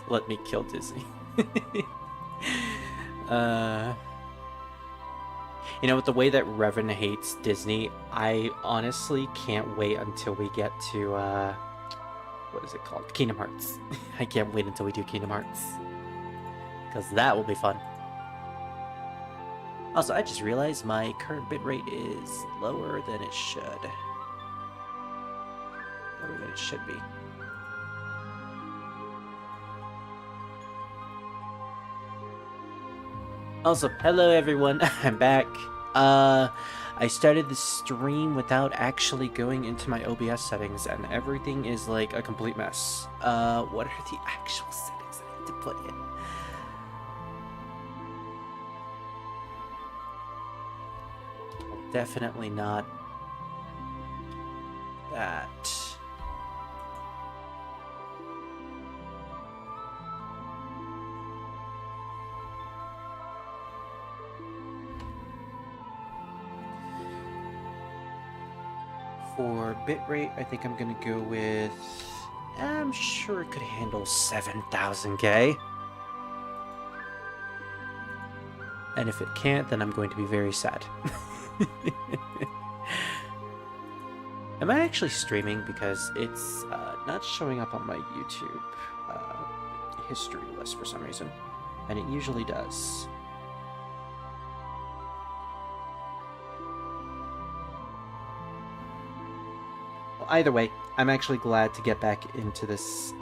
Let me kill Disney. uh, with the way that Revan hates Disney, I honestly can't wait until we get to, what is it called? Kingdom Hearts. I can't wait until we do Kingdom Hearts. Because that will be fun. Also, I just realized my current bitrate is lower than it should. Lower than it should be. Also, hello everyone, I'm back. I started the stream without actually going into my OBS settings, and everything is like a complete mess. What are the actual settings I need to put in? Definitely not that. For bitrate, I think I'm gonna go with... I'm sure it could handle 7,000K. And if it can't, then I'm going to be very sad. Am I actually streaming? Because it's not showing up on my YouTube history list for some reason. And it usually does. Either way, I'm actually glad to get back into this,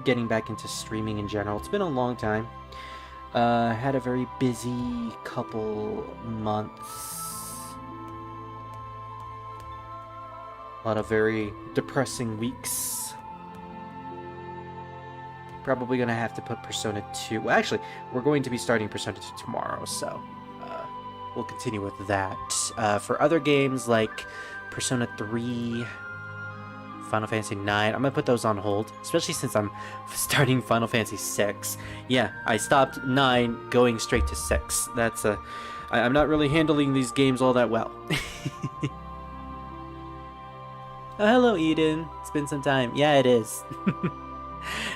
getting back into streaming in general. It's been a long time. Had a very busy couple months. A lot of very depressing weeks. Probably gonna have to put Persona 2... Well, actually, we're going to be starting Persona 2 tomorrow, so we'll continue with that. For other games like Persona 3... Final Fantasy 9. I'm gonna put those on hold, especially since I'm starting Final Fantasy 6. Yeah, I stopped 9, going straight to 6. That's I'm not really handling these games all that well. Oh, hello, Eden. It's been some time. Yeah, it is.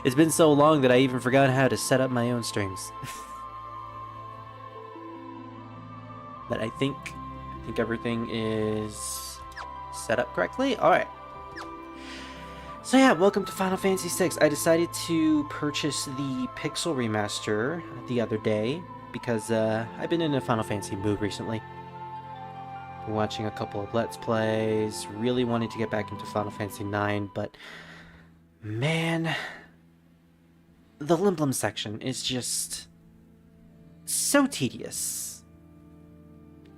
It's been so long that I even forgot how to set up my own streams. But I think everything is set up correctly. All right. So yeah, welcome to Final Fantasy VI. I decided to purchase the Pixel Remaster the other day because I've been in a Final Fantasy mood recently. Been watching a couple of Let's Plays, really wanting to get back into Final Fantasy IX, but man, the Limblom section is just so tedious.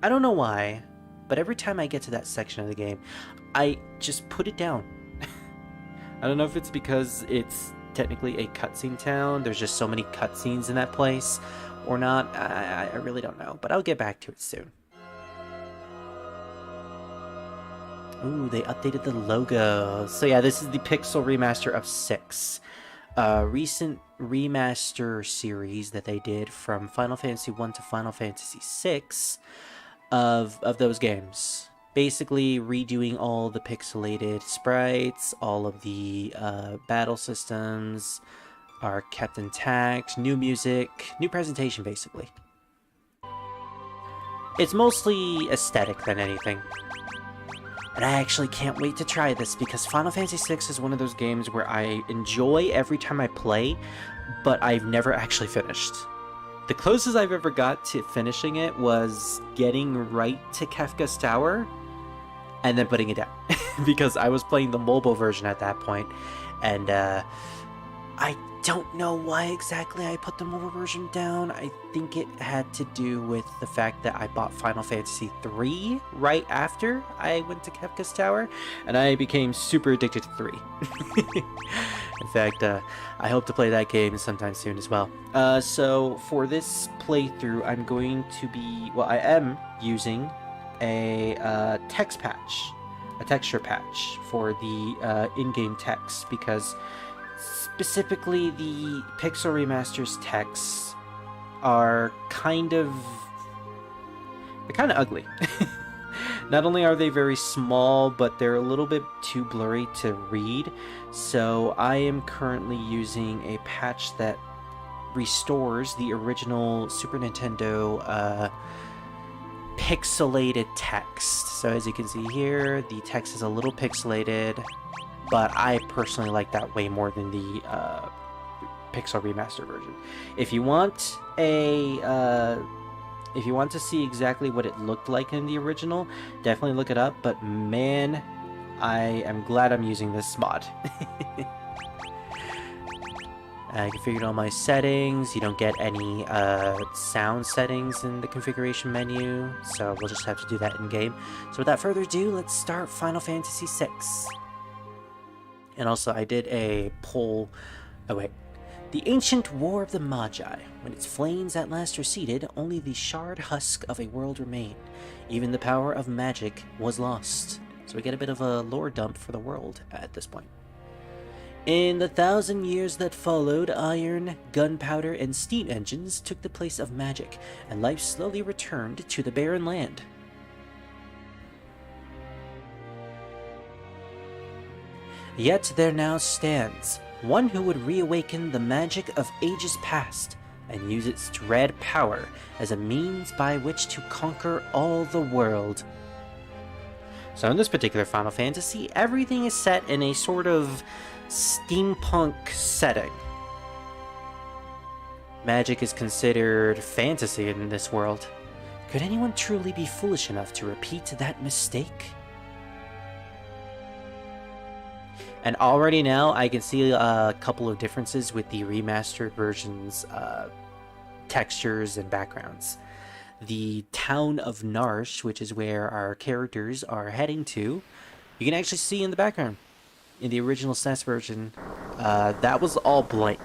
I don't know why, but every time I get to that section of the game, I just put it down. I don't know if it's because it's technically a cutscene town, there's just so many cutscenes in that place, or not. I really don't know, but I'll get back to it soon. Ooh, they updated the logo. So yeah, this is the Pixel Remaster of 6. Recent remaster series that they did from Final Fantasy 1 to Final Fantasy 6 of those games. Basically redoing all the pixelated sprites, all of the battle systems are kept intact, new music, new presentation basically. It's mostly aesthetic than anything. And I actually can't wait to try this because Final Fantasy VI is one of those games where I enjoy every time I play, but I've never actually finished. The closest I've ever got to finishing it was getting right to Kefka's Tower and then putting it down. Because I was playing the mobile version at that point, and I don't know why exactly I put the mobile version down. I think it had to do with the fact that I bought Final Fantasy III right after I went to Kefka's Tower, and I became super addicted to 3. In fact, I hope to play that game sometime soon as well. So for this playthrough, I'm going to be, well, I am using a text patch, a texture patch for the in-game text, because specifically the Pixel Remaster's texts are kind of ugly. Not only are they very small, but they're a little bit too blurry to read. So I am currently using a patch that restores the original Super Nintendo pixelated text. So as you can see here, the text is a little pixelated, but I personally like that way more than the Pixel Remaster version. If you want to see exactly what it looked like in the original, definitely look it up, but man, I am glad I'm using this mod. I configured all my settings. You don't get any sound settings in the configuration menu, so we'll just have to do that in-game. So without further ado, let's start Final Fantasy VI. And also, I did a poll... Oh, wait. The ancient War of the Magi. When its flames at last receded, only the charred husk of a world remained. Even the power of magic was lost. So we get a bit of a lore dump for the world at this point. In the 1,000 years that followed, iron, gunpowder, and steam engines took the place of magic, and life slowly returned to the barren land. Yet there now stands one who would reawaken the magic of ages past, and use its dread power as a means by which to conquer all the world. So in this particular Final Fantasy, everything is set in a sort of steampunk setting. Magic is considered fantasy in this world. Could anyone truly be foolish enough to repeat that mistake? And already now I can see a couple of differences with the remastered version's textures and backgrounds. The town of Narsh, which is where our characters are heading to, you can actually see in the background. In the original SNES version, that was all blank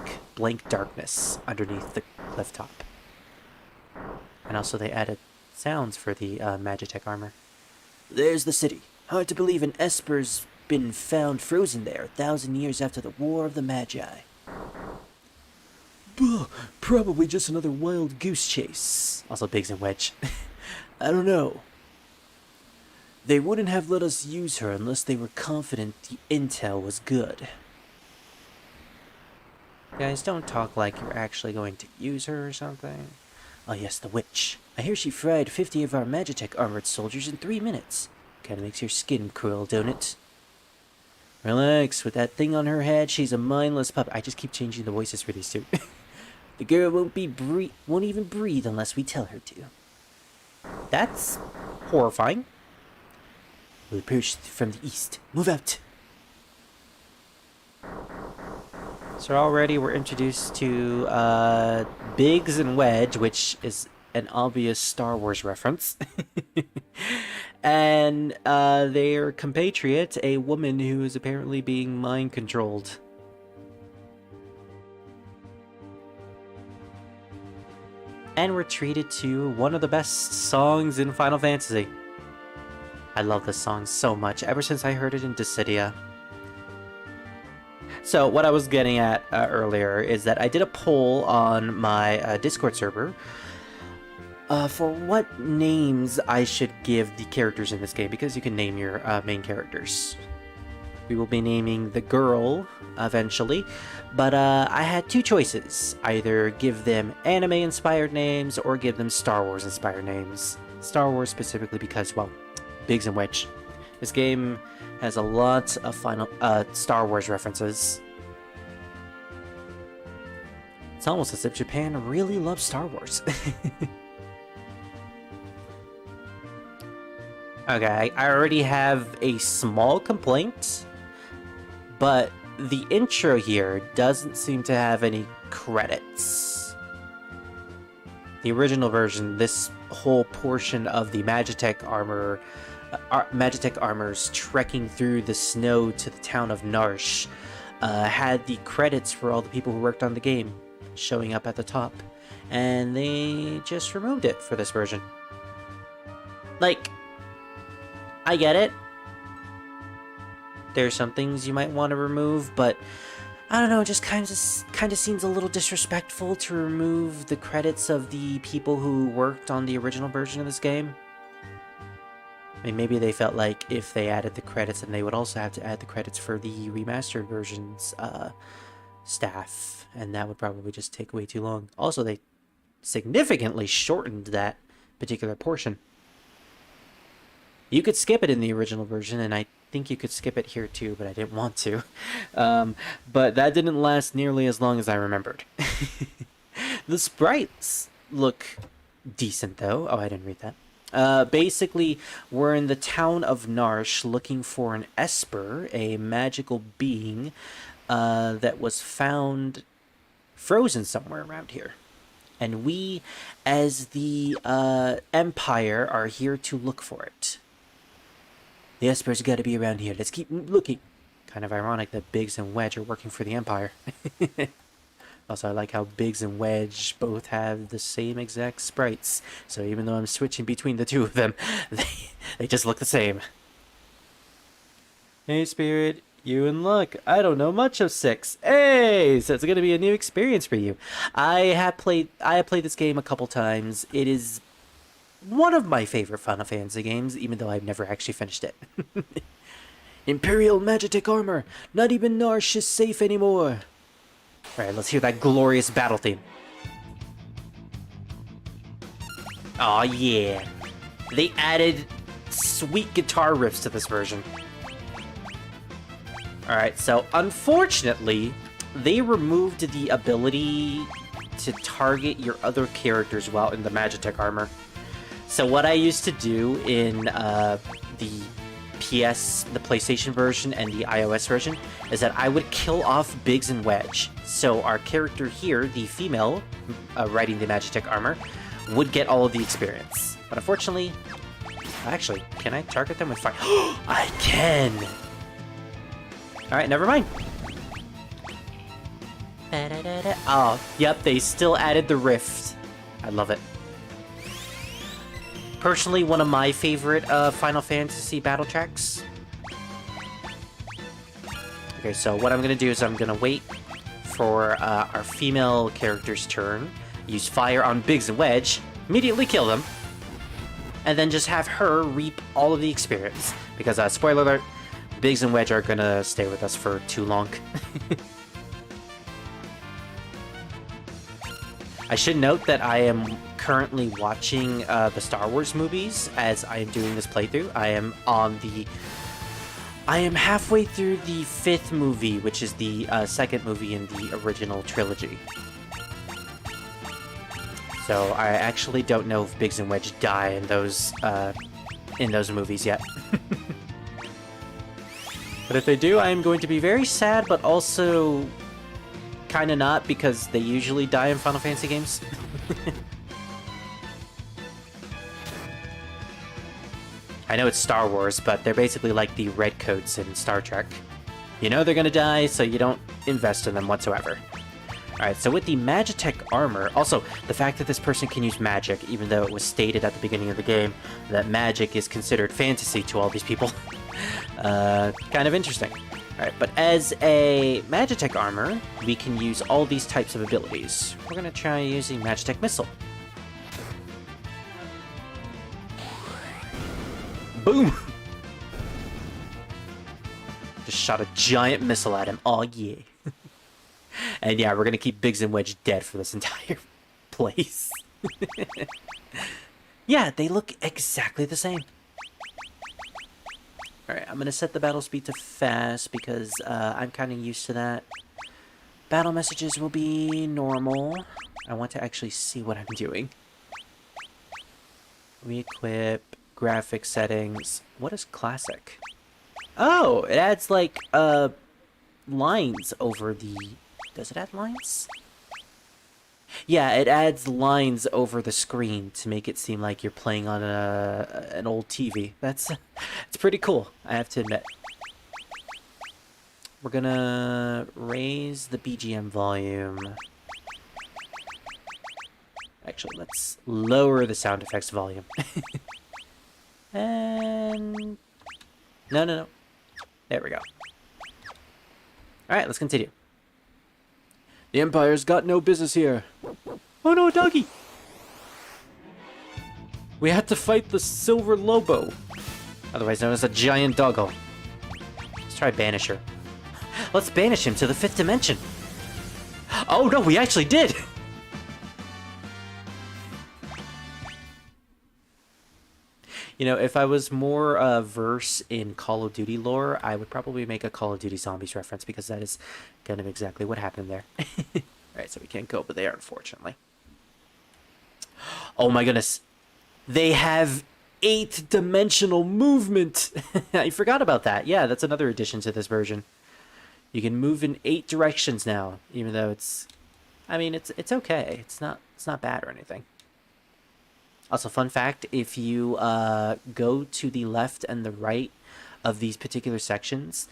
darkness underneath the cliff top. And also they added sounds for the Magitech armor. There's the city. Hard to believe an Esper's been found frozen there 1,000 years after the War of the Magi. Probably just another wild goose chase. Also Biggs and Wedge. I don't know. They wouldn't have let us use her unless they were confident the intel was good. Guys, don't talk like you're actually going to use her or something. Oh yes, the witch. I hear she fried 50 of our Magitech armored soldiers in 3 minutes. Kinda makes your skin crawl, don't it? Relax, with that thing on her head, she's a mindless pup. I just keep changing the voices for these two. The girl won't even breathe unless we tell her to. That's horrifying. We'll approach from the east. Move out. So already we're introduced to Biggs and Wedge, which is an obvious Star Wars reference. And their compatriot, a woman who is apparently being mind-controlled. And we're treated to one of the best songs in Final Fantasy. I love this song so much, ever since I heard it in Dissidia. So what I was getting at earlier is that I did a poll on my Discord server for what names I should give the characters in this game, because you can name your main characters. We will be naming the girl eventually, but I had two choices. Either give them anime-inspired names or give them Star Wars-inspired names. Star Wars specifically because, well, Biggs and Wedge. This game has a lot of Star Wars references. It's almost as if Japan really loves Star Wars. Okay, I already have a small complaint, but the intro here doesn't seem to have any credits. The original version, this whole portion of the Magitech armors trekking through the snow to the town of Narsh had the credits for all the people who worked on the game showing up at the top, and they just removed it for this version. Like, I get it. There's some things you might want to remove, but I don't know, it just kind of seems a little disrespectful to remove the credits of the people who worked on the original version of this game. I mean, maybe they felt like if they added the credits, then they would also have to add the credits for the remastered version's staff, and that would probably just take way too long. Also, they significantly shortened that particular portion. You could skip it in the original version, and I think you could skip it here too, but I didn't want to. But that didn't last nearly as long as I remembered. The sprites look decent, though. Oh, I didn't read that. Basically, we're in the town of Narsh looking for an Esper, a magical being that was found frozen somewhere around here. And we, as the Empire, are here to look for it. The Esper's got to be around here. Let's keep looking. Kind of ironic that Biggs and Wedge are working for the Empire. Also, I like how Biggs and Wedge both have the same exact sprites. So even though I'm switching between the two of them, they just look the same. Hey, Spirit. You in luck. I don't know much of 6. Hey! So it's going to be a new experience for you. I have played this game a couple times. It is one of my favorite Final Fantasy games, even though I've never actually finished it. Imperial Magitek armor! Not even Narsh is safe anymore! Alright, let's hear that glorious battle theme. Aw, yeah. They added sweet guitar riffs to this version. Alright, so unfortunately, they removed the ability to target your other characters while in the Magitek armor. So what I used to do in the PlayStation version and the iOS version is that I would kill off Biggs and Wedge. So our character here, the female riding the Magitek armor, would get all of the experience. But unfortunately, actually, can I target them with fire? I can! Alright, never mind. Oh, yep, they still added the rift. I love it. Personally, one of my favorite Final Fantasy battle tracks. Okay, so what I'm going to do is I'm going to wait for our female character's turn, use fire on Biggs and Wedge, immediately kill them, and then just have her reap all of the experience. Because, spoiler alert, Biggs and Wedge are going to stay with us for too long. I should note that I am currently watching the Star Wars movies as I am doing this playthrough. I am halfway through the 5th movie, which is the 2nd movie in the original trilogy. So I actually don't know if Biggs and Wedge die in those movies yet. But if they do, I am going to be very sad, but also kind of not, because they usually die in Final Fantasy games. I know it's Star Wars, but they're basically like the redcoats in Star Trek. You know they're gonna die, so you don't invest in them whatsoever. Alright, so with the Magitek armor, also, the fact that this person can use magic, even though it was stated at the beginning of the game that magic is considered fantasy to all these people. Kind of interesting. Alright, but as a Magitek armor, we can use all these types of abilities. We're gonna try using Magitek Missile. Boom! Just shot a giant missile at him. Oh yeah. And yeah, we're gonna keep Biggs and Wedge dead for this entire place. Yeah, they look exactly the same. Alright, I'm gonna set the battle speed to fast because I'm kind of used to that. Battle messages will be normal. I want to actually see what I'm doing. Re-equip, graphic settings. What is classic? Oh, it adds like lines over the... Does it add lines? Yeah, it adds lines over the screen to make it seem like you're playing on an old TV. It's pretty cool, I have to admit. We're gonna raise the BGM volume. Actually, let's lower the sound effects volume. And... No. There we go. Alright, let's continue. The Empire's got no business here. Oh no, doggy! We had to fight the Silver Lobo. Otherwise known as a giant doggo. Let's try Banisher. Let's banish him to the 5th dimension. Oh no, we actually did! You know, if I was more versed in Call of Duty lore, I would probably make a Call of Duty Zombies reference, because that is kind of exactly what happened there. Alright, so we can't go over there, unfortunately. Oh my goodness. They have 8-dimensional movement! I forgot about that. Yeah, that's another addition to this version. You can move in 8 directions now, even though it's... I mean, it's okay. It's not bad or anything. Also, fun fact, if you go to the left and the right of these particular sections,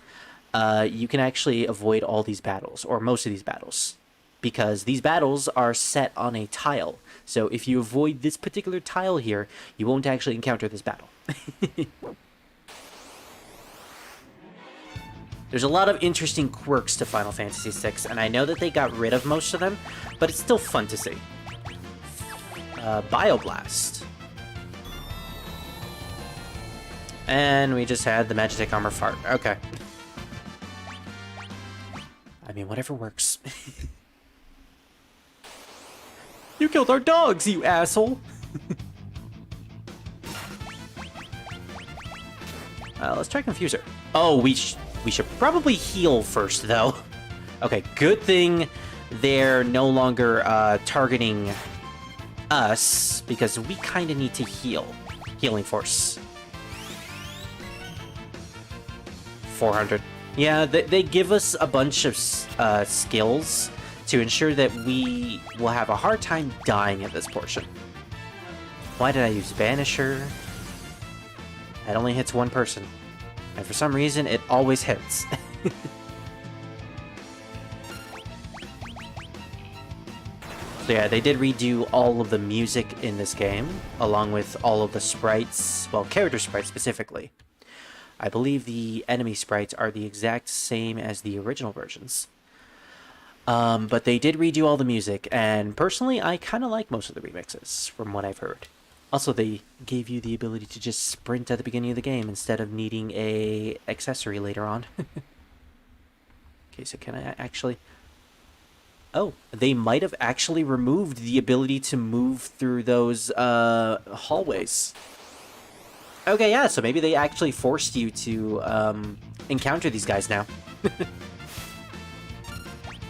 you can actually avoid all these battles, or most of these battles, because these battles are set on a tile. So if you avoid this particular tile here, you won't actually encounter this battle. There's a lot of interesting quirks to Final Fantasy VI, and I know that they got rid of most of them, but it's still fun to see. Bioblast. And we just had the Magitek Armor Fart. Okay. I mean, whatever works. You killed our dogs, you asshole! Let's try Confuser. Oh, we should probably heal first, though. Okay, good thing they're no longer targeting us, because we kind of need to heal. Healing Force. 400. Yeah, they give us a bunch of skills to ensure that we will have a hard time dying at this portion. Why did I use Banisher? It only hits one person. And for some reason, it always hits. So yeah, they did redo all of the music in this game, along with all of the sprites, well, character sprites specifically. I believe the enemy sprites are the exact same as the original versions. But they did redo all the music, and personally, I kind of like most of the remixes, from what I've heard. Also, they gave you the ability to just sprint at the beginning of the game instead of needing a accessory later on. Okay, so can I actually... Oh, they might have actually removed the ability to move through those hallways. Okay, yeah, so maybe they actually forced you to encounter these guys now.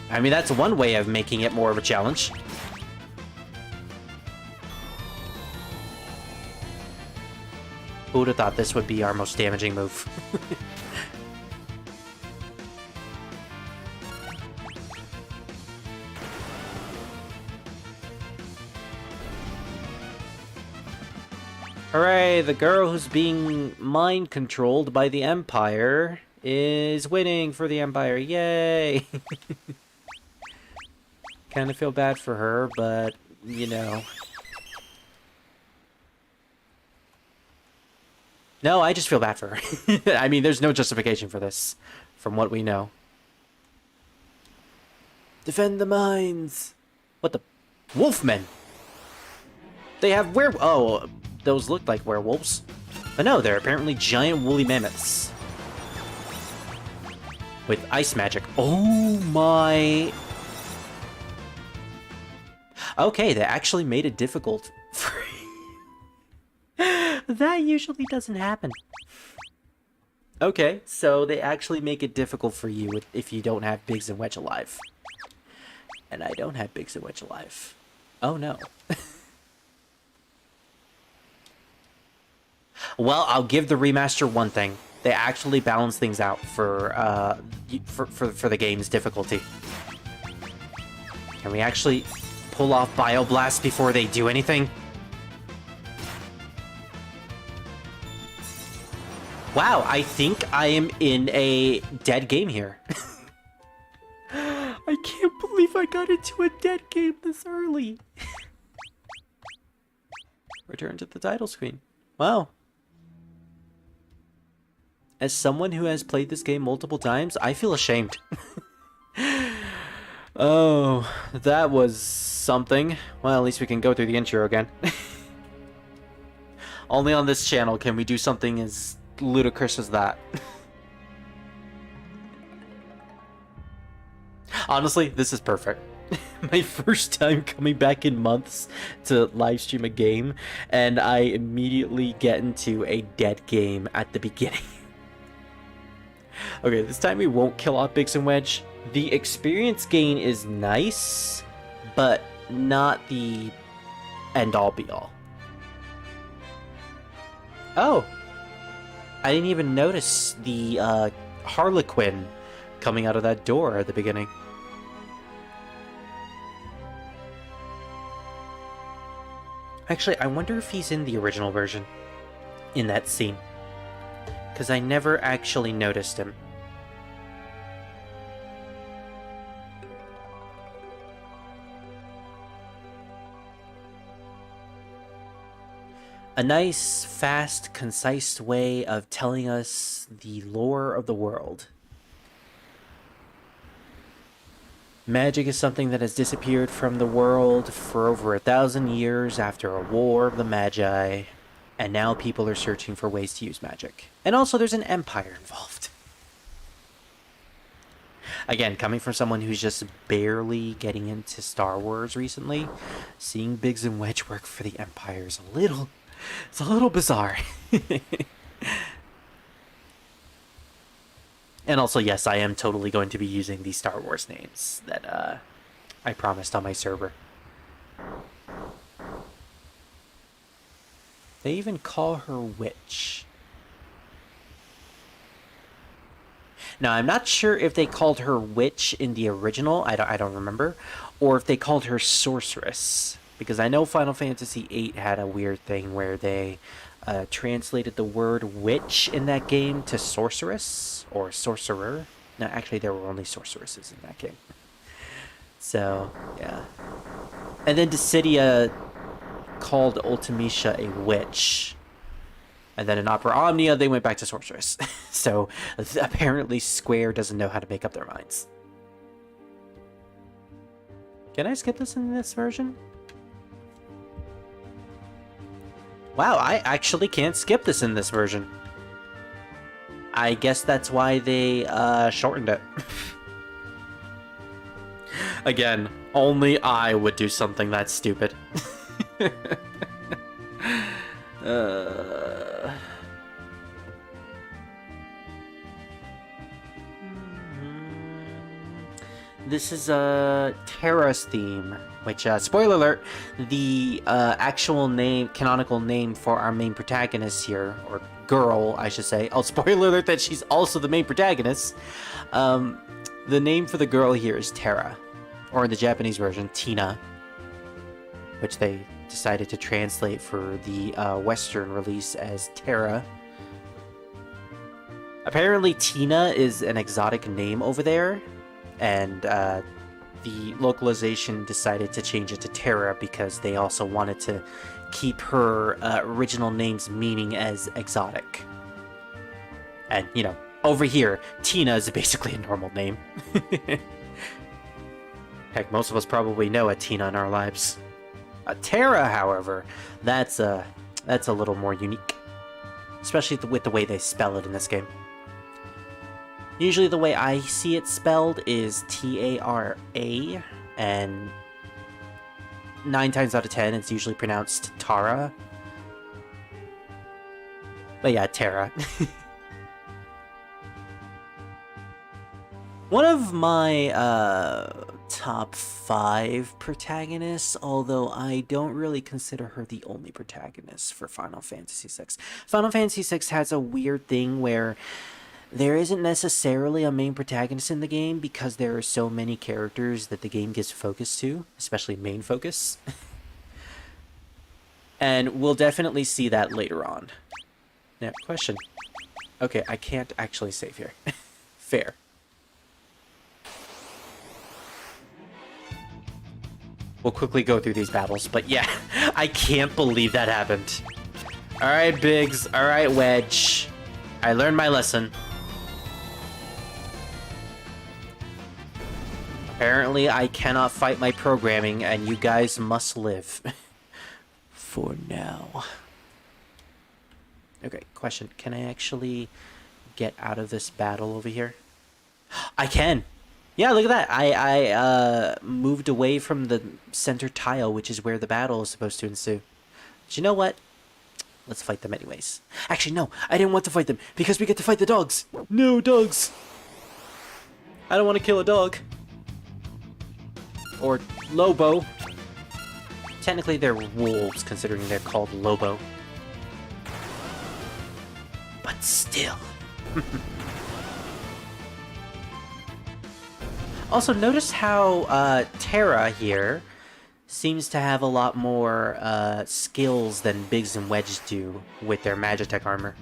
I mean, that's one way of making it more of a challenge. Who would have thought this would be our most damaging move? Hooray, the girl who's being mind-controlled by the Empire is winning for the Empire. Yay! Kind of feel bad for her, but, you know. No, I just feel bad for her. I mean, there's no justification for this, from what we know. Defend the mines! What the... Wolfmen! They have Oh, those look like werewolves. But no, they're apparently giant woolly mammoths. With ice magic. Oh my... Okay, they actually made it difficult. That usually doesn't happen. Okay, so they actually make it difficult for you if you don't have Biggs and Wedge alive. And I don't have Biggs and Wedge alive. Oh no. Well, I'll give the remaster one thing. They actually balance things out for the game's difficulty. Can we actually pull off Bioblast before they do anything? Wow, I think I am in a dead game here. I can't believe I got into a dead game this early. Return to the title screen. Wow. As someone who has played this game multiple times, I feel ashamed. Oh, that was something. Well, at least we can go through the intro again. Only on this channel can we do something as ludicrous was that? Honestly, this is perfect. My first time coming back in months to live stream a game, and I immediately get into a dead game at the beginning. Okay, this time we won't kill off Biggs and Wedge. The experience gain is nice, but not the end-all be-all. Oh! I didn't even notice the Harlequin coming out of that door at the beginning. Actually, I wonder if he's in the original version in that scene, because I never actually noticed him. A nice, fast, concise way of telling us the lore of the world. Magic is something that has disappeared from the world for over 1,000 years after a war of the Magi, and now people are searching for ways to use magic. And also there's an empire involved. Again, coming from someone who's just barely getting into Star Wars recently, seeing Biggs and Wedge work for the Empire is it's a little bizarre. And also, yes, I am totally going to be using the Star Wars names that I promised on my server. They even call her Witch. Now, I'm not sure if they called her Witch in the original, I don't remember, or if they called her Sorceress. Because I know Final Fantasy VIII had a weird thing where they translated the word witch in that game to sorceress or sorcerer. No, actually, there were only sorceresses in that game. So, yeah. And then Dissidia called Ultimecia a witch. And then in Opera Omnia, they went back to sorceress. So, apparently Square doesn't know how to make up their minds. Can I skip this in this version? Wow, I actually can't skip this in this version. I guess that's why they shortened it. Again, only I would do something that stupid. This is Terra's theme, which, spoiler alert, the actual name, canonical name for our main protagonist here, or girl, I should say. Oh, spoiler alert that she's also the main protagonist. The name for the girl here is Terra, or in the Japanese version, Tina, which they decided to translate for the Western release as Terra. Apparently, Tina is an exotic name over there, and the localization decided to change it to Terra because they also wanted to keep her original name's meaning as exotic. And, you know, over here, Tina is basically a normal name. Heck, most of us probably know a Tina in our lives. Terra, however, that's a little more unique. Especially with the way they spell it in this game. Usually the way I see it spelled is T-A-R-A, and 9 times out of 10 it's usually pronounced Tara. But yeah, Terra. One of my top 5 protagonists, although I don't really consider her the only protagonist for Final Fantasy VI. Final Fantasy VI has a weird thing where there isn't necessarily a main protagonist in the game because there are so many characters that the game gives focus to, especially main focus. And we'll definitely see that later on. Now, question. Okay, I can't actually save here. Fair. We'll quickly go through these battles, but yeah, I can't believe that happened. Alright, Biggs. Alright, Wedge. I learned my lesson. Apparently, I cannot fight my programming, and you guys must live. For now. Okay, question. Can I actually get out of this battle over here? I can! Yeah, look at that. I moved away from the center tile, which is where the battle is supposed to ensue. But you know what? Let's fight them anyways. Actually, no. I didn't want to fight them because we get to fight the dogs. No, dogs. I don't want to kill a dog. Or Lobo. Technically, they're wolves, considering they're called Lobo. But still. Also, notice how Terra here seems to have a lot more skills than Biggs and Wedge do with their Magitech armor.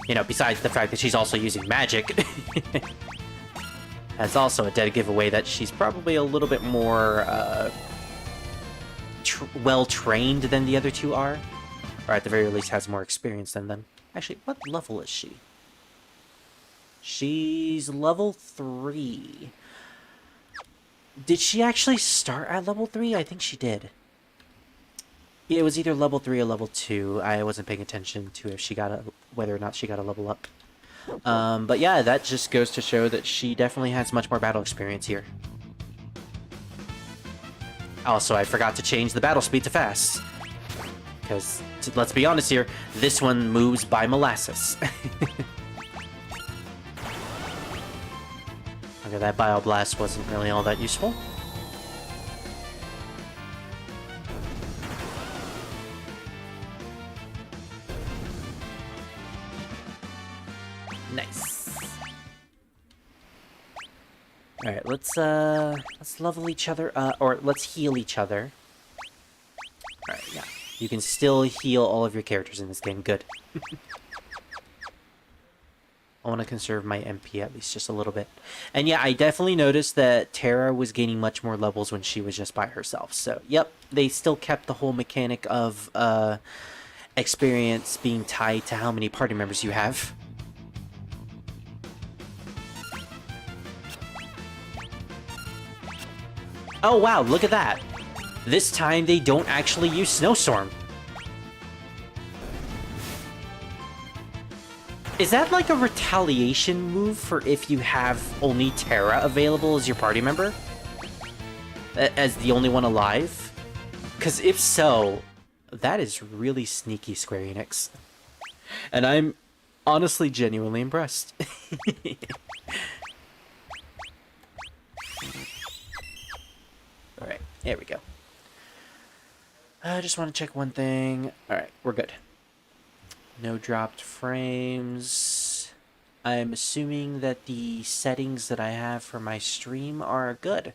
You know, besides the fact that she's also using magic. That's also a dead giveaway that she's probably a little bit more well-trained than the other two are. Or at the very least has more experience than them. Actually, what level is she? She's level 3. Did she actually start at level 3? I think she did. Yeah, it was either level 3 or level 2. I wasn't paying attention to if she got whether or not she got a level up. But yeah, that just goes to show that she definitely has much more battle experience here. Also, I forgot to change the battle speed to fast. Because, let's be honest here, this one moves by molasses. Okay, that Bio Blast wasn't really all that useful. Nice. Alright, let's level each other, or let's heal each other. Alright, yeah. You can still heal all of your characters in this game. Good. I want to conserve my MP at least just a little bit. And yeah, I definitely noticed that Terra was gaining much more levels when she was just by herself. So, yep, they still kept the whole mechanic of experience being tied to how many party members you have. Oh wow, look at that. This time they don't actually use Snowstorm. Is that like a retaliation move for if you have only Terra available as your party member? As the only one alive? Because if so, that is really sneaky, Square Enix. And I'm honestly genuinely impressed. Alright, there we go. I just want to check one thing. Alright, we're good. No dropped frames. I'm assuming that the settings that I have for my stream are good.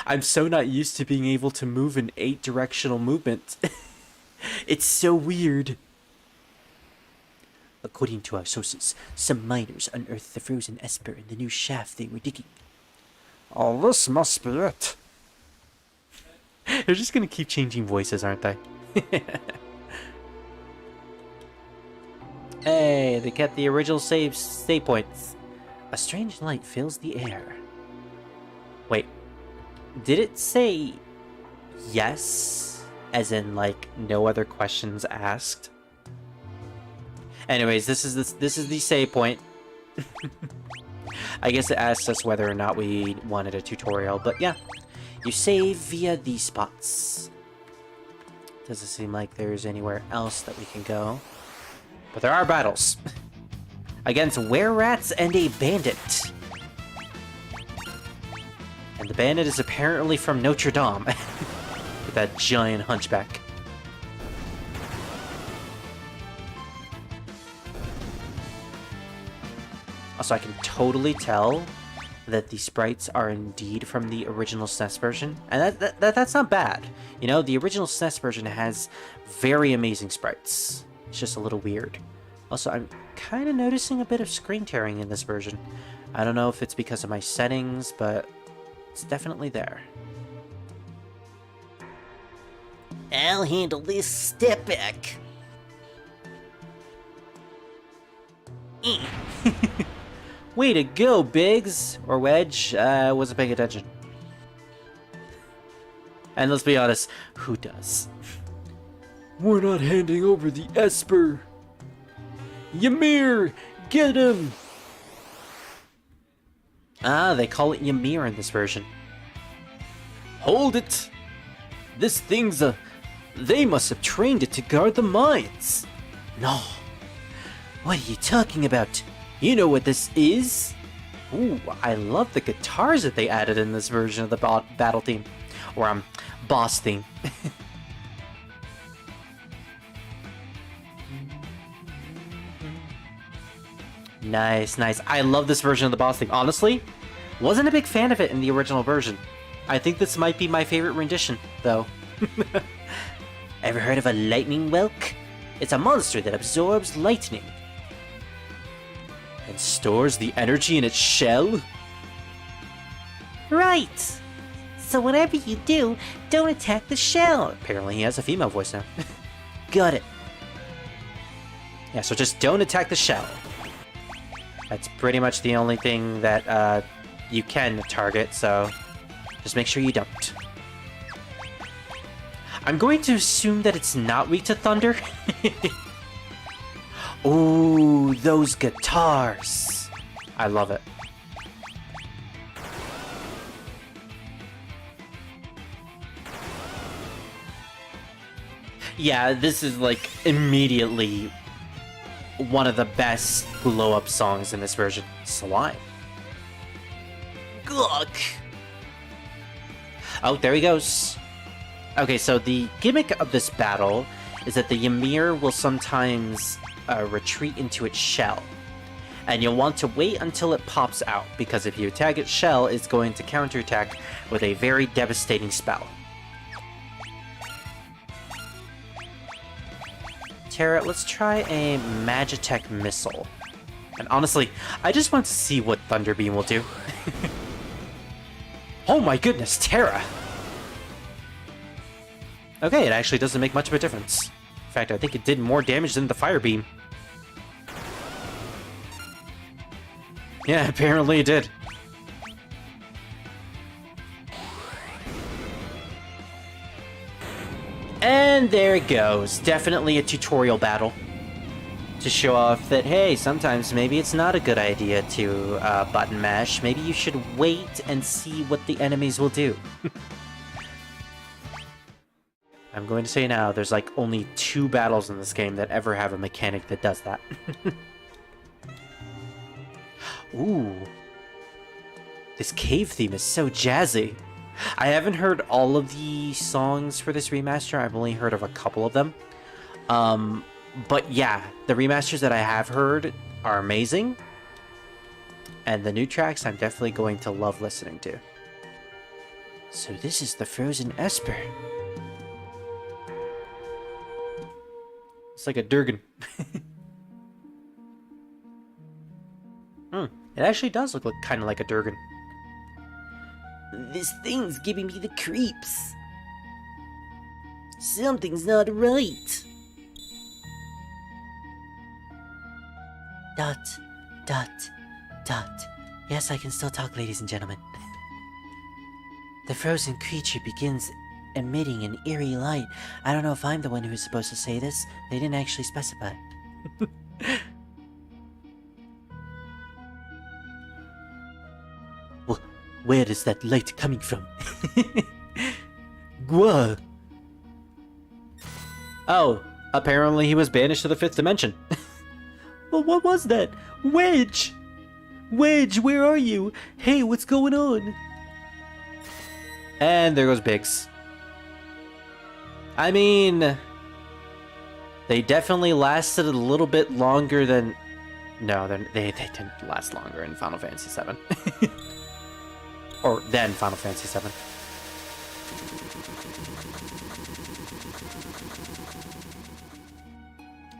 I'm so not used to being able to move in 8-directional movement. It's so weird. According to our sources, some miners unearthed the frozen Esper in the new shaft they were digging. Oh, this must be it. They're just gonna keep changing voices, aren't they? Hey, they kept the original save points. A strange light fills the air. Wait, did it say yes? As in, like, no other questions asked? Anyways, this is the save point. I guess it asked us whether or not we wanted a tutorial, but yeah. You save via these spots. Doesn't seem like there's anywhere else that we can go. But there are battles. Against were-rats and a bandit. And the bandit is apparently from Notre Dame. With that giant hunchback. Also, I can totally tell that the sprites are indeed from the original SNES version. And that's not bad. You know, the original SNES version has very amazing sprites. It's just a little weird. Also, I'm kind of noticing a bit of screen tearing in this version. I don't know if it's because of my settings, but it's definitely there. I'll handle this step back. Way to go, Biggs! Or Wedge, wasn't paying attention. And let's be honest, who does? We're not handing over the Esper. Ymir, get him! Ah, they call it Ymir in this version. Hold it! This thing's a... They must have trained it to guard the mines. No. What are you talking about? You know what this is? Ooh, I love the guitars that they added in this version of the battle theme. Or, boss theme. Nice, nice. I love this version of the boss theme. Honestly, wasn't a big fan of it in the original version. I think this might be my favorite rendition, though. Ever heard of a lightning whelk? It's a monster that absorbs lightning. And stores the energy in its shell? Right! So whatever you do, don't attack the shell. Apparently he has a female voice now. Got it. Yeah, so just don't attack the shell. That's pretty much the only thing that you can target, so just make sure you don't. I'm going to assume that it's not weak to thunder. Ooh, those guitars. I love it. Yeah, this is like immediately one of the best blow-up songs in this version. Slime. Gluck. Oh, there he goes. Okay, so the gimmick of this battle is that the Ymir will sometimes retreat into its shell. And you'll want to wait until it pops out, because if you attack its shell, it's going to counterattack with a very devastating spell. Terra, let's try a Magitech Missile. And honestly, I just want to see what Thunder Beam will do. Oh my goodness, Terra! Okay, it actually doesn't make much of a difference. In fact, I think it did more damage than the Fire Beam. Yeah, apparently it did. And there it goes. Definitely a tutorial battle. To show off that, hey, sometimes maybe it's not a good idea to button mash. Maybe you should wait and see what the enemies will do. I'm going to say now, there's like only 2 battles in this game that ever have a mechanic that does that. Ooh. This cave theme is so jazzy. I haven't heard all of the songs for this remaster. I've only heard of a couple of them. But yeah, the remasters that I have heard are amazing. And the new tracks I'm definitely going to love listening to. So this is the Frozen Esper. It's like a Durgan. It actually does look kind of like a Durgan. This thing's giving me the creeps. Something's not right. Dot, dot, dot. Yes, I can still talk, ladies and gentlemen. The frozen creature begins emitting an eerie light. I don't know if I'm the one who is supposed to say this. They didn't actually specify. Where is that light coming from? Gwa. Oh, apparently he was banished to the 5th dimension. Well, what was that? Wedge! Wedge, where are you? Hey, what's going on? And there goes Biggs. I mean, they definitely lasted a little bit longer than... No, they didn't last longer in Final Fantasy VII. Or then Final Fantasy VII.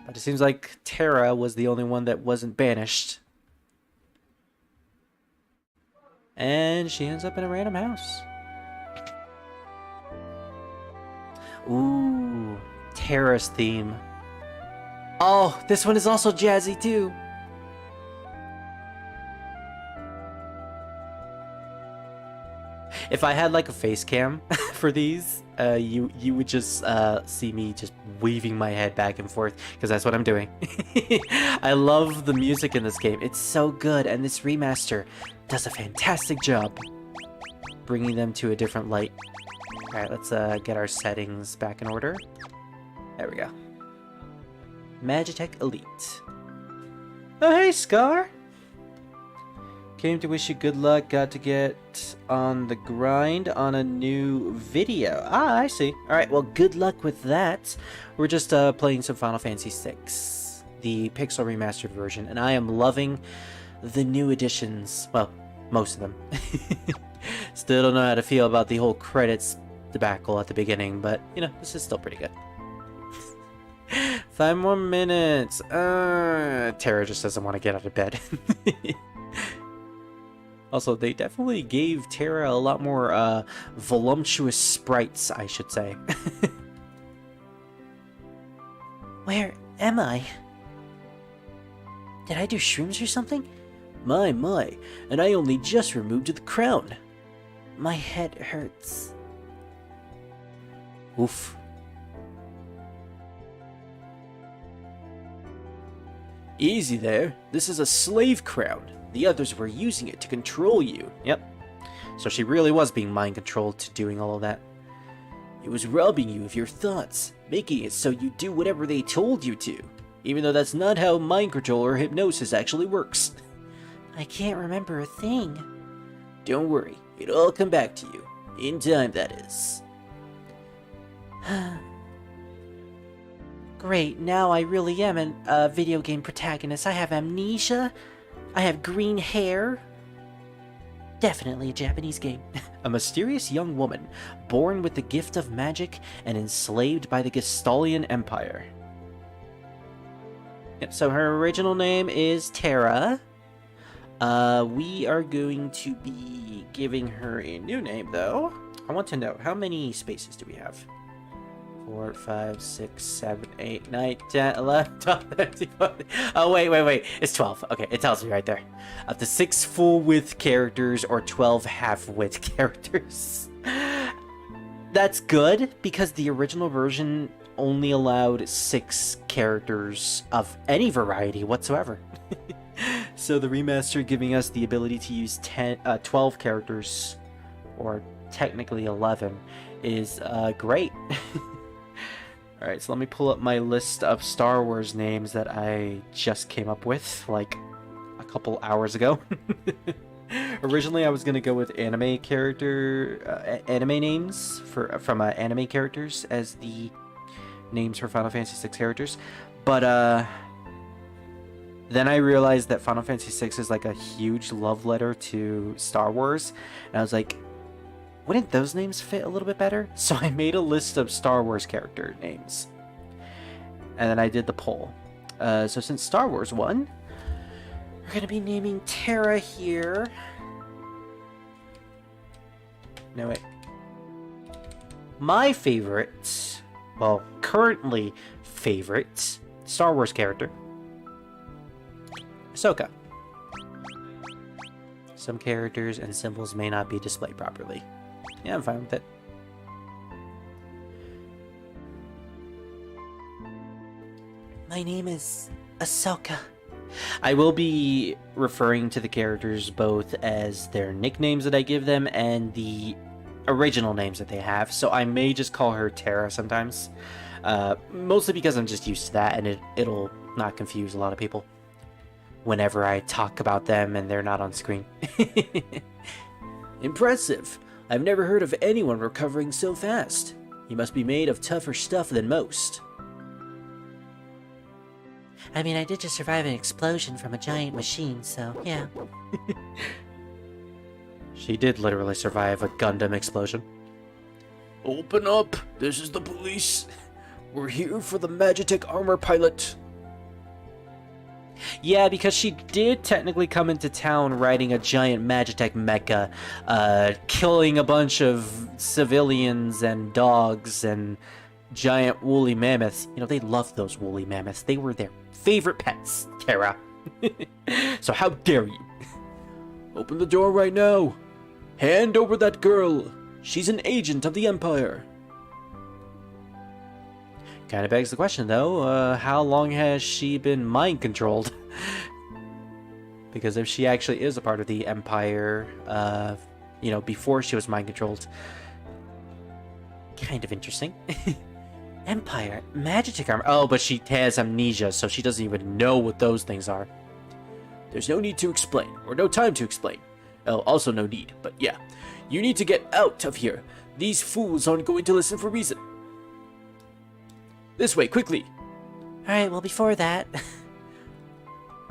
But it seems like Terra was the only one that wasn't banished. And she ends up in a random house. Ooh, Terra's theme. Oh, this one is also jazzy too. If I had like a face cam for these, you would just see me just weaving my head back and forth, because that's what I'm doing. I love the music in this game. It's so good, and this remaster does a fantastic job bringing them to a different light. Alright, let's get our settings back in order. There we go. Magitech Elite. Oh, hey, Scar! Came to wish you good luck. Got to get on the grind on a new video. Ah, I see. Alright, well, good luck with that. We're just playing some Final Fantasy VI, the Pixel Remastered version, and I am loving the new additions. Well, most of them. Still don't know how to feel about the whole credits debacle at the beginning, but, you know, this is still pretty good. 5 more minutes. Terra just doesn't want to get out of bed. Also, they definitely gave Terra a lot more voluptuous sprites, I should say. Where am I? Did I do shrooms or something? My, and I only just removed the crown. My head hurts. Oof. Easy there. This is a slave crown. The others were using it to control you. Yep. So she really was being mind controlled to doing all of that. It was robbing you of your thoughts, making it so you do whatever they told you to, even though that's not how mind control or hypnosis actually works. I can't remember a thing. Don't worry, it'll all come back to you. In time, that is. Great, now I really am a video game protagonist. I have amnesia. I have green hair. Definitely a Japanese game. A mysterious young woman, born with the gift of magic and enslaved by the Gestalian Empire. Yep, so her original name is Terra. We are going to be giving her a new name, though. I want to know, how many spaces do we have? 4, 5, 6, 7, 8, 9, 10, 11, 12, 13, 14. Oh, wait. It's 12. Okay, it tells me right there. Up to 6 full-width characters or 12 half-width characters. That's good, because the original version only allowed 6 characters of any variety whatsoever. So the remaster giving us the ability to use 12 characters, or technically 11, is great. Alright, so let me pull up my list of Star Wars names that I just came up with, like, a couple hours ago. Originally, I was going to go with anime names from anime characters as the names for Final Fantasy VI characters, but, then I realized that Final Fantasy VI is like a huge love letter to Star Wars, and I was like, wouldn't those names fit a little bit better? So I made a list of Star Wars character names, and then I did the poll. So since Star Wars won, we're going to be naming Terra here. No, wait. My favorite, well, currently favorite Star Wars character, Ahsoka. Some characters and symbols may not be displayed properly. Yeah, I'm fine with it. My name is Ahsoka. I will be referring to the characters both as their nicknames that I give them and the original names that they have, so I may just call her Terra sometimes. Mostly because I'm just used to that, and it'll not confuse a lot of people whenever I talk about them and they're not on screen. Impressive. I've never heard of anyone recovering so fast. You must be made of tougher stuff than most. I mean, I did just survive an explosion from a giant machine, so yeah. She did literally survive a Gundam explosion. Open up! This is the police. We're here for the Magitech armor pilot. Yeah, because she did technically come into town riding a giant Magitech mecha, killing a bunch of civilians and dogs and giant woolly mammoths. You know, they loved those woolly mammoths. They were their favorite pets, Terra. So how dare you? Open the door right now. Hand over that girl. She's an agent of the Empire. Kind of begs the question, though, how long has she been mind-controlled? Because if she actually is a part of the Empire, you know, before she was mind-controlled, kind of interesting. Empire, magic armor. Oh, but she has amnesia, so she doesn't even know what those things are. There's no need to explain, or no time to explain. Oh, also no need, but yeah. You need to get out of here. These fools aren't going to listen for reason. This way, quickly. Alright, well before that...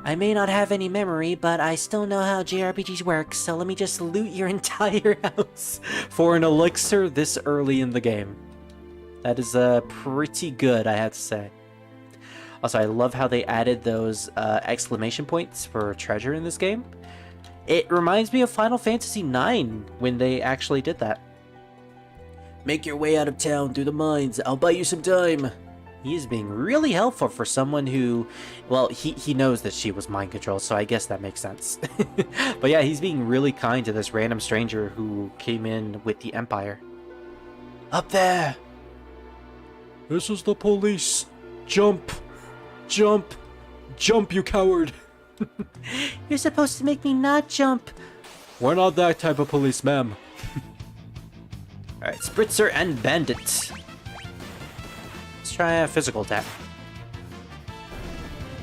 I may not have any memory, but I still know how JRPGs work, so let me just loot your entire house for an elixir this early in the game. That is pretty good, I have to say. Also, I love how they added those exclamation points for treasure in this game. It reminds me of Final Fantasy IX when they actually did that. Make your way out of town through the mines. I'll buy you some time. He is being really helpful for someone who, well, he knows that she was mind controlled, so I guess that makes sense. But yeah, he's being really kind to this random stranger who came in with the Empire. Up there! This is the police. Jump! Jump! Jump, you coward! You're supposed to make me not jump. We're not that type of police, ma'am. Alright, Spritzer and Bandit. Let's try a physical attack.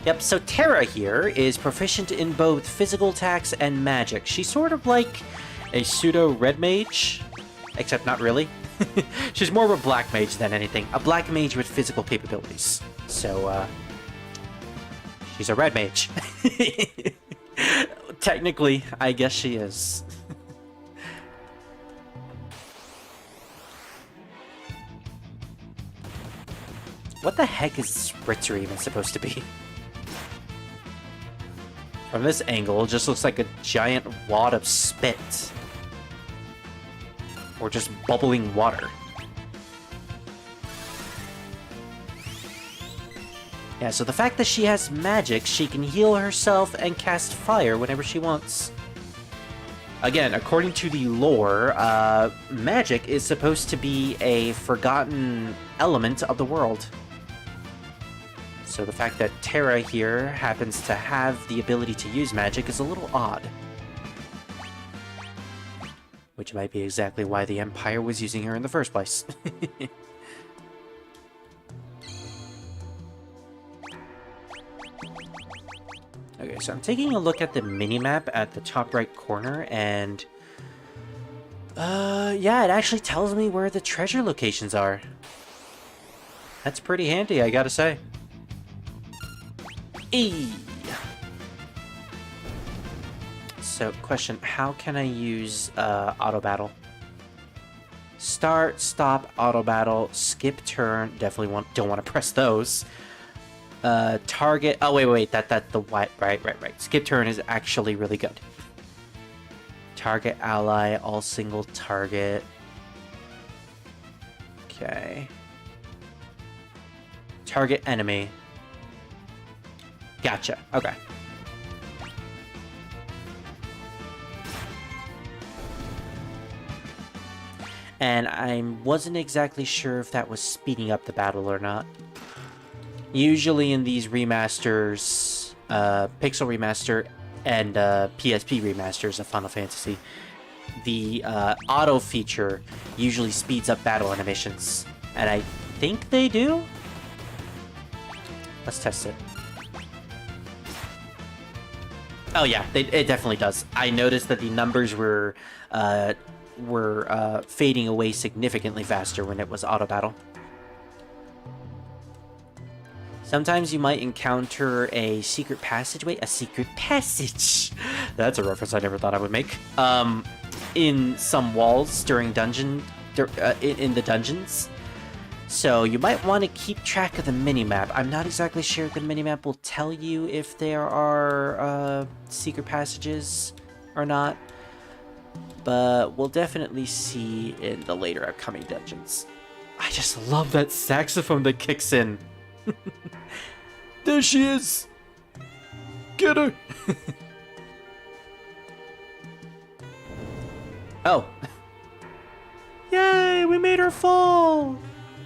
Yep, so Terra here is proficient in both physical attacks and magic. She's sort of like a pseudo red mage, except not really. She's more of a black mage than anything. A black mage with physical capabilities. So, she's a red mage. Technically, I guess she is. What the heck is Spritzer even supposed to be? From this angle, it just looks like a giant wad of spit. Or just bubbling water. Yeah, so the fact that she has magic, she can heal herself and cast fire whenever she wants. Again, according to the lore, magic is supposed to be a forgotten element of the world. So the fact that Terra here happens to have the ability to use magic is a little odd. Which might be exactly why the Empire was using her in the first place. Okay, so I'm taking a look at the minimap at the top right corner, and... yeah, it actually tells me where the treasure locations are. That's pretty handy, I gotta say. Eee! So, question, how can I use auto battle? Start, stop, auto battle, skip turn, definitely don't want to press those. Target, oh wait, that's the white, right. Skip turn is actually really good. Target ally, all single target. Okay. Target enemy. Gotcha, okay. And I wasn't exactly sure if that was speeding up the battle or not. Usually in these remasters, Pixel Remaster and PSP remasters of Final Fantasy, the auto feature usually speeds up battle animations. And I think they do? Let's test it. Oh yeah, it definitely does. I noticed that the numbers were fading away significantly faster when it was auto battle. Sometimes you might encounter a secret passageway. A secret passage! That's a reference I never thought I would make. In some walls during in the dungeons. So you might want to keep track of the minimap. I'm not exactly sure if the minimap will tell you if there are secret passages or not. But we'll definitely see in the later upcoming dungeons. I just love that saxophone that kicks in. There she is! Get her! Oh. Yay, we made her fall!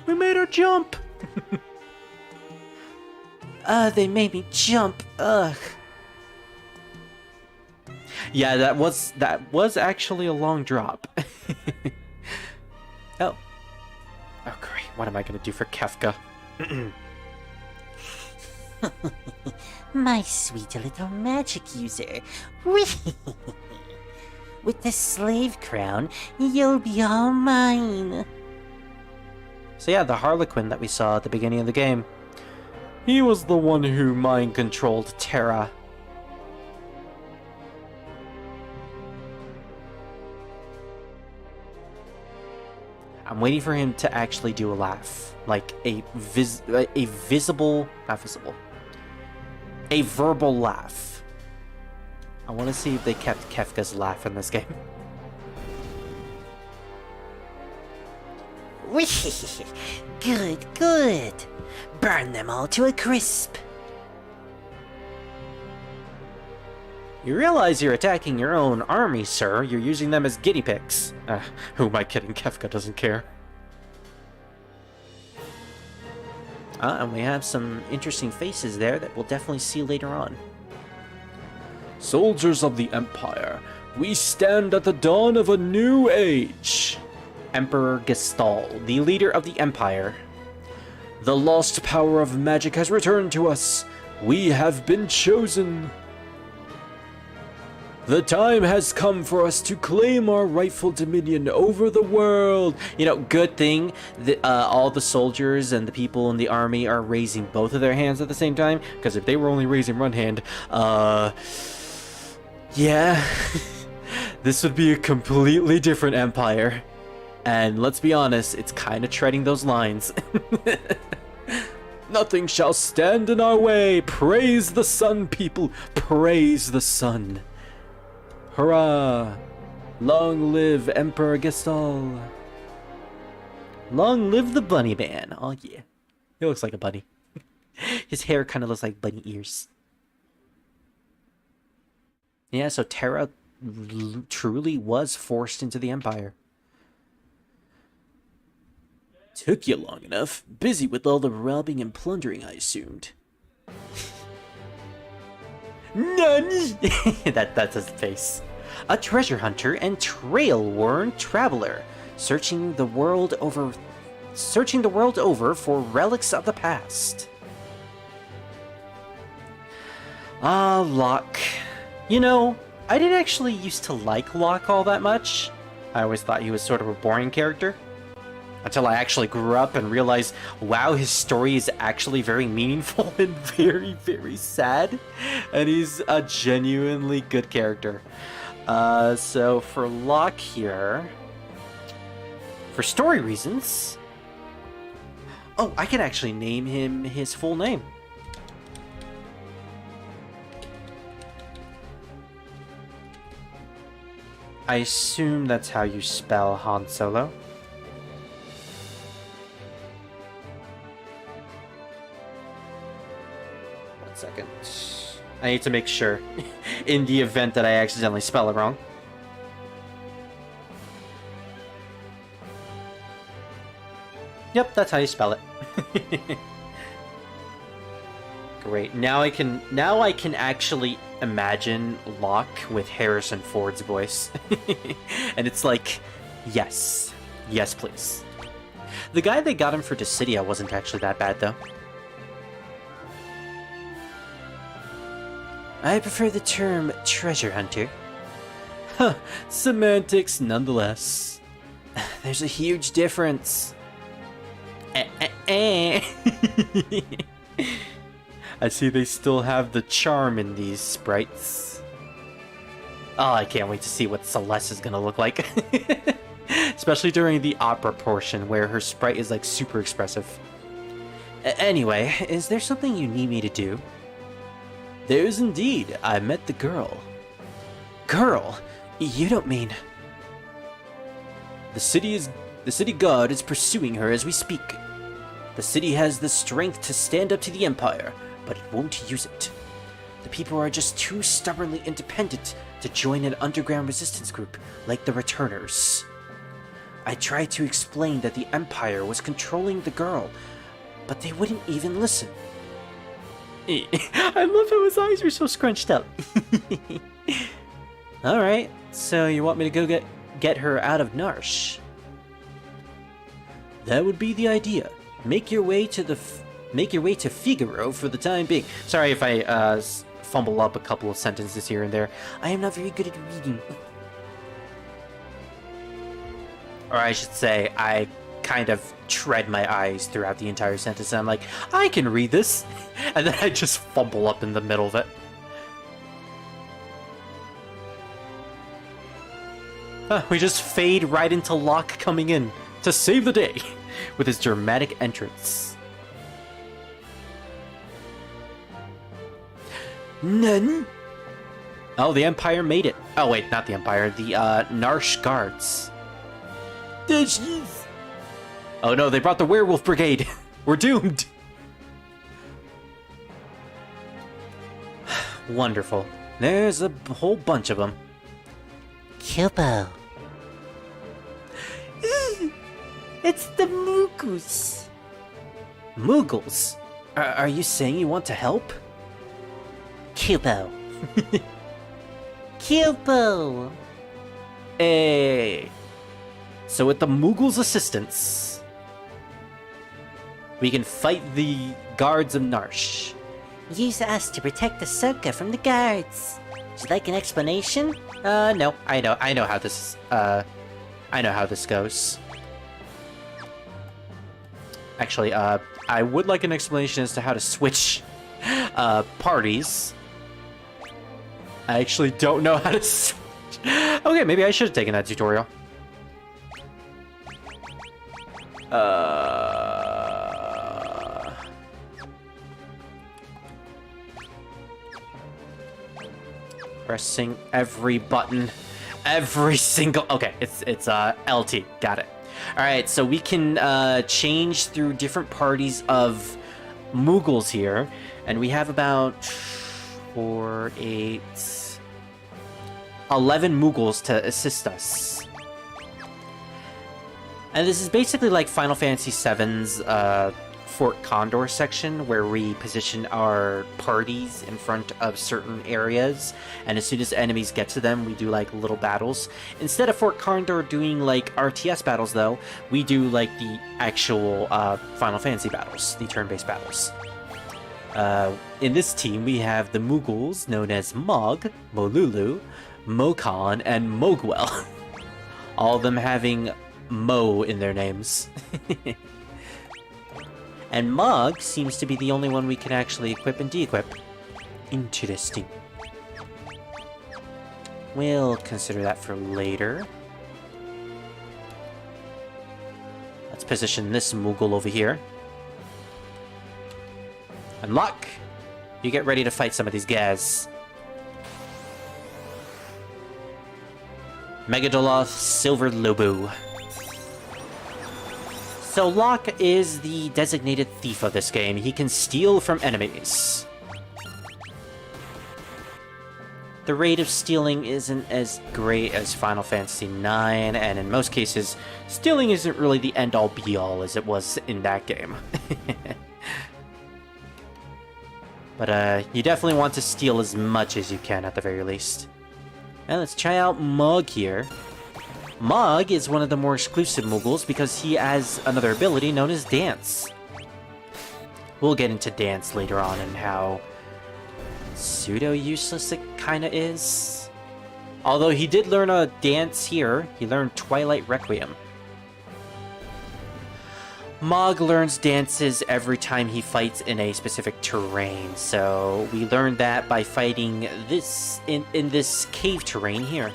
We made her jump! They made me jump. Ugh. Yeah, that was actually a long drop. Oh. Oh, great. What am I gonna do for Kefka? My sweet little magic user. With the slave crown, you'll be all mine. So yeah, the Harlequin that we saw at the beginning of the game. He was the one who mind-controlled Terra. I'm waiting for him to actually do a laugh. Like a visible... Not visible. A verbal laugh. I want to see if they kept Kefka's laugh in this game. Good, good. Burn them all to a crisp. You realize you're attacking your own army, sir. You're using them as guinea pigs. Who am I kidding? Kefka doesn't care. And we have some interesting faces there that we'll definitely see later on. Soldiers of the Empire, we stand at the dawn of a new age. Emperor Gestal, the leader of the Empire. The lost power of magic has returned to us. We have been chosen. The time has come for us to claim our rightful dominion over the world. You know, good thing that all the soldiers and the people in the army are raising both of their hands at the same time. Because if they were only raising one hand, yeah, this would be a completely different empire. And let's be honest, it's kind of treading those lines. Nothing shall stand in our way. Praise the sun, people. Praise the sun. Hurrah! Long live Emperor Gestal. Long live the bunny man. Oh yeah. He looks like a bunny. His hair kind of looks like bunny ears. Yeah, so Terra truly was forced into the Empire. Took you long enough. Busy with all the robbing and plundering, I assumed. Nani! That's his face. A treasure hunter and trail-worn traveler, searching the world over for relics of the past. Ah, Locke. You know, I didn't actually used to like Locke all that much. I always thought he was sort of a boring character. Until I actually grew up and realized, wow, his story is actually very meaningful and very, very sad. And he's a genuinely good character. So for Locke here, for story reasons... Oh, I can actually name him his full name. I assume that's how you spell Han Solo. Second. I need to make sure in the event that I accidentally spell it wrong. Yep, that's how you spell it. Great. Now I can actually imagine Locke with Harrison Ford's voice. And it's like, yes. Yes, please. The guy that got him for Dissidia wasn't actually that bad though. I prefer the term treasure hunter. Huh, semantics nonetheless. There's a huge difference. I see they still have the charm in these sprites. Oh, I can't wait to see what Celeste is gonna look like. Especially during the opera portion where her sprite is like super expressive. Anyway, is there something you need me to do? There's indeed. I met the girl. Girl? You don't mean... The city guard is pursuing her as we speak. The city has the strength to stand up to the Empire, but it won't use it. The people are just too stubbornly independent to join an underground resistance group like the Returners. I tried to explain that the Empire was controlling the girl, but they wouldn't even listen. I love how his eyes are so scrunched up. Alright, so you want me to go get her out of Narsh? That would be the idea. Make your way to Figaro for the time being. Sorry if I fumble up a couple of sentences here and there. I am not very good at reading. Or I should say, I kind of tread my eyes throughout the entire sentence, and I'm like, I can read this! And then I just fumble up in the middle of it. We just fade right into Locke coming in to save the day with his dramatic entrance. None? Oh, the Empire made it. Oh wait, not the Empire, the Narsh Guards. Oh no, they brought the Werewolf Brigade. We're doomed. Wonderful. There's a whole bunch of them. Kubo. It's the Mughals. Mughals? Are you saying you want to help? Kubo. Kubo. Hey. So with the Mughals' assistance, we can fight the guards of Narsh. Use us to protect the Ahsoka from the guards. Would you like an explanation? No. I know how this goes. Actually, I would like an explanation as to how to switch parties. I actually don't know how to switch. Okay, maybe I should have taken that tutorial. Pressing every button, every single. Okay, it's LT. Got it. All right, so we can change through different parties of Mughals here, and we have about 4, 8, 11 Mughals to assist us. And this is basically like Final Fantasy VII's Fort Condor section, where we position our parties in front of certain areas, and as soon as enemies get to them, we do like little battles. Instead of Fort Condor doing like RTS battles, though, we do like the actual Final Fantasy battles, the turn-based battles. In this team, we have the Mughals, known as Mog, Molulu, Mokan, and Mogwell. All of them having Mo in their names. And Mog seems to be the only one we can actually equip and de-equip. Interesting. We'll consider that for later. Let's position this Moogle over here. And Locke, you get ready to fight some of these guys. Megadoloth Silver Lobo. So Locke is the designated thief of this game. He can steal from enemies. The rate of stealing isn't as great as Final Fantasy IX, and in most cases, stealing isn't really the end-all be-all as it was in that game. But you definitely want to steal as much as you can at the very least. And let's try out Mog here. Mog is one of the more exclusive Mughals because he has another ability known as Dance. We'll get into Dance later on and how pseudo-useless it kinda is. Although he did learn a dance here, he learned Twilight Requiem. Mog learns dances every time he fights in a specific terrain, so we learned that by fighting this in this cave terrain here.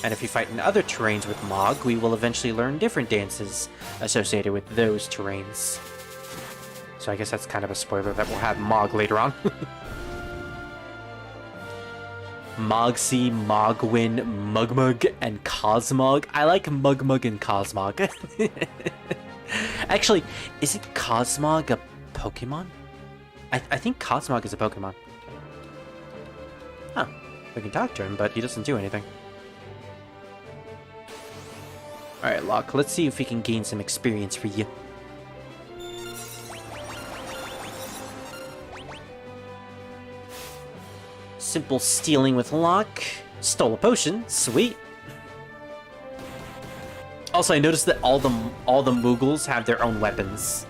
And if we fight in other terrains with Mog, we will eventually learn different dances associated with those terrains. So I guess that's kind of a spoiler that we'll have Mog later on. Mogsy, Mogwin, Mugmug, and Cosmog. I like Mugmug and Cosmog. Actually, isn't Cosmog a Pokemon? I think Cosmog is a Pokemon. We can talk to him, but he doesn't do anything. Alright, Locke, let's see if we can gain some experience for you. Simple stealing with Locke. Stole a potion. Sweet. Also, I noticed that all the Moogles have their own weapons.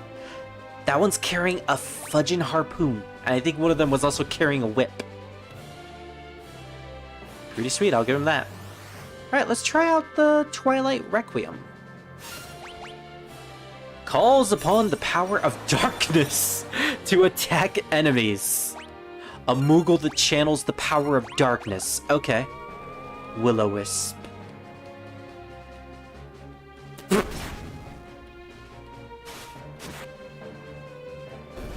That one's carrying a fudging harpoon, and I think one of them was also carrying a whip. Pretty sweet, I'll give him that. Alright, let's try out the Twilight Requiem. Calls upon the power of darkness to attack enemies. A Moogle that channels the power of darkness. Okay. Will-O-Wisp.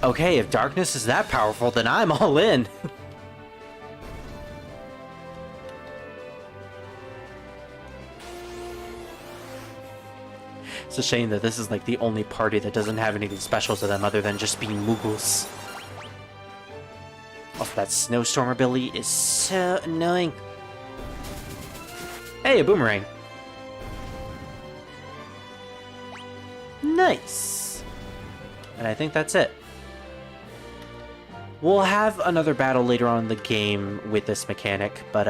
Okay, if darkness is that powerful, then I'm all in. It's a shame that this is like the only party that doesn't have anything special to them other than just being Moogles. Oh, that snowstorm ability is so annoying. Hey, a boomerang. Nice. And I think that's it. We'll have another battle later on in the game with this mechanic, but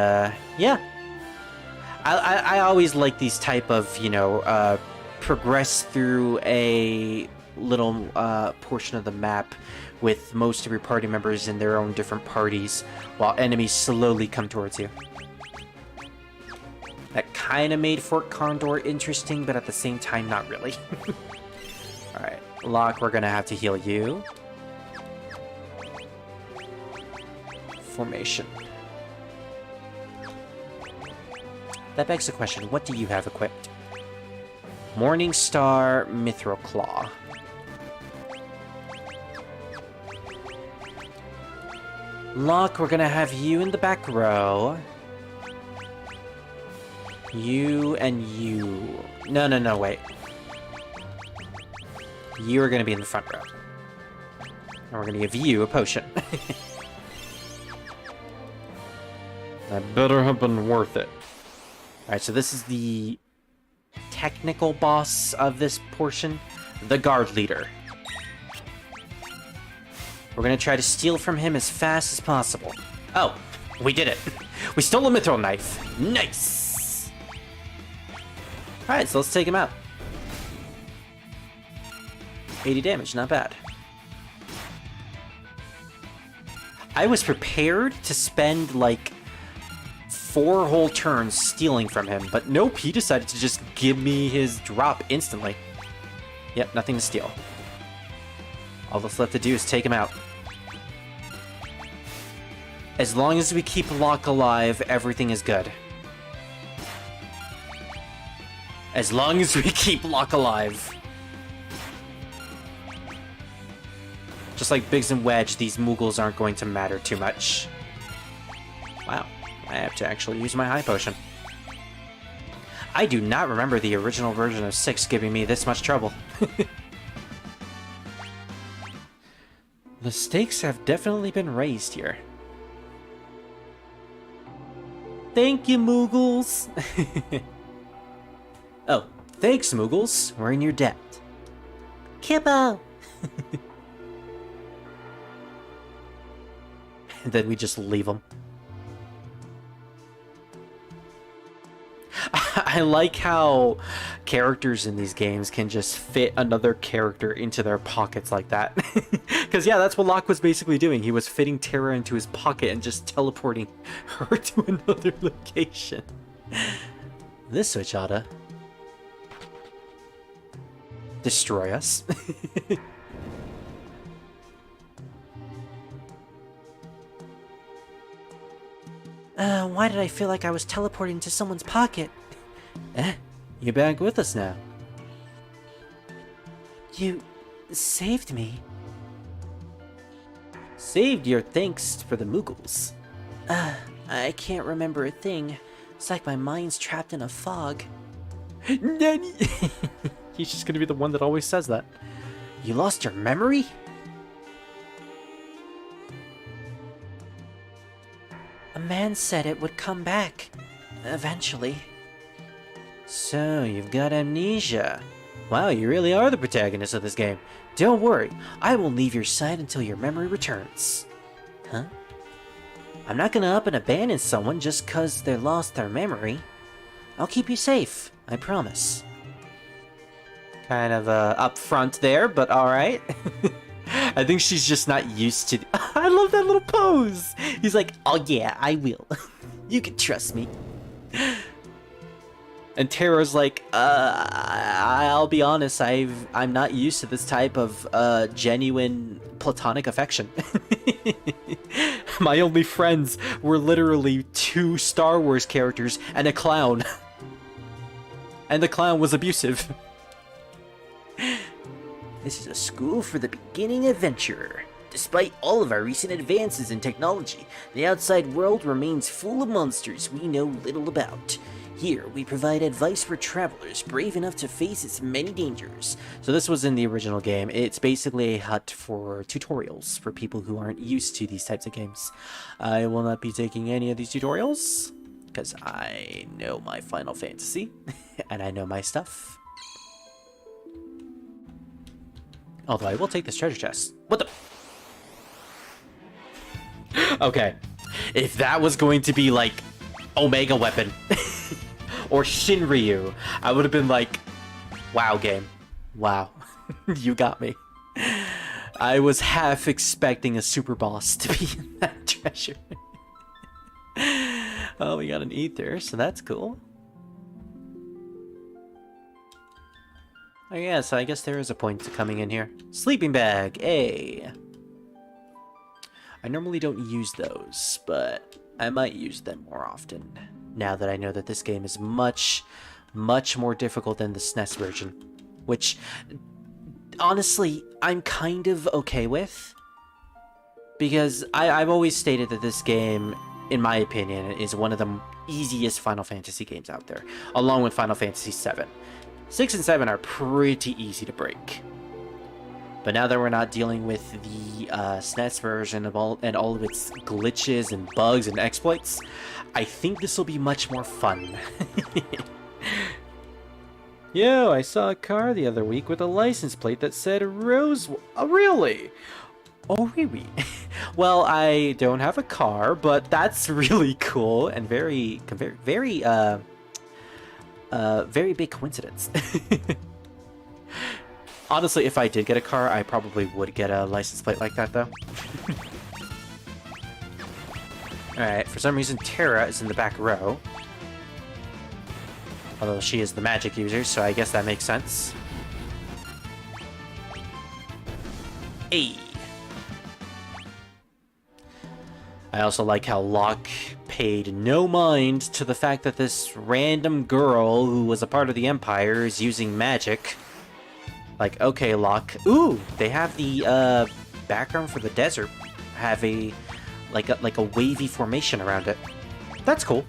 yeah. I always like these type of, you know, progress through a little portion of the map with most of your party members in their own different parties, while enemies slowly come towards you. That kind of made Fort Condor interesting, but at the same time, not really. Alright, Locke, we're gonna have to heal you. Formation. That begs the question, what do you have equipped? Morning Star Mithril Claw. Locke, we're gonna have you in the back row. You and you. No, wait. You are gonna be in the front row. And we're gonna give you a potion. That better have been worth it. Alright, so this is the technical boss of this portion, the guard leader. We're gonna try to steal from him as fast as possible. Oh, we did it. We stole a mithril knife. Nice! Alright, so let's take him out. 80 damage, not bad. I was prepared to spend, like, 4 whole turns stealing from him, but nope, he decided to just give me his drop instantly. Yep, nothing to steal. All that's left to do is take him out. As long as we keep Locke alive, everything is good. As long as we keep Locke alive. Just like Biggs and Wedge, these Moogles aren't going to matter too much. Wow, I have to actually use my high potion. I do not remember the original version of 6 giving me this much trouble. The stakes have definitely been raised here. Thank you, Moogles! Oh, thanks, Moogles. We're in your debt. Kibbo! And then we just leave them. I like how characters in these games can just fit another character into their pockets like that. Because yeah, that's what Locke was basically doing. He was fitting Terra into his pocket and just teleporting her to another location. This switch oughta destroy us. Why did I feel like I was teleporting to someone's pocket? You're back with us now. You saved me. Saved your thanks for the Moogles. I can't remember a thing. It's like my mind's trapped in a fog. Nanny! He's just gonna be the one that always says that. You lost your memory? man said it would come back. Eventually. So, you've got amnesia. Wow, you really are the protagonist of this game. Don't worry, I will leave your side until your memory returns. Huh? I'm not gonna up and abandon someone just cause they lost their memory. I'll keep you safe, I promise. Kind of upfront there, but alright. I think she's just not used to... I love that little pose! He's like, oh yeah, I will. You can trust me. And Terra's like, I'll be honest, I'm not used to this type of genuine platonic affection. My only friends were literally 2 Star Wars characters and a clown. And the clown was abusive. This is a school for the beginning adventurer. Despite all of our recent advances in technology, the outside world remains full of monsters we know little about. Here, we provide advice for travelers brave enough to face its many dangers. So this was in the original game. It's basically a hut for tutorials for people who aren't used to these types of games. I will not be taking any of these tutorials because I know my Final Fantasy and I know my stuff. Although I will take this treasure chest. What the? Okay. If that was going to be like Omega Weapon or Shinryu, I would have been like, wow, game. Wow. You got me. I was half expecting a super boss to be in that treasure. Oh, we got an ether, so that's cool. Oh yeah, so I guess there is a point to coming in here. Sleeping bag, A. I normally don't use those, but I might use them more often. Now that I know that this game is much, much more difficult than the SNES version. Which, honestly, I'm kind of okay with. Because I've always stated that this game, in my opinion, is one of the easiest Final Fantasy games out there. Along with Final Fantasy VII. 6 and 7 are pretty easy to break. But now that we're not dealing with the SNES version of all of its glitches and bugs and exploits, I think this will be much more fun. Yo, I saw a car the other week with a license plate that said Rose... Oh, really? Oh, really? Well, I don't have a car, but that's really cool and very big coincidence. Honestly, if I did get a car, I probably would get a license plate like that, though. Alright, for some reason, Terra is in the back row. Although she is the magic user, so I guess that makes sense. Hey! I also like how Locke paid no mind to the fact that this random girl who was a part of the Empire is using magic. Like, okay, Locke. Ooh, they have the background for the desert have a like a wavy formation around it. That's cool.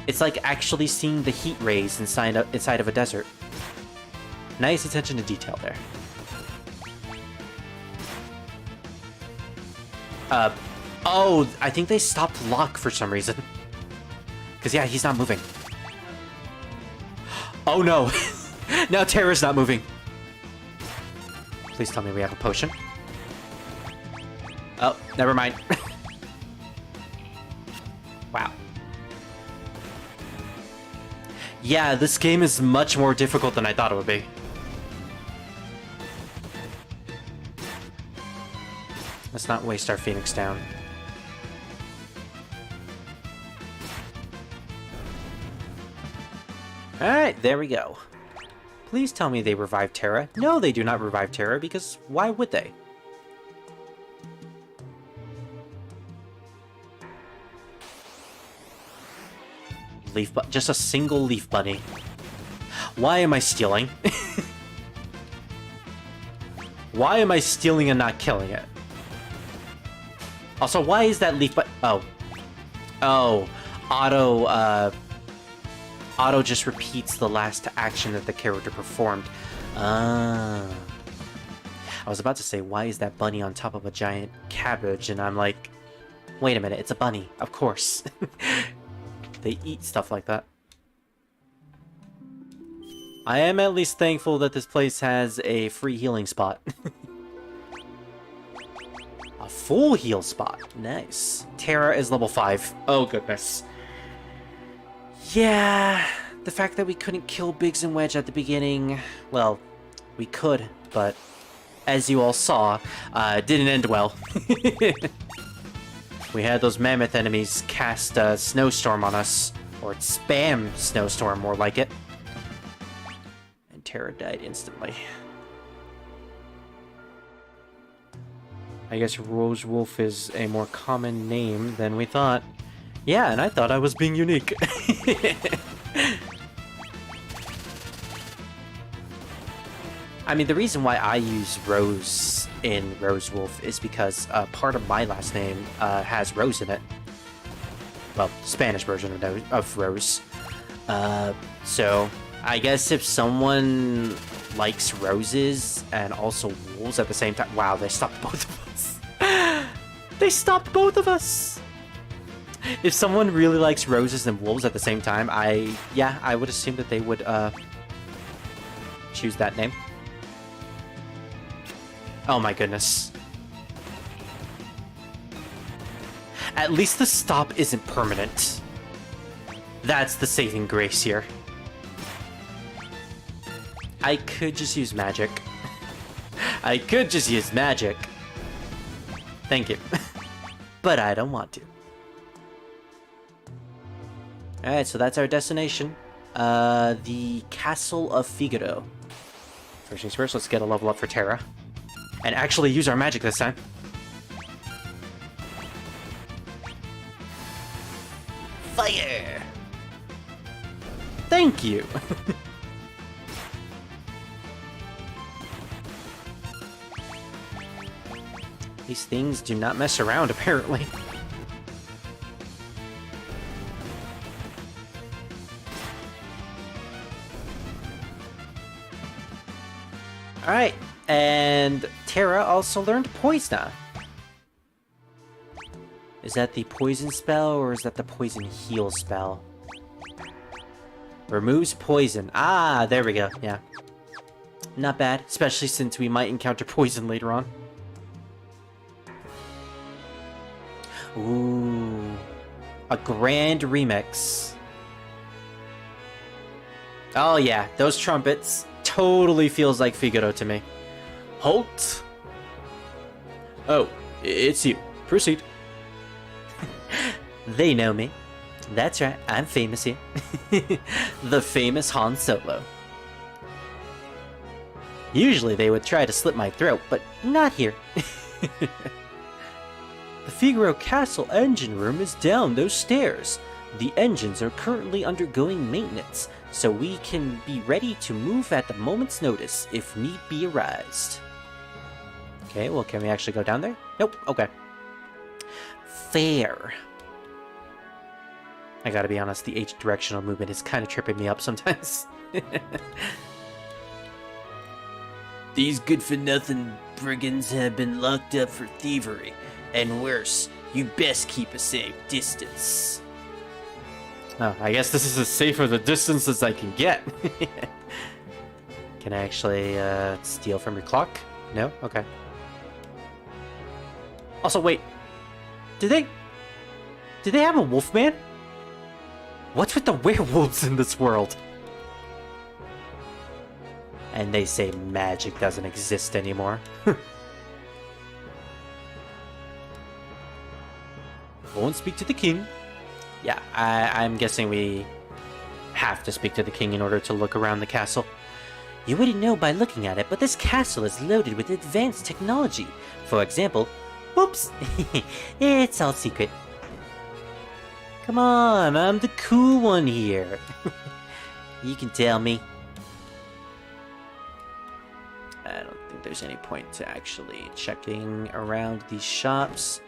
It's like actually seeing the heat rays inside of a desert. Nice attention to detail there. Oh, I think they stopped Locke for some reason. Because, yeah, he's not moving. Oh, no. Now Terra's not moving. Please tell me we have a potion. Oh, never mind. Wow. Yeah, this game is much more difficult than I thought it would be. Let's not waste our Phoenix down. Alright, there we go. Please tell me they revive Terra. No, they do not revive Terra, because why would they? Just a single leaf bunny. Why am I stealing? Why am I stealing and not killing it? Also, why is that leaf Oh. Oh. Auto just repeats the last action that the character performed. Ah. I was about to say, why is that bunny on top of a giant cabbage? And I'm like, wait a minute, it's a bunny. Of course. They eat stuff like that. I am at least thankful that this place has a free healing spot. A full heal spot. Nice. Terra is level 5. Oh, goodness. Yeah, the fact that we couldn't kill Biggs and Wedge at the beginning, well, we could, but as you all saw, didn't end well. We had those mammoth enemies cast a snowstorm on us, or spam snowstorm, more like it. And Terra died instantly. I guess Rose Wolf is a more common name than we thought. Yeah, and I thought I was being unique. I mean, the reason why I use Rose in Rose Wolf is because part of my last name has Rose in it. Well, Spanish version of Rose. So, I guess if someone likes roses and also wolves at the same time... Wow, they stopped both of us. They stopped both of us! If someone really likes roses and wolves at the same time, I would assume that they would choose that name. Oh my goodness. At least the stop isn't permanent. That's the saving grace here. I could just use magic. I could just use magic. Thank you. But I don't want to. Alright, so that's our destination. The Castle of Figaro. First things first, let's get a level up for Terra. And actually use our magic this time. Fire! Thank you! These things do not mess around, apparently. Alright, and Terra also learned Poison. Is that the poison spell, or is that the poison heal spell? Removes poison. Ah, there we go, yeah. Not bad, especially since we might encounter poison later on. Ooh. A grand remix. Oh yeah, those trumpets totally feels like Figaro to me. Halt! Oh, it's you. Proceed. They know me. That's right, I'm famous here. The famous Han Solo. Usually they would try to slit my throat, but not here. The Figaro Castle engine room is down those stairs. The engines are currently undergoing maintenance, so we can be ready to move at the moment's notice if need be arised. Okay, well, can we actually go down there? Nope, okay. Fair. I gotta be honest, the H directional movement is kind of tripping me up sometimes. These good-for-nothing brigands have been locked up for thievery. And worse, you best keep a safe distance. Oh, I guess this is as safe of a distance as I can get. Can I actually steal from your clock? No? Okay. Also, wait. Do they have a wolfman? What's with the werewolves in this world? And they say magic doesn't exist anymore. Won't speak to the king. Yeah, I'm guessing we have to speak to the king in order to look around the castle. You wouldn't know by looking at it, but this castle is loaded with advanced technology. For example, whoops, it's all secret. Come on, I'm the cool one here. You can tell me. I don't think there's any point to actually checking around these shops.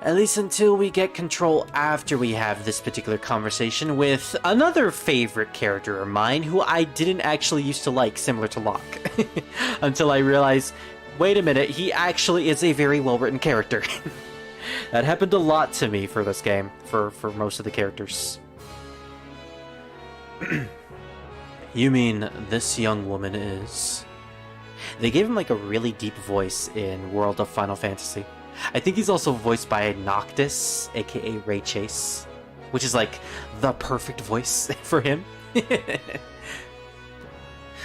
At least until we get control after we have this particular conversation with another favorite character of mine who I didn't actually used to like, similar to Locke. Until I realized, wait a minute, he actually is a very well-written character. That happened a lot to me for this game, for most of the characters. You mean this young woman is... They gave him like a really deep voice in World of Final Fantasy. I think he's also voiced by Noctis, aka Ray Chase, which is like the perfect voice for him.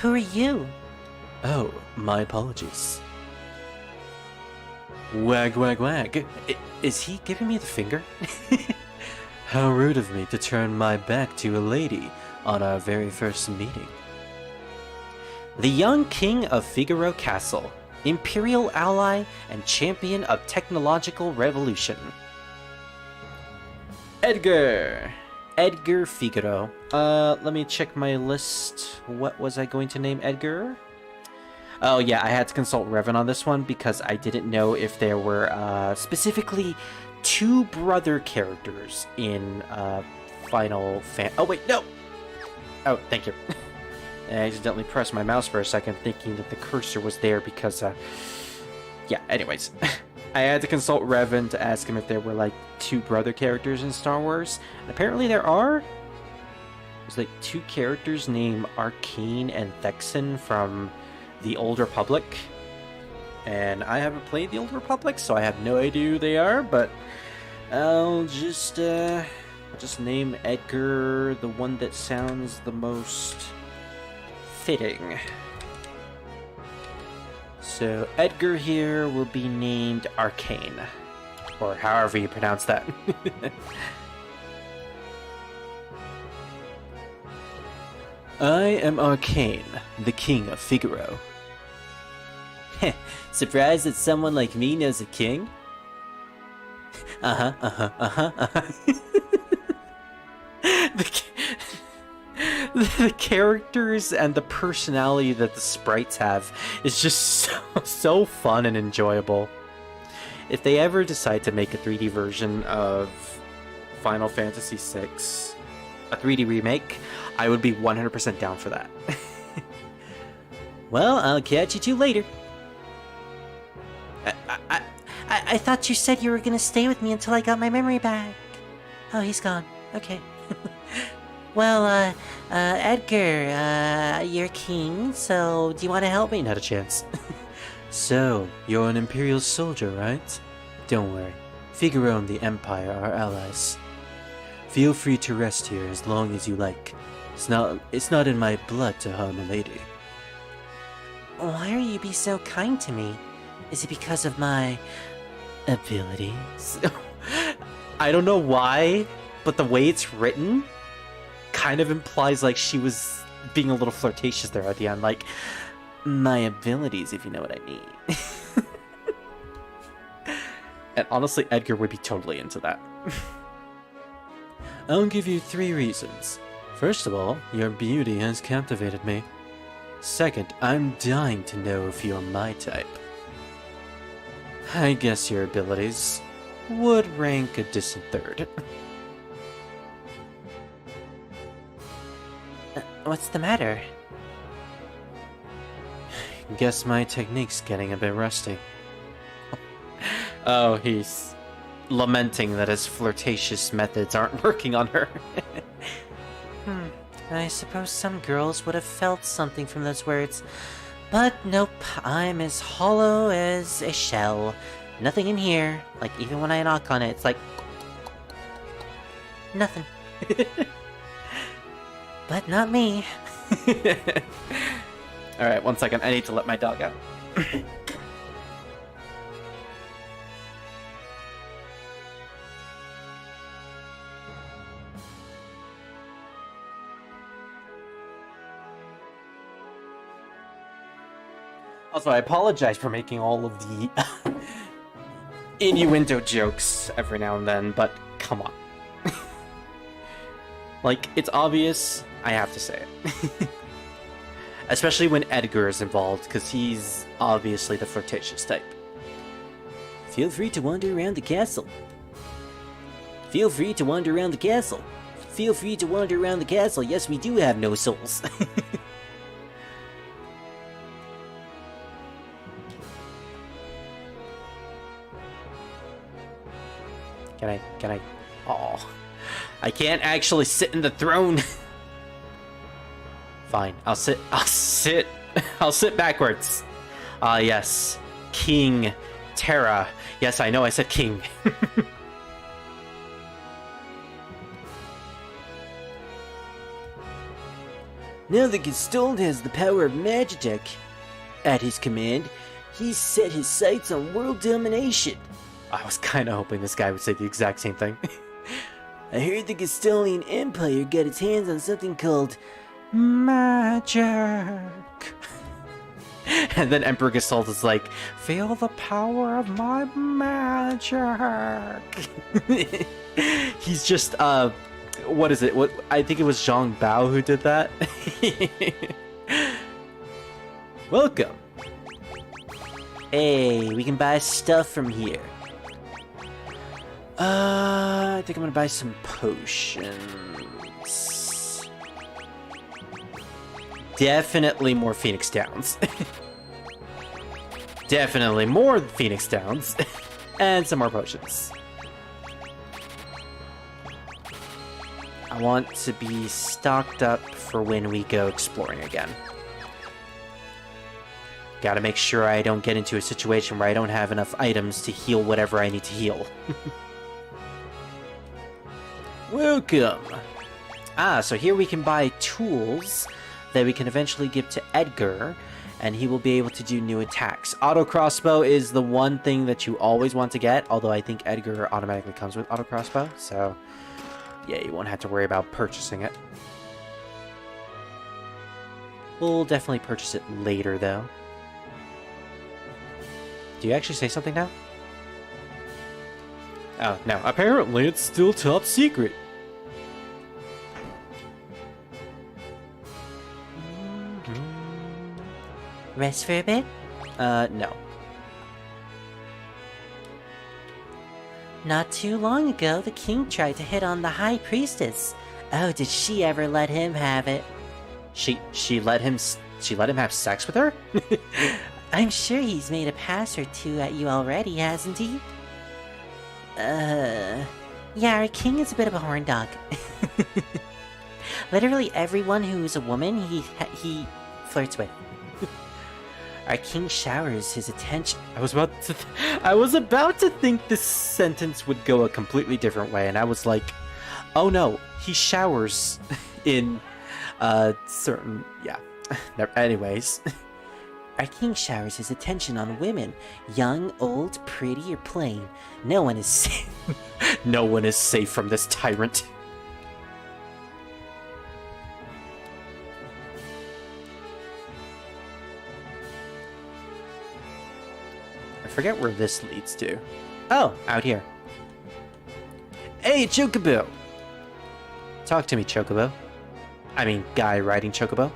Who are you? Oh, my apologies. Wag, wag, wag. Is he giving me the finger? How rude of me to turn my back to a lady on our very first meeting. The young king of Figaro Castle, imperial ally and champion of technological revolution. Edgar Figaro. Let me check my list. What was I going to name Edgar? Oh yeah, I had to consult Revan on this one because I didn't know if there were specifically two brother characters in Final Fan. Oh wait, no. Oh, thank you. I accidentally pressed my mouse for a second, thinking that the cursor was there because, yeah, anyways. I had to consult Revan to ask him if there were, like, two brother characters in Star Wars. And apparently there are. There's, like, two characters named Arcane and Thexan from the Old Republic. And I haven't played the Old Republic, so I have no idea who they are, but I'll just name Edgar the one that sounds the most fitting. So Edgar here will be named Arcane, or however you pronounce that. I am Arcane, the king of Figaro. Surprised that someone like me knows a king? The characters and the personality that the sprites have is just so fun and enjoyable. If they ever decide to make a 3D version of Final Fantasy VI, a 3D remake, I would be 100% down for that. Well, I'll catch you two later. I thought you said you were gonna stay with me until I got my memory back. Oh, he's gone. Okay. Well, Edgar, you're king, so do you want to help me? Not a chance. So, you're an Imperial soldier, right? Don't worry. Figaro and the Empire are allies. Feel free to rest here as long as you like. It's not in my blood to harm a lady. Why are you be so kind to me? Is it because of my abilities? I don't know why, but the way it's written kind of implies like she was being a little flirtatious there at the end, like, my abilities, if you know what I mean. And honestly, Edgar would be totally into that. I'll give you 3 reasons. First of all, your beauty has captivated me. Second, I'm dying to know if you're my type. I guess your abilities would rank a distant third. What's the matter? Guess my technique's getting a bit rusty. Oh, he's lamenting that his flirtatious methods aren't working on her. I suppose some girls would have felt something from those words. But nope, I'm as hollow as a shell. Nothing in here. Like, even when I knock on it, it's like... nothing. But not me. Alright, 1 second. I need to let my dog out. Also, I apologize for making all of the innuendo jokes every now and then, but come on. Like, it's obvious, I have to say it. Especially when Edgar is involved, because he's obviously the flirtatious type. Feel free to wander around the castle. Feel free to wander around the castle. Feel free to wander around the castle. Yes, we do have no souls. Can I? Oh, I can't actually sit in the throne. Fine, I'll sit backwards. Ah, yes. King Terra. Yes, I know I said king. Now that Gestalt has the power of Magitek at his command, he's set his sights on world domination. I was kind of hoping this guy would say the exact same thing. I heard the Gestalian Empire got its hands on something called magic. And then Emperor Gestalt is like, feel the power of my magic. He's just, what is it? What I think it was Zhang Bao who did that. Welcome. Hey, we can buy stuff from here. I think I'm gonna buy some potions. Definitely more Phoenix Downs. Definitely more Phoenix Downs. And some more potions. I want to be stocked up for when we go exploring again. Gotta make sure I don't get into a situation where I don't have enough items to heal whatever I need to heal. Welcome. Ah, so here we can buy tools that we can eventually give to Edgar, and he will be able to do new attacks. Auto crossbow is the one thing that you always want to get, although I think Edgar automatically comes with auto crossbow, so yeah, you won't have to worry about purchasing it. We'll definitely purchase it later, though. Do you actually say something now? Oh, no. Apparently, it's still top secret. Rest for a bit? No. Not too long ago, the king tried to hit on the high priestess. Oh, did she ever let him have it? She let him have sex with her? I'm sure he's made a pass or two at you already, hasn't he? Yeah, our king is a bit of a horn dog. Literally everyone who's a woman, he flirts with. Our king showers his attention. I was about to think this sentence would go a completely different way, and I was like, oh no, he showers in certain, yeah. Anyways. Our king showers his attention on women, young, old, pretty, or plain. No one is safe. No one is safe from this tyrant. I forget where this leads to. Oh, out here. Hey, Chocobo! Talk to me, Chocobo. I mean, guy riding Chocobo.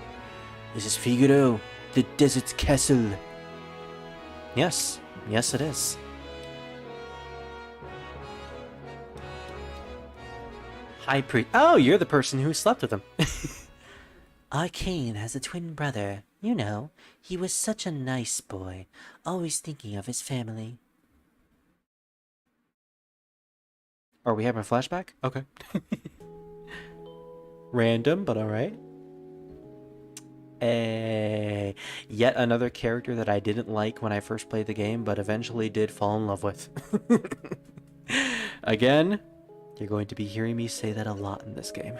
This is Figaro, the desert's castle. Yes, yes it is. High Priest. Oh, you're the person who slept with him. Arcane has a twin brother. You know, he was such a nice boy, always thinking of his family. Are we having a flashback? Okay. Random, but alright. Yet another character that I didn't like when I first played the game, but eventually did fall in love with. Again, you're going to be hearing me say that a lot in this game.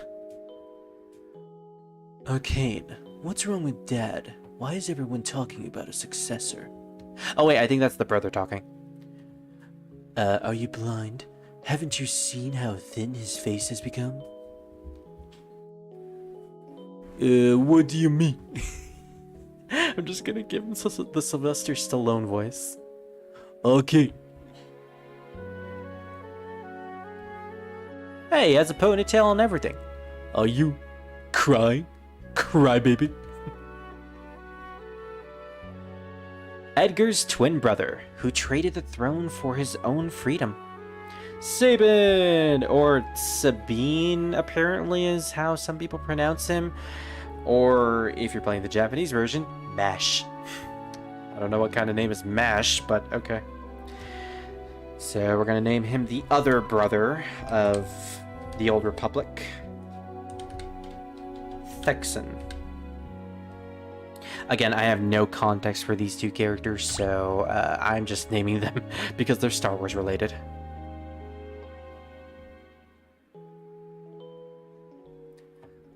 Arcane, what's wrong with Dad? Why is everyone talking about a successor? Oh wait, I think that's the brother talking. Are you blind? Haven't you seen how thin his face has become? What do you mean? I'm just gonna give him the Sylvester Stallone voice. Okay. Hey, he has a ponytail and everything. Are you crying? Crybaby. Edgar's twin brother, who traded the throne for his own freedom. Sabin! Or Sabine, apparently, is how some people pronounce him. Or, if you're playing the Japanese version, Mash. I don't know what kind of name is Mash, but okay. So we're going to name him the other brother of the Old Republic. Thexan. Again, I have no context for these two characters, so I'm just naming them because they're Star Wars related.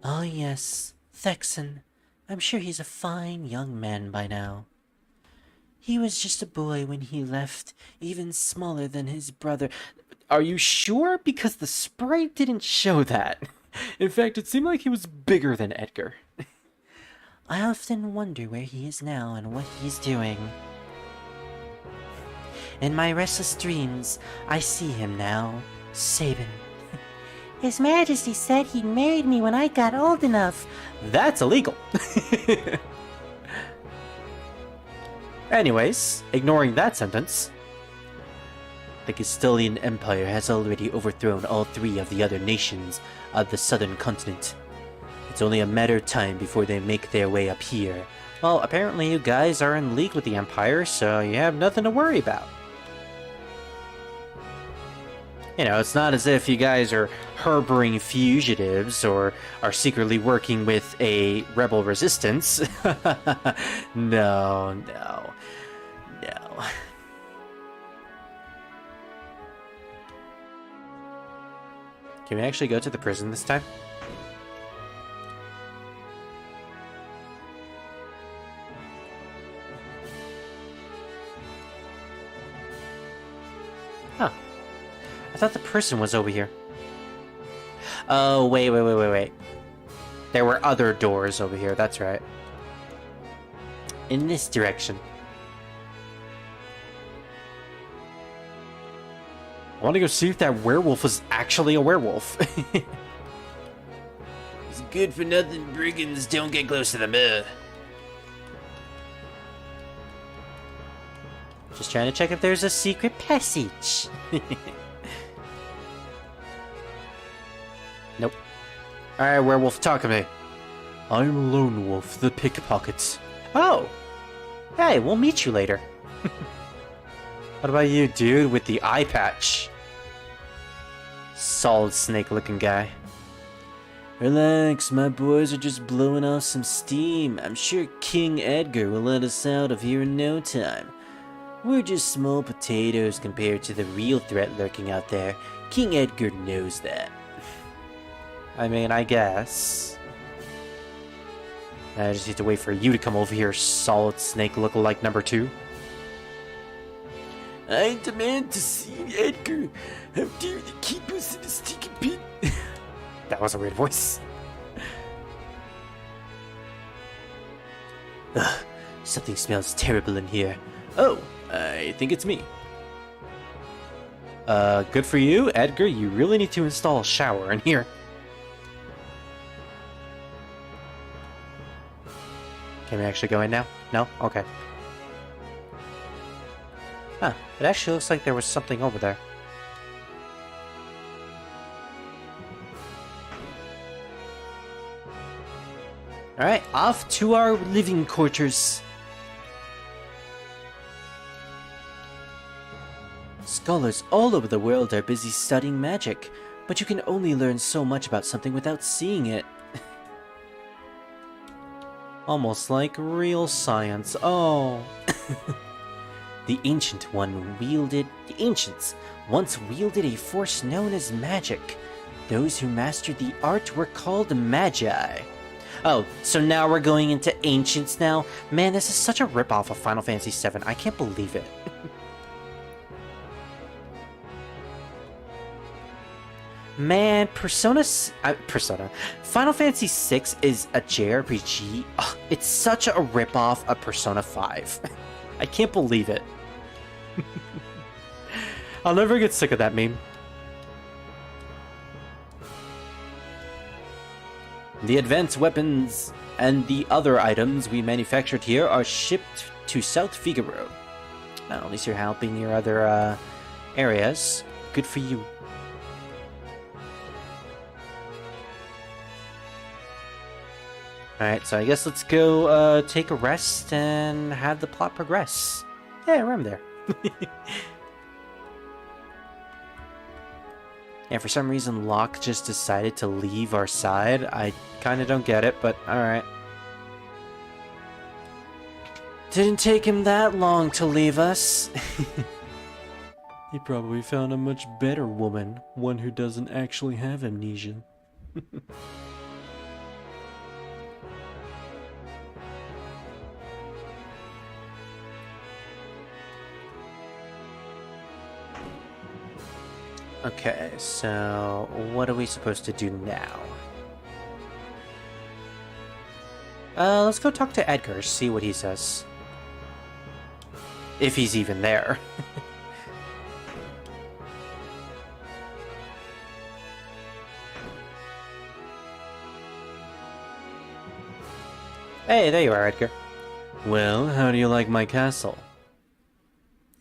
Oh yes, Thexan. I'm sure he's a fine young man by now. He was just a boy when he left, even smaller than his brother. Are you sure? Because the sprite didn't show that. In fact, it seemed like he was bigger than Edgar. I often wonder where he is now and what he's doing. In my restless dreams, I see him now, Sabin. His Majesty said he married me when I got old enough. That's illegal. Anyways, ignoring that sentence. The Castilian Empire has already overthrown all 3 of the other nations of the southern continent. It's only a matter of time before they make their way up here. Well, apparently you guys are in league with the Empire, so you have nothing to worry about. You know, it's not as if you guys are harboring fugitives or are secretly working with a rebel resistance. No. Can we actually go to the prison this time? Huh. I thought the prison was over here. Oh, wait. There were other doors over here, that's right. In this direction. I want to go see if that werewolf is actually a werewolf. These good-for-nothing brigands don't get close to the mud. Just trying to check if there's a secret passage. Nope. Alright, werewolf, talk to me. I'm Lone Wolf, the pickpocket. Oh! Hey, we'll meet you later. What about you, dude, with the eye patch? Solid snake-looking guy. Relax, my boys are just blowing off some steam. I'm sure King Edgar will let us out of here in no time. We're just small potatoes compared to the real threat lurking out there. King Edgar knows that. I mean, I guess. I just need to wait for you to come over here, solid snake look-alike number 2. I demand to see Edgar. How dare they keep us in a sticky pit? That was a weird voice. Ugh, something smells terrible in here. Oh, I think it's me. Good for you, Edgar. You really need to install a shower in here. Can we actually go in now? No? Okay. Huh. It actually looks like there was something over there. Alright, off to our living quarters. Scholars all over the world are busy studying magic, but you can only learn so much about something without seeing it. Almost like real science. Oh. The Ancients once wielded a force known as magic. Those who mastered the art were called magi. Oh, so now we're going into Ancients now? Man, this is such a ripoff of Final Fantasy VII. I can't believe it. Man, Final Fantasy VI is a JRPG. Ugh, it's such a ripoff of Persona 5. I can't believe it. I'll never get sick of that meme. The advanced weapons and the other items we manufactured here are shipped to South Figaro. Well, at least you're helping your other areas. Good for you. Alright, so I guess let's go take a rest and have the plot progress. Yeah, I'm there. And for some reason, Locke just decided to leave our side. I kind of don't get it, but alright. Didn't take him that long to leave us. He probably found a much better woman, one who doesn't actually have amnesia. Okay, so what are we supposed to do now? Let's go talk to Edgar, see what he says. If he's even there. Hey, there you are, Edgar. Well, how do you like my castle?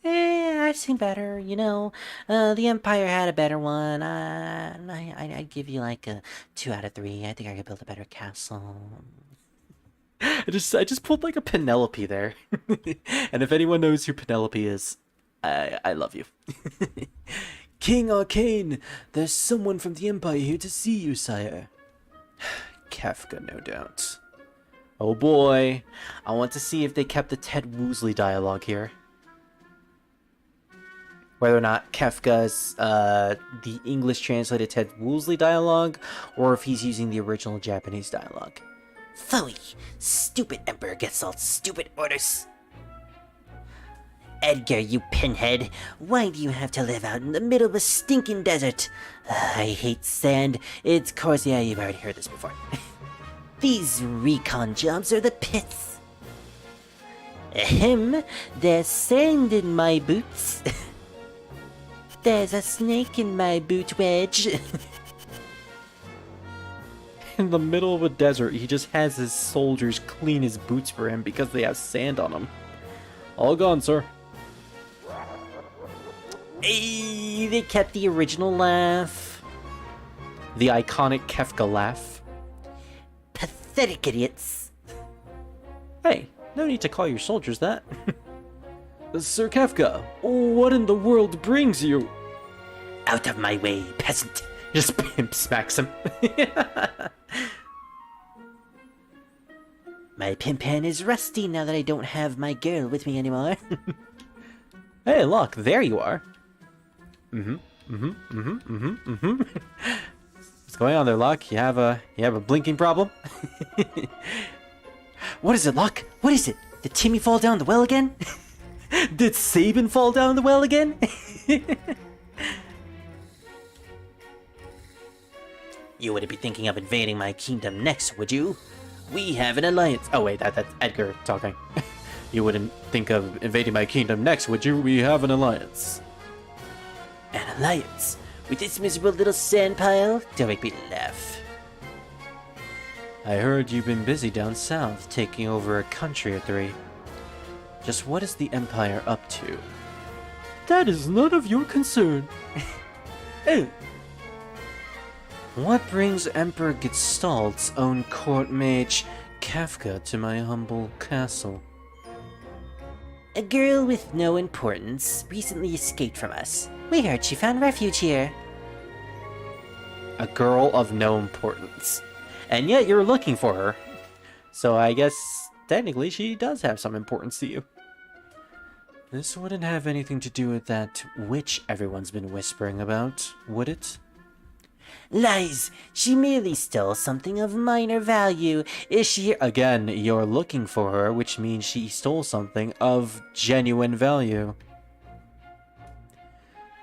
I've seen better, you know. The Empire had a better one. I'd give you like a 2 out of 3. I think I could build a better castle. I just pulled like a Penelope there. And if anyone knows who Penelope is, I love you. King Arcane, there's someone from the Empire here to see you, sire. Kefka, no doubt. Oh boy, I want to see if they kept the Ted Woosley dialogue here. Whether or not Kefka's the English translated Ted Woosley dialogue, or if he's using the original Japanese dialogue. Phooey! Stupid Emperor gets all stupid orders. Edgar, you pinhead. Why do you have to live out in the middle of a stinking desert? I hate sand. It's course, yeah, you've already heard this before. These recon jobs are the pits. Ahem, there's sand in my boots. There's a snake in my boot wedge. In the middle of a desert, he just has his soldiers clean his boots for him because they have sand on them. All gone, sir. Hey, they kept the original laugh. The iconic Kefka laugh. Pathetic idiots. Hey, no need to call your soldiers that. Sir Kefka, what in the world brings you? Out of my way, peasant. Just pimp smacks him. My pimp hand is rusty now that I don't have my girl with me anymore. Hey, look, there you are. What's going on there, Locke? You have a blinking problem? What is it, Locke? What is it? Did Timmy fall down the well again? Did Sabin fall down the well again? You wouldn't be thinking of invading my kingdom next, would you? We have an alliance. Oh wait, that's Edgar talking. You wouldn't think of invading my kingdom next, would you? We have an alliance. An alliance? With this miserable little sand pile? Don't make me laugh. I heard you've been busy down south, taking over a country or 3. Just what is the Empire up to? That is none of your concern. Oh. What brings Emperor Gestalt's own court mage, Kefka, to my humble castle? A girl with no importance recently escaped from us. We heard she found refuge here. A girl of no importance. And yet you're looking for her. So I guess, technically, she does have some importance to you. This wouldn't have anything to do with that witch everyone's been whispering about, would it? Lies! She merely stole something of minor value. Is she... Again, you're looking for her, which means she stole something of genuine value.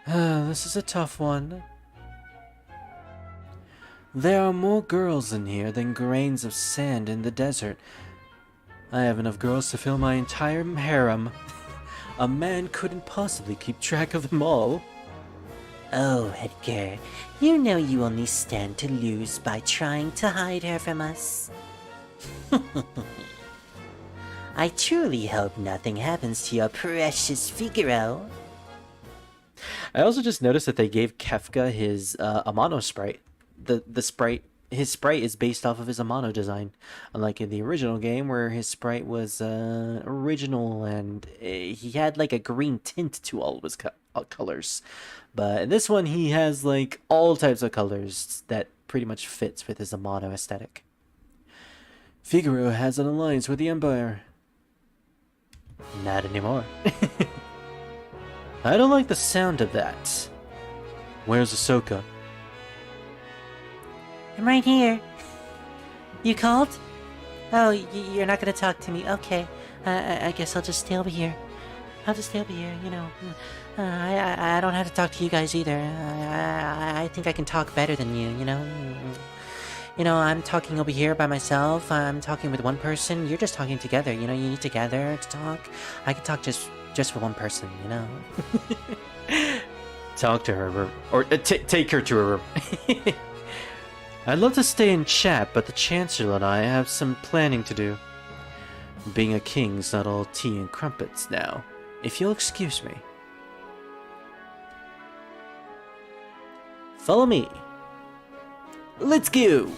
This is a tough one. There are more girls in here than grains of sand in the desert. I have enough girls to fill my entire harem. A man couldn't possibly keep track of them all. Oh, Edgar, you know you only stand to lose by trying to hide her from us. I truly hope nothing happens to your precious Figaro. I also just noticed that they gave Kefka his Amano sprite. The sprite his sprite is based off of his Amano design, unlike in the original game where his sprite was original and he had like a green tint to all of his colors. But in this one, he has like all types of colors that pretty much fits with his Amano aesthetic. Figaro has an alliance with the Empire. Not anymore. I don't like the sound of that. Where's Ahsoka? I'm right here. You called? Oh, you're not gonna talk to me. Okay. I guess I'll just stay over here. I'll just stay over here, you know. I don't have to talk to you guys either. I think I can talk better than you, you know? You know, I'm talking over here by myself. I'm talking with one person. You're just talking together. You know, you need together to talk. I can talk just with one person, you know? Talk to her, or take her to her room. I'd love to stay and chat, but the Chancellor and I have some planning to do. Being a king's not all tea and crumpets now, if you'll excuse me. Follow me. Let's go!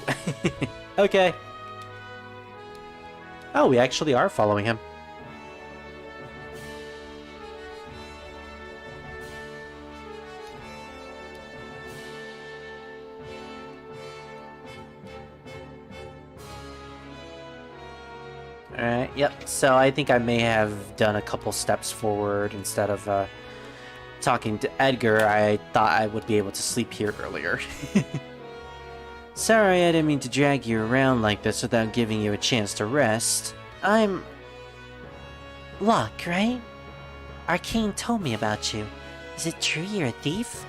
Okay. Oh, we actually are following him. Alright, yep. So I think I may have done a couple steps forward instead of talking to Edgar. I thought I would be able to sleep here earlier. Sorry, I didn't mean to drag you around like this without giving you a chance to rest. I'm... Locke, right? Arcane told me about you. Is it true you're a thief?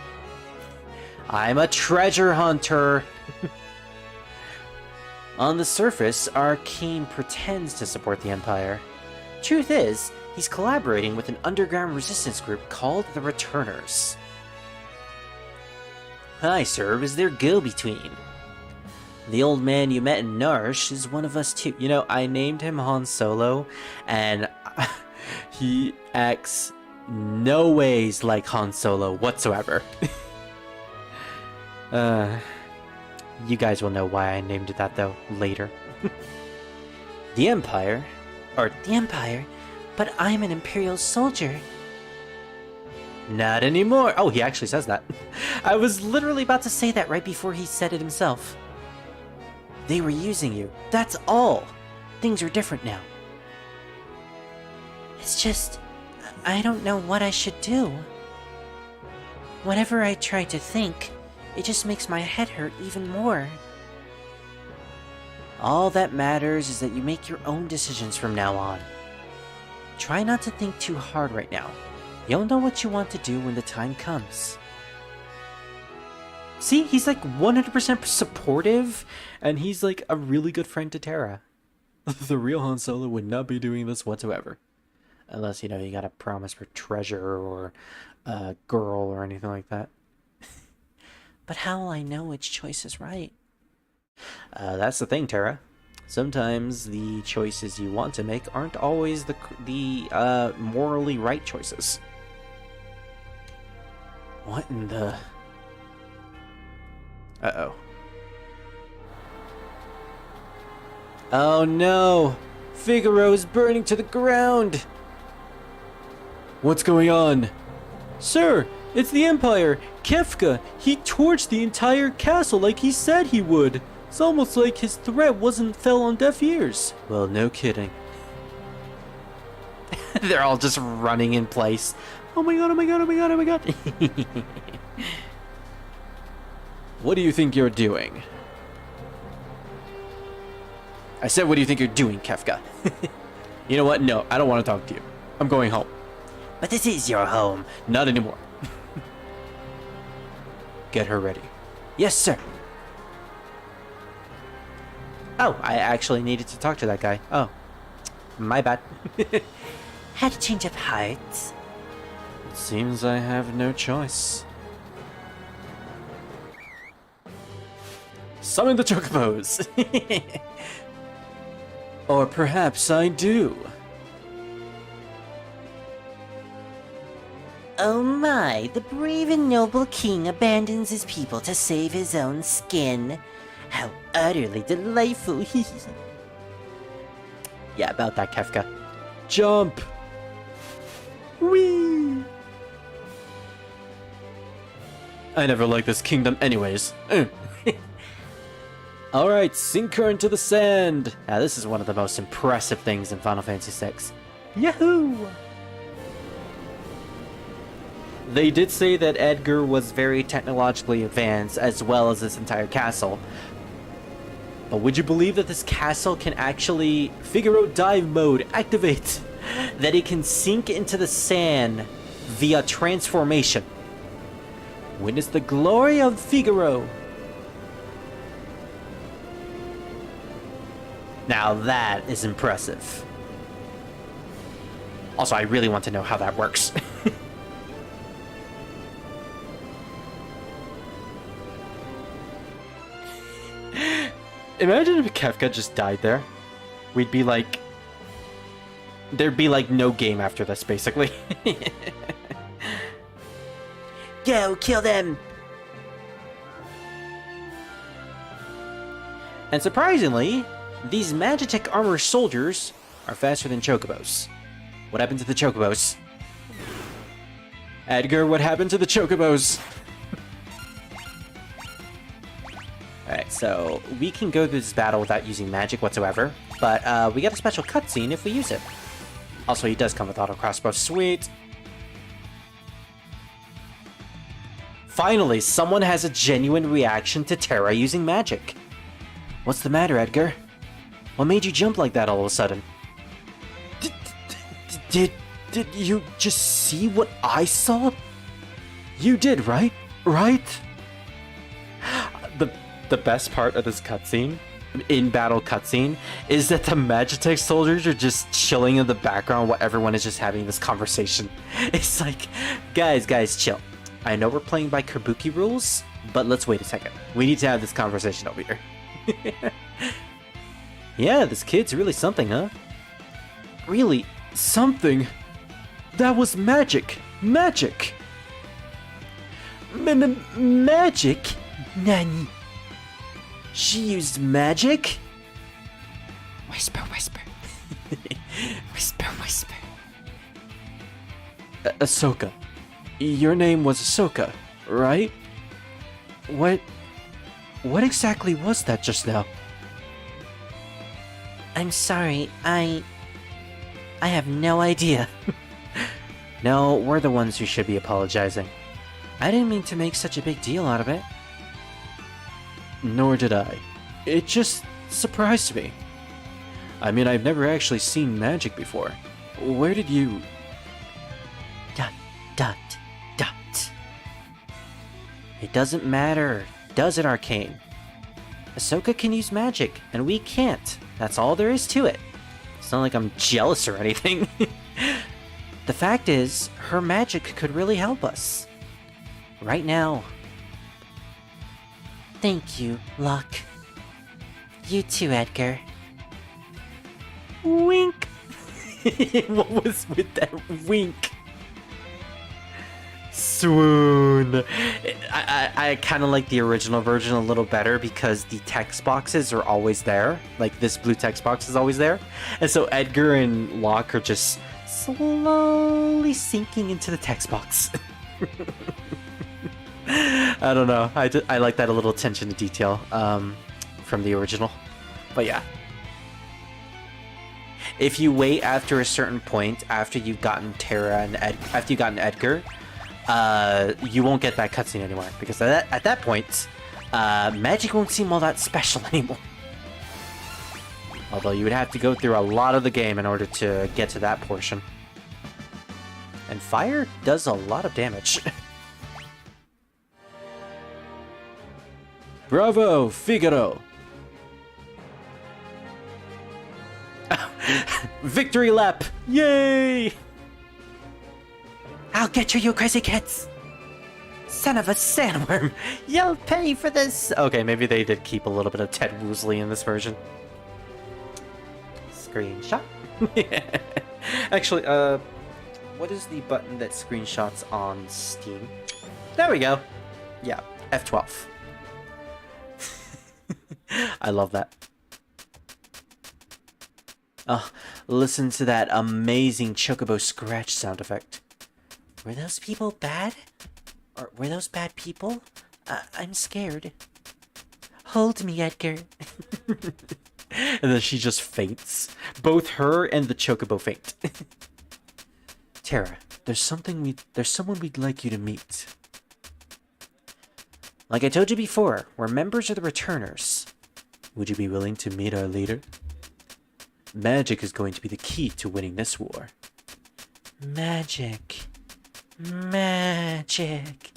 I'm a treasure hunter! On the surface, Arcane pretends to support the Empire. Truth is, he's collaborating with an underground resistance group called the Returners. I serve as their go-between. The old man you met in Narsh is one of us too. You know, I named him Han Solo, and he acts no ways like Han Solo whatsoever. You guys will know why I named it that, though, later. The Empire? The Empire? But I'm an Imperial soldier. Not anymore! Oh, he actually says that. I was literally about to say that right before he said it himself. They were using you. That's all. Things are different now. It's just... I don't know what I should do. Whenever I try to think, it just makes my head hurt even more. All that matters is that you make your own decisions from now on. Try not to think too hard right now. You'll know what you want to do when the time comes. See, he's like 100% supportive, and he's like a really good friend to Terra. The real Han Solo would not be doing this whatsoever. Unless, you know, you got a promise for treasure or a girl or anything like that. But how will I know which choice is right? That's the thing, Terra. Sometimes the choices you want to make aren't always the morally right choices. What in the... Uh-oh. Oh no! Figaro is burning to the ground! What's going on? Sir, it's the Empire! Kefka! He torched the entire castle like he said he would! It's almost like his threat fell on deaf ears. Well, no kidding. They're all just running in place. Oh my god, oh my god, oh my god, oh my god. What do you think you're doing? I said, what do you think you're doing, Kefka? You know what? No, I don't want to talk to you. I'm going home. But this is your home. Not anymore. Get her ready. Yes, sir. Oh, I actually needed to talk to that guy. Oh, my bad. Had a change of heart. It seems I have no choice. Summon the Chocobos! Or perhaps I do. Oh my, the brave and noble king abandons his people to save his own skin. How utterly delightful. Yeah, about that, Kefka. Jump! Whee! I never liked this kingdom anyways. Alright, sink her into the sand! Now this is one of the most impressive things in Final Fantasy VI. Yahoo! They did say that Edgar was very technologically advanced, as well as this entire castle. But would you believe that this castle can actually... Figaro dive mode, activate! That it can sink into the sand via transformation. Witness the glory of Figaro! Now that is impressive. Also, I really want to know how that works. Imagine if Kefka just died there. We'd be like... There'd be like no game after this, basically. Go, kill them! And surprisingly, these Magitek armor soldiers are faster than chocobos. What happened to the chocobos? Edgar, what happened to the chocobos? Alright, so we can go through this battle without using magic whatsoever, but we get a special cutscene if we use it. Also, he does come with auto crossbow. Sweet! Finally, someone has a genuine reaction to Terra using magic. What's the matter, Edgar? What made you jump like that all of a sudden? Did you just see what I saw? You did, right? Right? The best part of this cutscene, in-battle cutscene, is that the Magitek soldiers are just chilling in the background while everyone is just having this conversation. It's like, guys, chill. I know we're playing by Kabuki rules, but let's wait a second. We need to have this conversation over here. Yeah, this kid's really something, huh? Really something? That was magic! Magic! Magic? Nani? She used magic? Whisper, whisper. Whisper, whisper. Ahsoka. Your name was Ahsoka, right? What exactly was that just now? I'm sorry, I have no idea. No, we're the ones who should be apologizing. I didn't mean to make such a big deal out of it. Nor did I. It just surprised me. I mean, I've never actually seen magic before. Where did you... ... It doesn't matter, does it, Arcane? Ahsoka can use magic, and we can't. That's all there is to it. It's not like I'm jealous or anything. The fact is, her magic could really help us. Right now. Thank you, Locke. You too, Edgar. Wink! What was with that wink? Swoon! I kind of like the original version a little better because the text boxes are always there. Like, this blue text box is always there. And so Edgar and Locke are just slowly sinking into the text box. I don't know. I like that a little attention to detail from the original. But yeah. If you wait after a certain point, after you've gotten Terra and after you've gotten Edgar, you won't get that cutscene anymore, because at that point, magic won't seem all that special anymore. Although you would have to go through a lot of the game in order to get to that portion. And fire does a lot of damage. Bravo, Figaro! Victory lap! Yay! I'll get you crazy kids! Son of a sandworm! You'll pay for this! Okay, maybe they did keep a little bit of Ted Woosley in this version. Screenshot? Actually, what is the button that screenshots on Steam? There we go! Yeah, F12. I love that. Oh, listen to that amazing chocobo scratch sound effect. Were those people bad? Or were those bad people? I'm scared. Hold me, Edgar. And then she just faints. Both her and the chocobo faint. Terra, there's someone we'd like you to meet. Like I told you before, we're members of the Returners. Would you be willing to meet our leader? Magic is going to be the key to winning this war. Magic. Magic.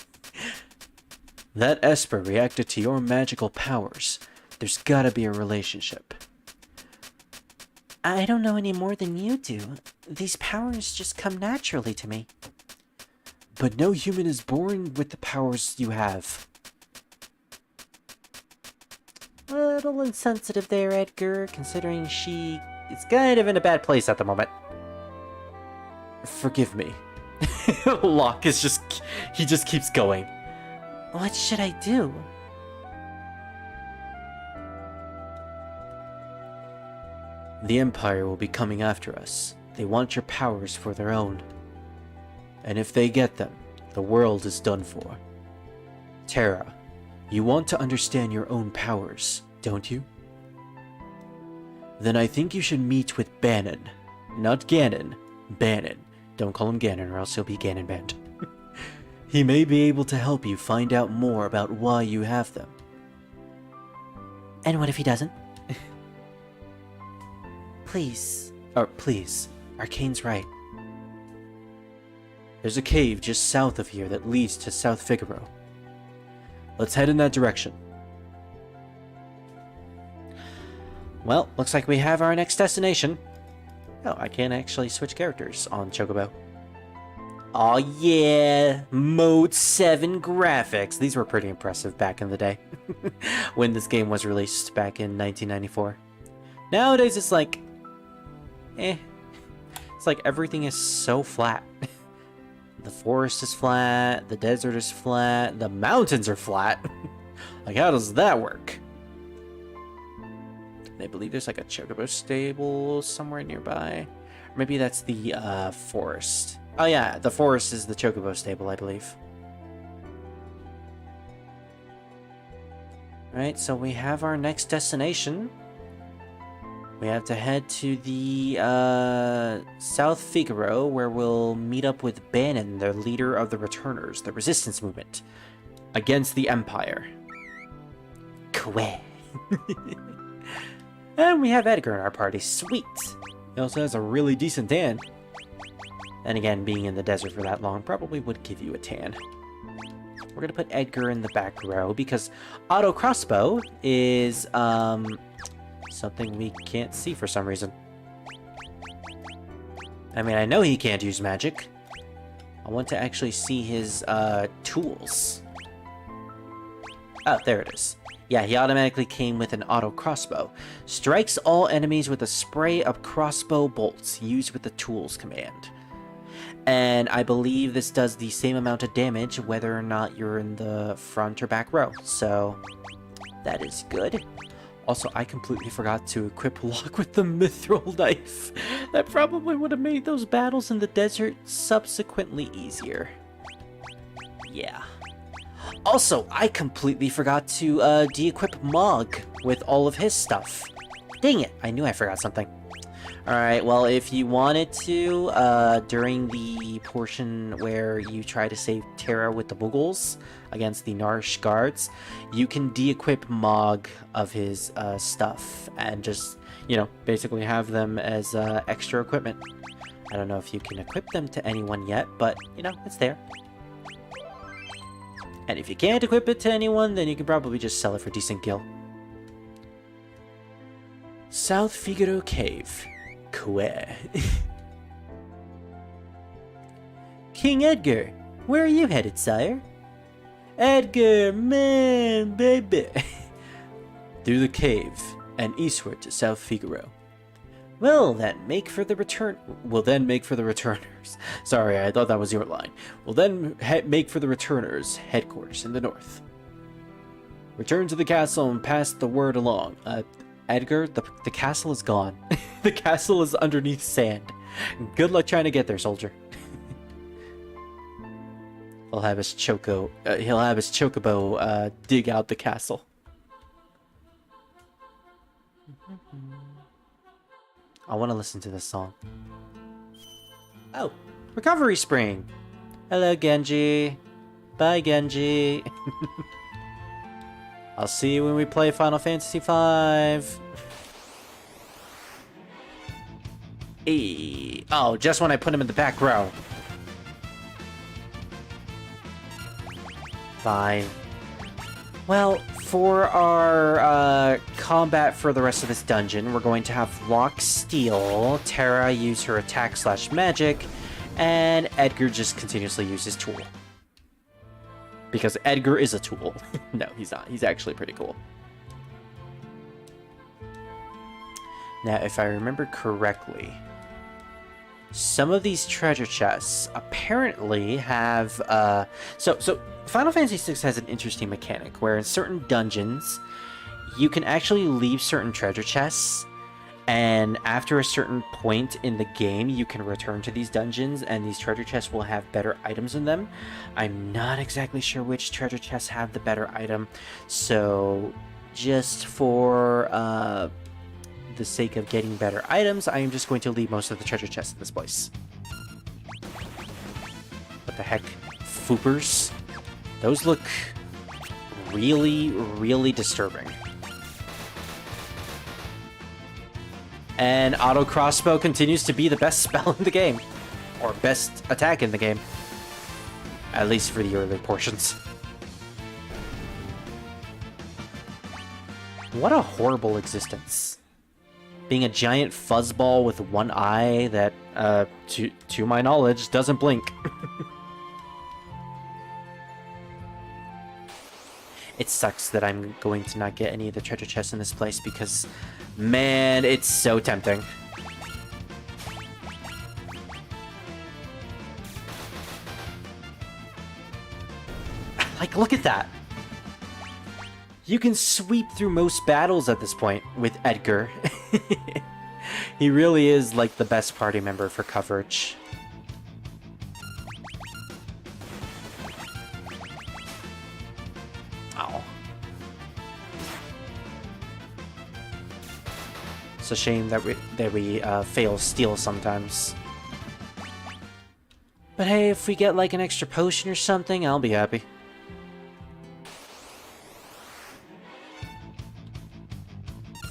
That Esper reacted to your magical powers. There's gotta be a relationship. I don't know any more than you do. These powers just come naturally to me. But no human is born with the powers you have. A little insensitive there, Edgar, considering she is kind of in a bad place at the moment. Forgive me. Locke is he just keeps going. What should I do? The Empire will be coming after us. They want your powers for their own. And if they get them, the world is done for. Terra, you want to understand your own powers, don't you? Then I think you should meet with Bannon. Not Ganon, Bannon. Don't call him Ganon or else he'll be Ganon banned. He may be able to help you find out more about why you have them. And what if he doesn't? Please. Please. Arcane's right. There's a cave just south of here that leads to South Figaro. Let's head in that direction. Well, looks like we have our next destination. Oh, I can actually switch characters on Chocobo. Aw yeah! Mode 7 graphics. These were pretty impressive back in the day. When this game was released back in 1994. Nowadays it's like... It's like everything is so flat. The forest is flat, the desert is flat, the mountains are flat. Like, how does that work? I believe there's like a chocobo stable somewhere nearby. Or maybe that's the forest. Oh yeah, the forest is the chocobo stable, I believe. Alright, so we have our next destination. We have to head to the South Figaro, where we'll meet up with Bannon, the leader of the Returners, the resistance movement, against the Empire. Kweh. And we have Edgar in our party. Sweet. He also has a really decent tan. And again, being in the desert for that long probably would give you a tan. We're gonna put Edgar in the back row because auto crossbow is something we can't see for some reason. I mean, I know he can't use magic. I want to actually see his tools. Oh, there it is. Yeah, he automatically came with an auto crossbow. Strikes all enemies with a spray of crossbow bolts used with the tools command. And I believe this does the same amount of damage whether or not you're in the front or back row. So that is good. Also, I completely forgot to equip Locke with the mithril knife. That probably would have made those battles in the desert subsequently easier. Yeah. Also, I completely forgot to de-equip Mog with all of his stuff. Dang it, I knew I forgot something. Alright, well, if you wanted to, during the portion where you try to save Terra with the Boogles against the Narsh guards, you can de-equip Mog of his stuff and just, you know, basically have them as extra equipment. I don't know if you can equip them to anyone yet, but, you know, it's there. And if you can't equip it to anyone, then you can probably just sell it for decent gil. South Figaro Cave. Kweh. King Edgar, where are you headed, sire? Edgar, man, baby. Through the cave and eastward to South Figaro. Well, then make for the returners. Sorry, I thought that was your line. Well, then make for the returners' headquarters in the north. Return to the castle and pass the word along. Edgar, the castle is gone. The castle is underneath sand. Good luck trying to get there, soldier. He'll have his chocobo dig out the castle. I want to listen to this song. Oh, recovery spring. Hello, Genji. Bye, Genji. I'll see you when we play Final Fantasy V. Hey. Oh, just when I put him in the back row. Fine. Well, for our combat for the rest of this dungeon, we're going to have Locke steal, Terra use her attack/magic, and Edgar just continuously use his tool. Because Edgar is a tool. No, he's not. He's actually pretty cool. Now, if I remember correctly, some of these treasure chests apparently have... So Final Fantasy VI has an interesting mechanic where in certain dungeons, you can actually leave certain treasure chests, and after a certain point in the game, you can return to these dungeons, and these treasure chests will have better items in them. I'm not exactly sure which treasure chests have the better item, so just for the sake of getting better items, I am just going to leave most of the treasure chests in this place. What the heck? Foopers? Those look really, really disturbing. And auto crossbow continues to be the best spell in the game. Or best attack in the game. At least for the early portions. What a horrible existence. Being a giant fuzzball with one eye that, to my knowledge, doesn't blink. It sucks that I'm going to not get any of the treasure chests in this place because, man, it's so tempting. Like, look at that. You can sweep through most battles at this point with Edgar. He really is like the best party member for coverage. Ow. It's a shame that we fail steal sometimes. But hey, if we get like an extra potion or something, I'll be happy.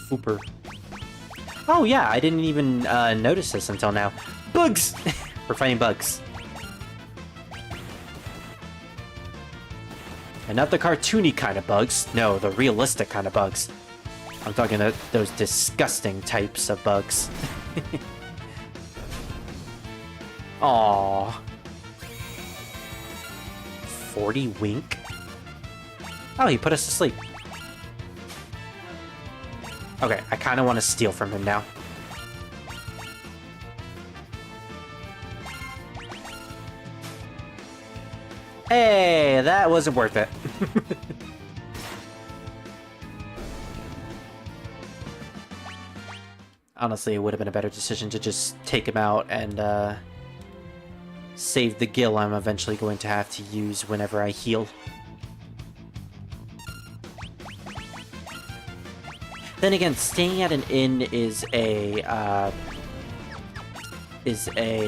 Fooper. Oh yeah, I didn't even notice this until now. Bugs! We're fighting bugs. And not the cartoony kind of bugs. No, the realistic kind of bugs. I'm talking about those disgusting types of bugs. Aww. 40 wink? Oh, he put us to sleep. Okay, I kind of want to steal from him now. Hey, that wasn't worth it. Honestly, it would have been a better decision to just take him out and save the gil I'm eventually going to have to use whenever I heal. Then again, staying at an inn is a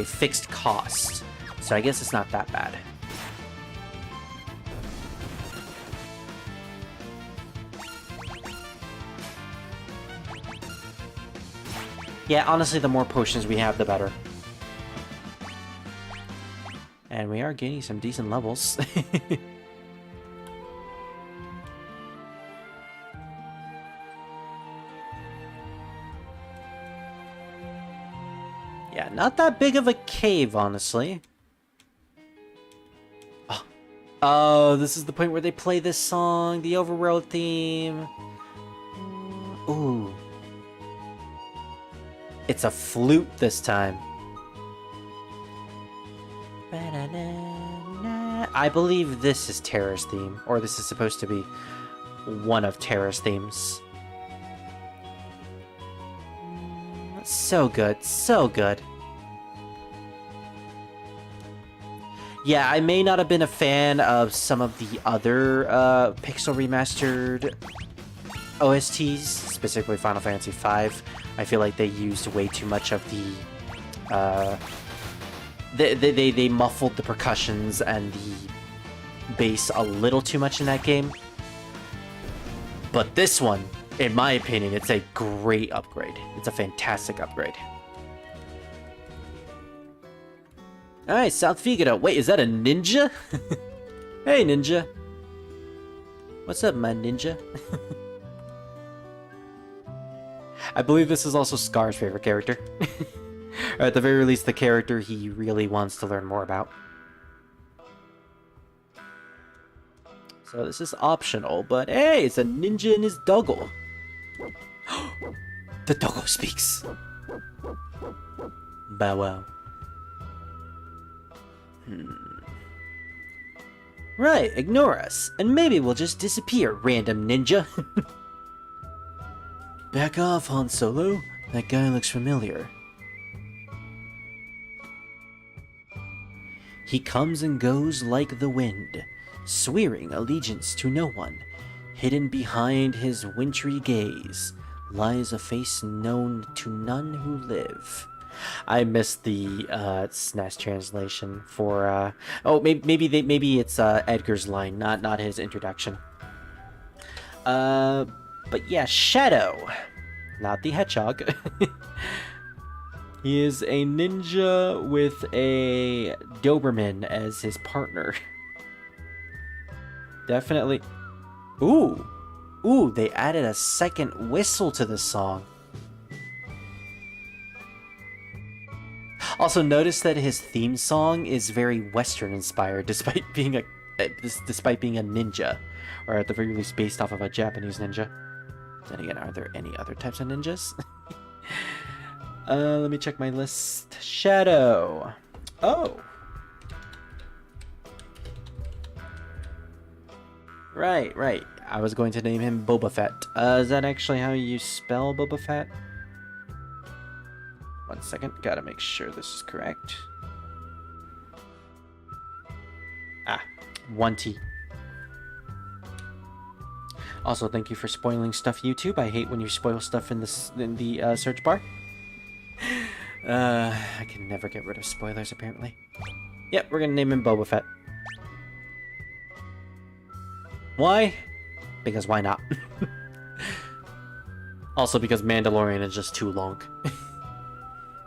fixed cost, so I guess it's not that bad. Yeah, honestly, the more potions we have, the better. And we are gaining some decent levels. Yeah, not that big of a cave, honestly. Oh, this is the point where they play this song, the overworld theme. Ooh. It's a flute this time. I believe this is Terra's theme, or this is supposed to be. one of Terra's themes. So good, so good. Yeah, I may not have been a fan of some of the other Pixel Remastered OSTs, specifically Final Fantasy V. I feel like they used way too much of the... They muffled the percussions and the bass a little too much in that game. But this one, in my opinion, it's a great upgrade. It's a fantastic upgrade. Alright, South Figaro. Wait, is that a ninja? Hey, ninja. What's up, my ninja? I believe this is also Scar's favorite character. Or at the very least, the character he really wants to learn more about. So this is optional, but hey, it's a ninja and his doggo. The doggo speaks. Bow wow. Right, ignore us, and maybe we'll just disappear, random ninja. Back off, Han Solo. That guy looks familiar. He comes and goes like the wind, swearing allegiance to no one. Hidden behind his wintry gaze lies a face known to none who live. I missed the SNES translation for oh, maybe it's Edgar's line, not his introduction. But yeah, Shadow, not the hedgehog. He is a ninja with a Doberman as his partner. Definitely. Ooh, they added a second whistle to the song. Also, notice that his theme song is very Western inspired, despite being a ninja, or at the very least based off of a Japanese ninja. Then again, are there any other types of ninjas? Let me check my list. Shadow. Oh. Right. I was going to name him Boba Fett. Is that actually how you spell Boba Fett? 1 second, gotta make sure this is correct. Ah, 1T. Also, thank you for spoiling stuff, YouTube. I hate when you spoil stuff in the search bar. I can never get rid of spoilers, apparently. Yep, we're gonna name him Boba Fett. Why? Because why not? Also because Mandalorian is just too long.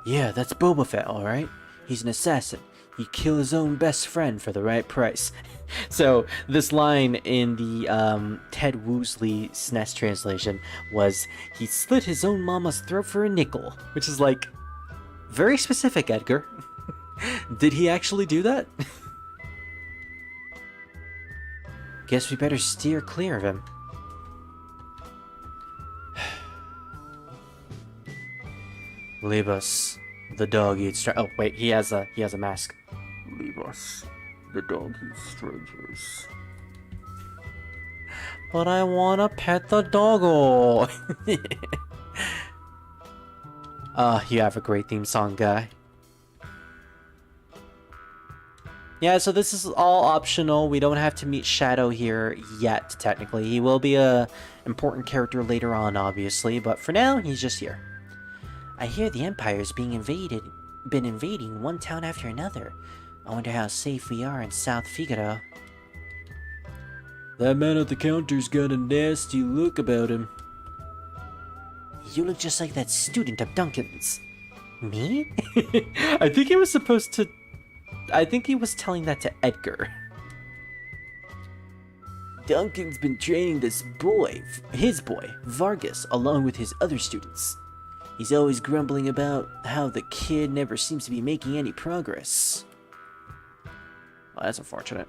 Yeah, that's Boba Fett, alright? He's an assassin. He'd kill his own best friend for the right price. So, this line in the Ted Woosley SNES translation was, he slit his own mama's throat for a nickel. Which is like, very specific, Edgar. Did he actually do that? Guess we better steer clear of him. Leave us. The dog eats oh wait, he has a mask. Leave us. The dog eats strangers. But I wanna pet the doggo. You have a great theme song, guy. Yeah, so this is all optional. We don't have to meet Shadow here yet, technically. He will be a important character later on, obviously, but for now, he's just here. I hear the Empire's been invading one town after another. I wonder how safe we are in South Figaro. That man at the counter's got a nasty look about him. You look just like that student of Duncan's. Me? I think he was telling that to Edgar. Duncan's been training his boy, Vargas, along with his other students. He's always grumbling about how the kid never seems to be making any progress. Well, that's unfortunate.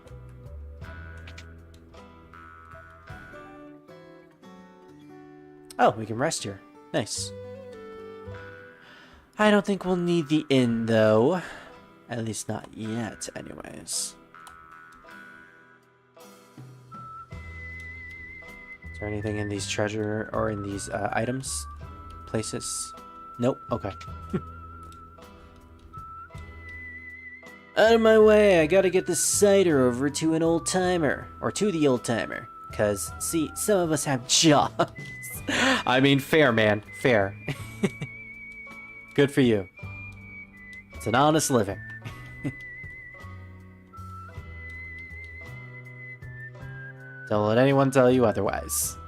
Oh, we can rest here. Nice. I don't think we'll need the inn, though. At least not yet, anyways. So there anything in these treasure or in these items? Places? Nope. Okay. Out of my way, I gotta get the cider over to an old timer. Or to the old timer. Cause, see, some of us have jobs. I mean, fair, man. Fair. Good for you. It's an honest living. Don't let anyone tell you otherwise.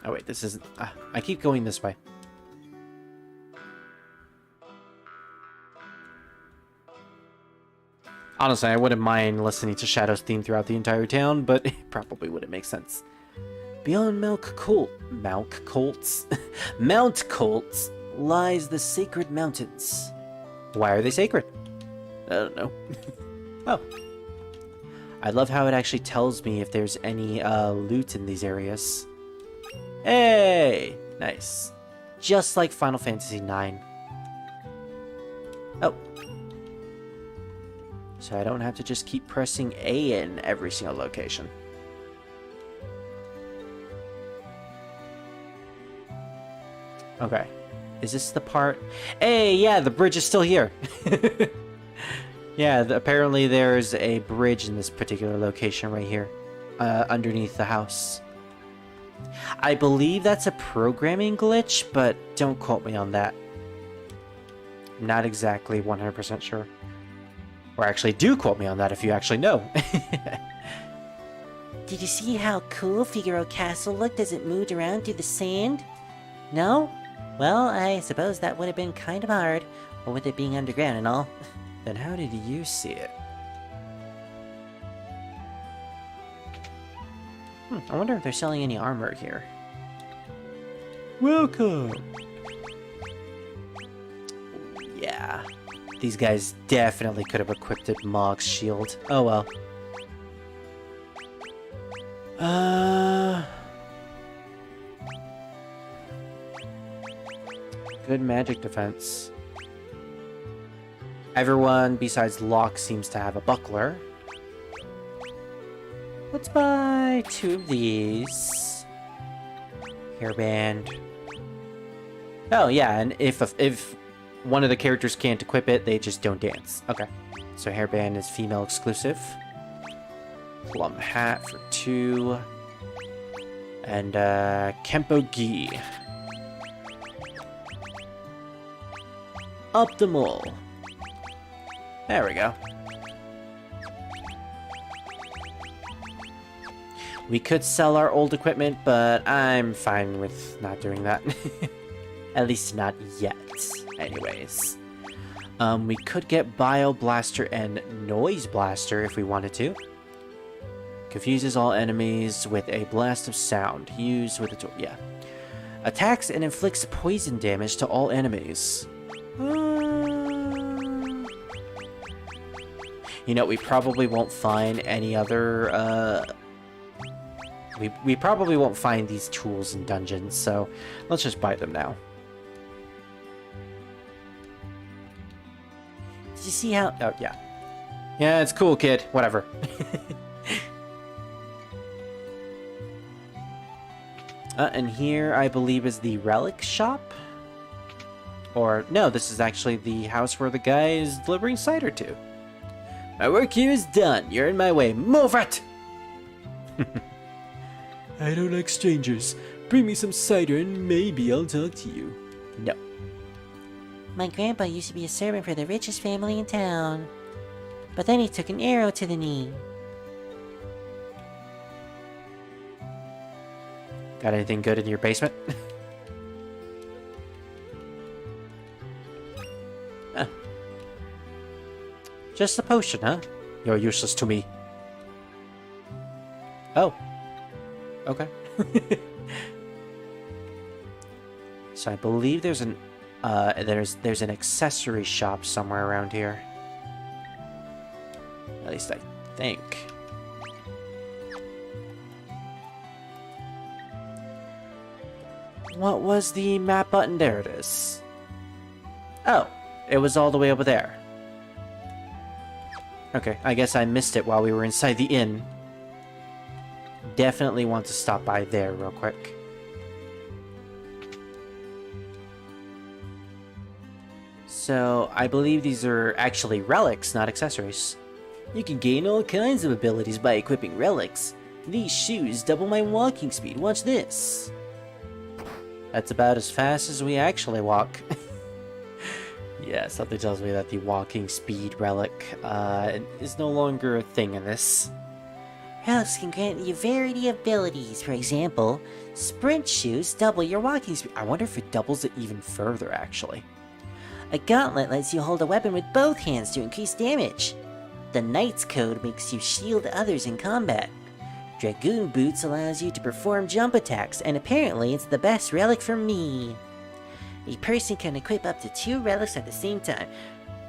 Oh wait, this isn't... I keep going this way. Honestly, I wouldn't mind listening to Shadow's theme throughout the entire town, but it probably wouldn't make sense. Beyond Mount Colts lies the sacred mountains. Why are they sacred? I don't know. Oh. I love how it actually tells me if there's any loot in these areas. Hey! Nice. Just like Final Fantasy IX. Oh. So I don't have to just keep pressing A in every single location. Okay. Is this the part? Hey, yeah, the bridge is still here. Yeah, apparently there's a bridge in this particular location right here. Underneath the house. I believe that's a programming glitch, but don't quote me on that. Not exactly 100% sure. Or actually, do quote me on that if you actually know. Did you see how cool Figaro Castle looked as it moved around through the sand? No? Well, I suppose that would have been kind of hard, or with it being underground and all. Then how did you see it? I wonder if they're selling any armor here. Welcome! Yeah. These guys definitely could have equipped it Mog's shield. Oh well. Good magic defense. Everyone besides Locke seems to have a buckler. Let's buy 2 of these. Hairband. Oh yeah, and if one of the characters can't equip it, they just don't dance. Okay. So hairband is female exclusive. Plum hat for 2. And Kempo Gi. Optimal. There we go. We could sell our old equipment, but I'm fine with not doing that. At least not yet. Anyways. We could get Bio Blaster and Noise Blaster if we wanted to. Confuses all enemies with a blast of sound. Used with a tool. Yeah. Attacks and inflicts poison damage to all enemies. You know, we probably won't find any other, we probably won't find these tools in dungeons, so let's just buy them now. Did you see how... Oh, yeah. Yeah, it's cool, kid. Whatever. And here, I believe, is the relic shop? Or, no, this is actually the house where the guy is delivering cider to. My work here is done. You're in my way. Move it! I don't like strangers. Bring me some cider and maybe I'll talk to you. No. My grandpa used to be a servant for the richest family in town. But then he took an arrow to the knee. Got anything good in your basement? Just a potion, huh? You're useless to me. Oh. Okay. So I believe there's an there's an accessory shop somewhere around here. At least I think. What was the map button? There it is. Oh, it was all the way over there. Okay, I guess I missed it while we were inside the inn. Definitely want to stop by there real quick. So, I believe these are actually relics, not accessories. You can gain all kinds of abilities by equipping relics. These shoes double my walking speed. Watch this. That's about as fast as we actually walk. Yeah, something tells me that the walking speed relic is no longer a thing in this. Relics can grant you a variety of abilities. For example, sprint shoes double your walking speed. I wonder if it doubles it even further, actually. A gauntlet lets you hold a weapon with both hands to increase damage. The Knight's Code makes you shield others in combat. Dragoon Boots allows you to perform jump attacks, and apparently it's the best relic for me. A person can equip up to 2 relics at the same time.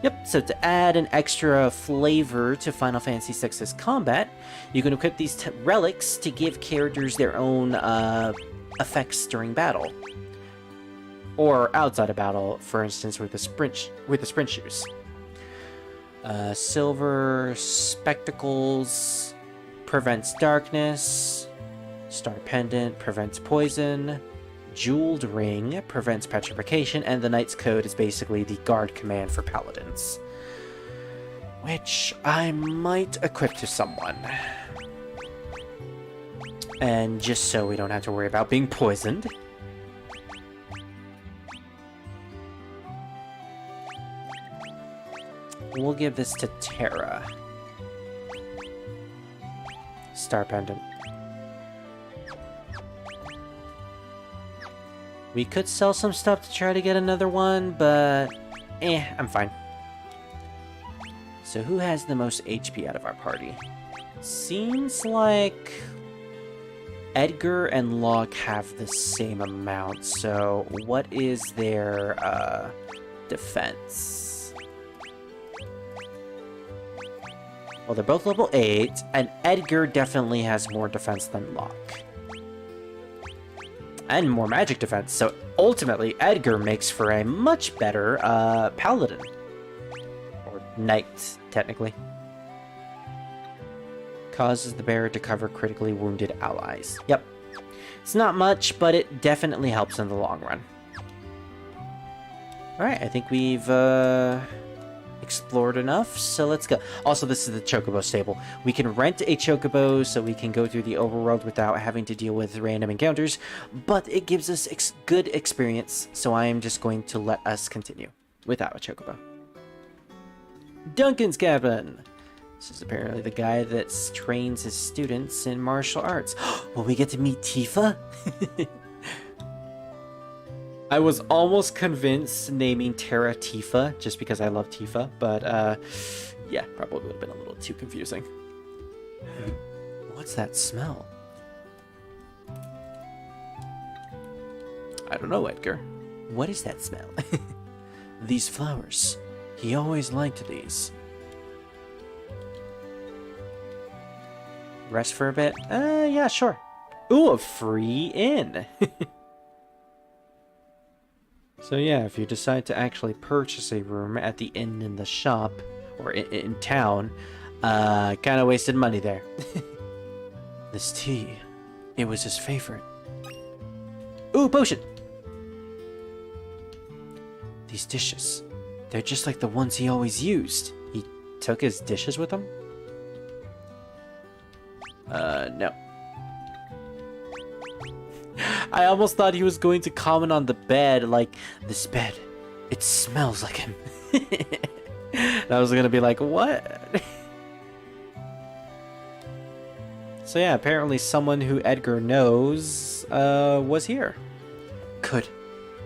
Yep, so to add an extra flavor to Final Fantasy VI's combat, you can equip these relics to give characters their own effects during battle. Or outside of battle, for instance, with the sprint shoes. Silver Spectacles prevents darkness. Star Pendant prevents poison. Jeweled Ring prevents petrification, and the Knight's Code is basically the guard command for paladins. Which I might equip to someone. And just so we don't have to worry about being poisoned. We'll give this to Terra. Star Pendant. We could sell some stuff to try to get another one, but I'm fine. So who has the most HP out of our party? Seems like Edgar and Locke have the same amount, so what is their defense? Well, they're both level 8, and Edgar definitely has more defense than Locke. And more magic defense, so ultimately Edgar makes for a much better paladin. Or knight, technically. Causes the bearer to cover critically wounded allies. Yep. It's not much, but it definitely helps in the long run. Alright, I think we've explored enough, so let's go. Also, this is the Chocobo stable. We can rent a Chocobo so we can go through the overworld without having to deal with random encounters, but it gives us good experience, so I am just going to let us continue without a Chocobo. Duncan's cabin! This is apparently the guy that trains his students in martial arts. Will we get to meet Tifa? I was almost convinced naming Terra Tifa, just because I love Tifa, but, yeah, probably would have been a little too confusing. What's that smell? I don't know, Edgar. What is that smell? These flowers. He always liked these. Rest for a bit? Yeah, sure. Ooh, a free inn! So yeah, if you decide to actually purchase a room at the inn in the shop, or in town, kind of wasted money there. This tea, it was his favorite. Ooh, potion! These dishes, they're just like the ones he always used. He took his dishes with him? No. I almost thought he was going to comment on the bed, like, this bed, it smells like him. And I was gonna be like, what? So yeah, apparently someone who Edgar knows, was here. Could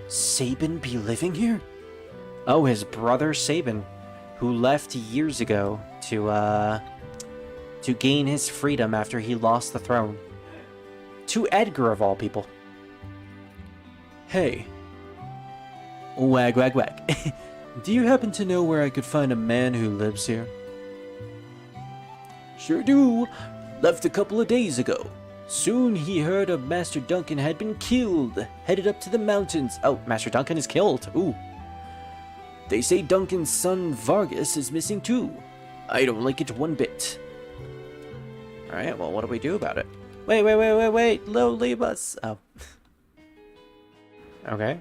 Sabin be living here? Oh, his brother Sabin, who left years ago to gain his freedom after he lost the throne. To Edgar, of all people. Hey. Wag, wag, wag. Do you happen to know where I could find a man who lives here? Sure do. Left a couple of days ago. Soon he heard of Master Duncan had been killed. Headed up to the mountains. Oh, Master Duncan is killed. Ooh. They say Duncan's son Vargas is missing too. I don't like it one bit. Alright, well, what do we do about it? Wait. No, leave us. Oh. Okay.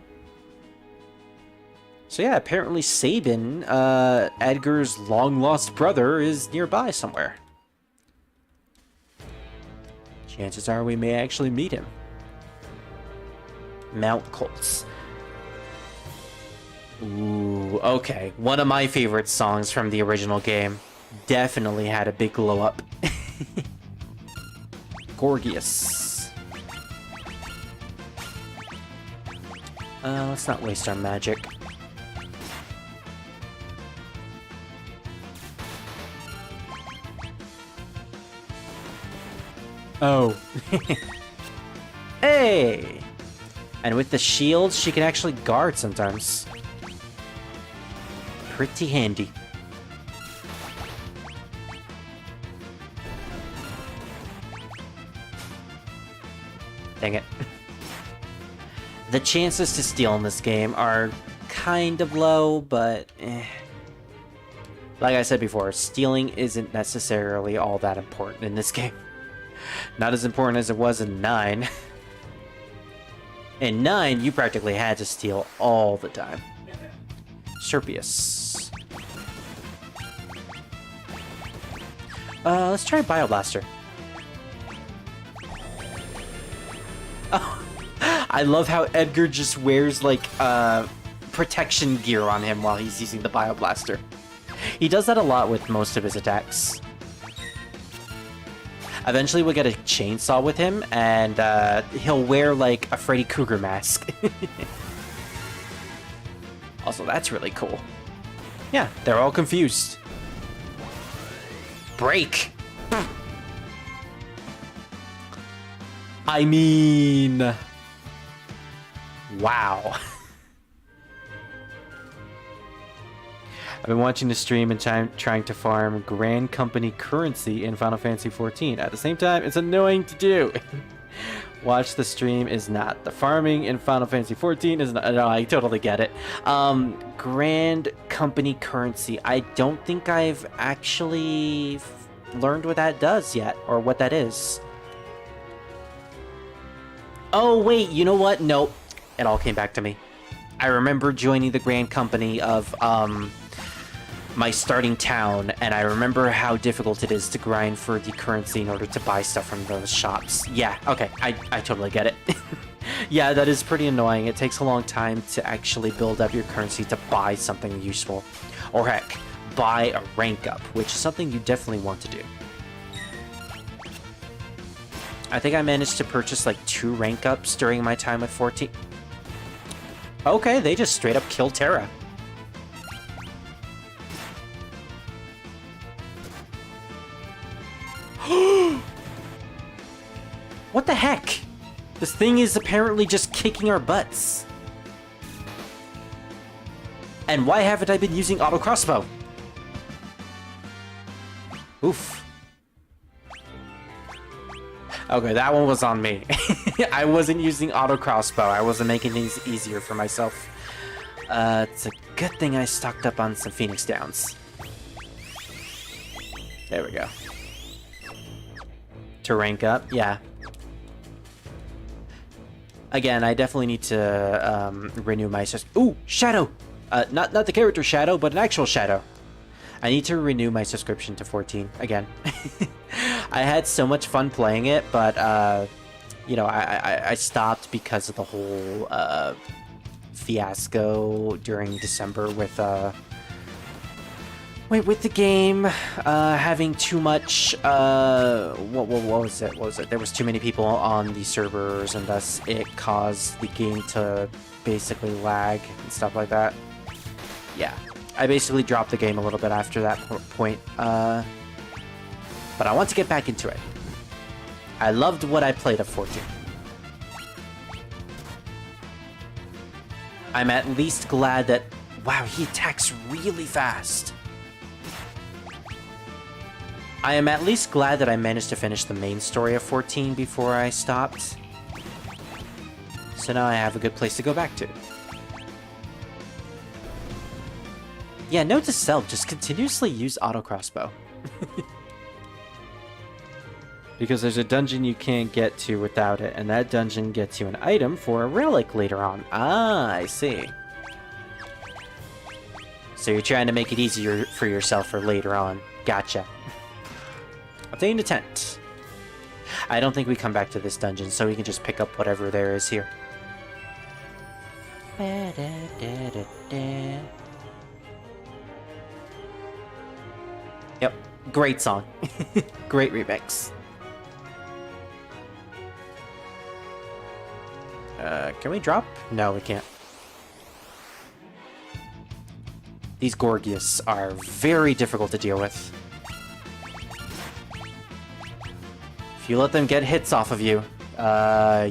So yeah, apparently Sabin, Edgar's long-lost brother, is nearby somewhere. Chances are we may actually meet him. Mount Colts. Ooh, okay. One of my favorite songs from the original game. Definitely had a big glow up. Gorgias. Let's not waste our magic. Oh. Hey! And with the shield, she can actually guard sometimes. Pretty handy. Dang it. The chances to steal in this game are kind of low, but like I said before, stealing isn't necessarily all that important in this game. Not as important as it was in 9. In 9, you practically had to steal all the time. Serpius. Let's try Bioblaster. Oh, I love how Edgar just wears, like, protection gear on him while he's using the Bioblaster. He does that a lot with most of his attacks. Eventually we'll get a chainsaw with him, and he'll wear, like, a Freddy Krueger mask. Also, that's really cool. Yeah, they're all confused. Break! I mean... Wow. I've been watching the stream and trying to farm Grand Company currency in Final Fantasy XIV. At the same time, it's annoying to do. Watch the stream is not. The farming in Final Fantasy XIV is not. No, I totally get it. Grand Company currency. I don't think I've actually learned what that does yet, or what that is. Oh, wait, you know what? Nope. It all came back to me. I remember joining the Grand Company of, my starting town, and I remember how difficult it is to grind for the currency in order to buy stuff from those shops. Yeah, okay, I totally get it. Yeah, that is pretty annoying. It takes a long time to actually build up your currency to buy something useful. Or heck, buy a rank up, which is something you definitely want to do. I think I managed to purchase like 2 rank ups during my time with 14. Okay, they just straight up killed Terra. What the heck? This thing is apparently just kicking our butts. And why haven't I been using auto crossbow? Oof. Okay, that one was on me. I wasn't using auto crossbow. I wasn't making things easier for myself. It's a good thing I stocked up on some Phoenix Downs. There we go. To rank up, yeah. Again, I definitely need to renew my Ooh, Shadow! Not the character Shadow, but an actual Shadow. I need to renew my subscription to 14 again. I had so much fun playing it, but you know, I stopped because of the whole fiasco during December with with the game having too much what was it? There was too many people on the servers, and thus it caused the game to basically lag and stuff like that. Yeah, I basically dropped the game a little bit after that point, but I want to get back into it. I loved what I played of 14. I'm at least glad that, wow, he attacks really fast. I am at least glad that I managed to finish the main story of 14 before I stopped. So now I have a good place to go back to. Yeah, note to self, just continuously use auto crossbow. Because there's a dungeon you can't get to without it, and that dungeon gets you an item for a relic later on. Ah, I see. So you're trying to make it easier for yourself for later on. Gotcha. Obtain a tent. I don't think we come back to this dungeon, so we can just pick up whatever there is here. Yep, great song. Great remix. Can we drop? No, we can't. These Gorgias are very difficult to deal with. If you let them get hits off of you,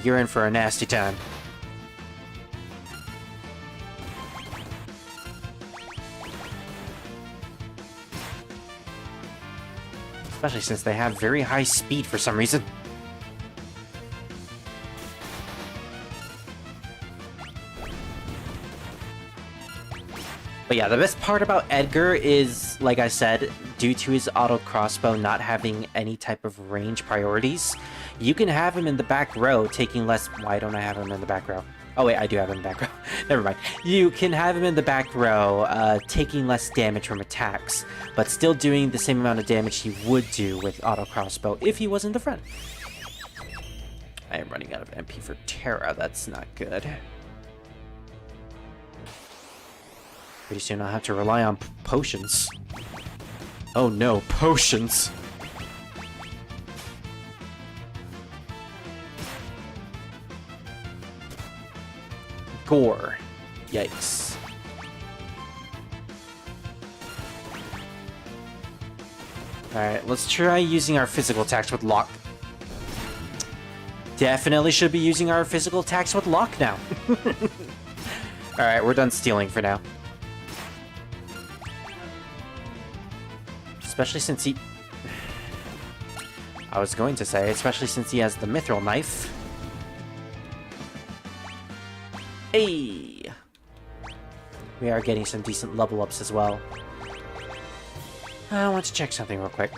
you're in for a nasty time. Especially since they have very high speed for some reason. But yeah, the best part about Edgar is, like I said, due to his auto crossbow not having any type of range priorities, you can have him in the back row taking less... Why don't I have him in the back row? Oh wait, I do have him in the back row. Never mind. You can have him in the back row, taking less damage from attacks, but still doing the same amount of damage he would do with auto crossbow if he was in the front. I am running out of MP for Terra. That's not good. Pretty soon I'll have to rely on potions. Oh no, potions! Gore. Yikes. Alright, let's try using our physical attacks with lock. Definitely should be using our physical attacks with lock now. Alright, we're done stealing for now. Especially since he... I was going to say, especially since he has the mithril knife. Hey! We are getting some decent level ups as well. I want to check something real quick.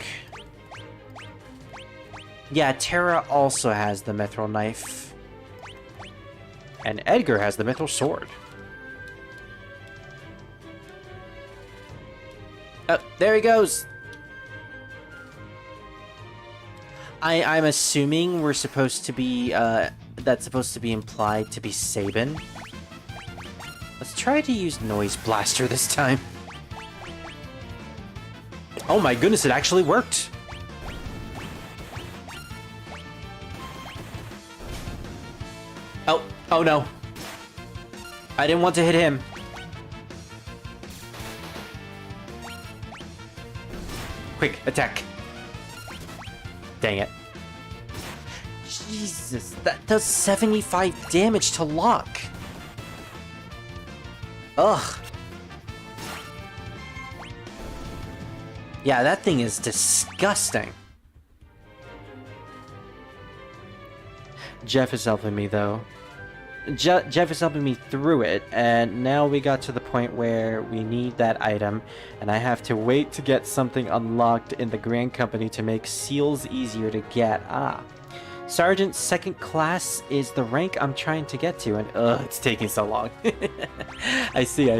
Yeah, Terra also has the mithril knife. And Edgar has the mithril sword. Oh, there he goes! I'm assuming we're supposed to be, that's supposed to be implied to be Sabin. Let's try to use Noise Blaster this time. Oh my goodness, it actually worked! Oh no. I didn't want to hit him. Quick, attack. Dang it. Jesus, that does 75 damage to Locke. Ugh. Yeah, that thing is disgusting. Jeff is helping me, though. Jeff is helping me through it, and now we got to the point where we need that item, and I have to wait to get something unlocked in the Grand Company to make seals easier to get. Ah. Sergeant Second Class is the rank I'm trying to get to, and it's taking so long. I see.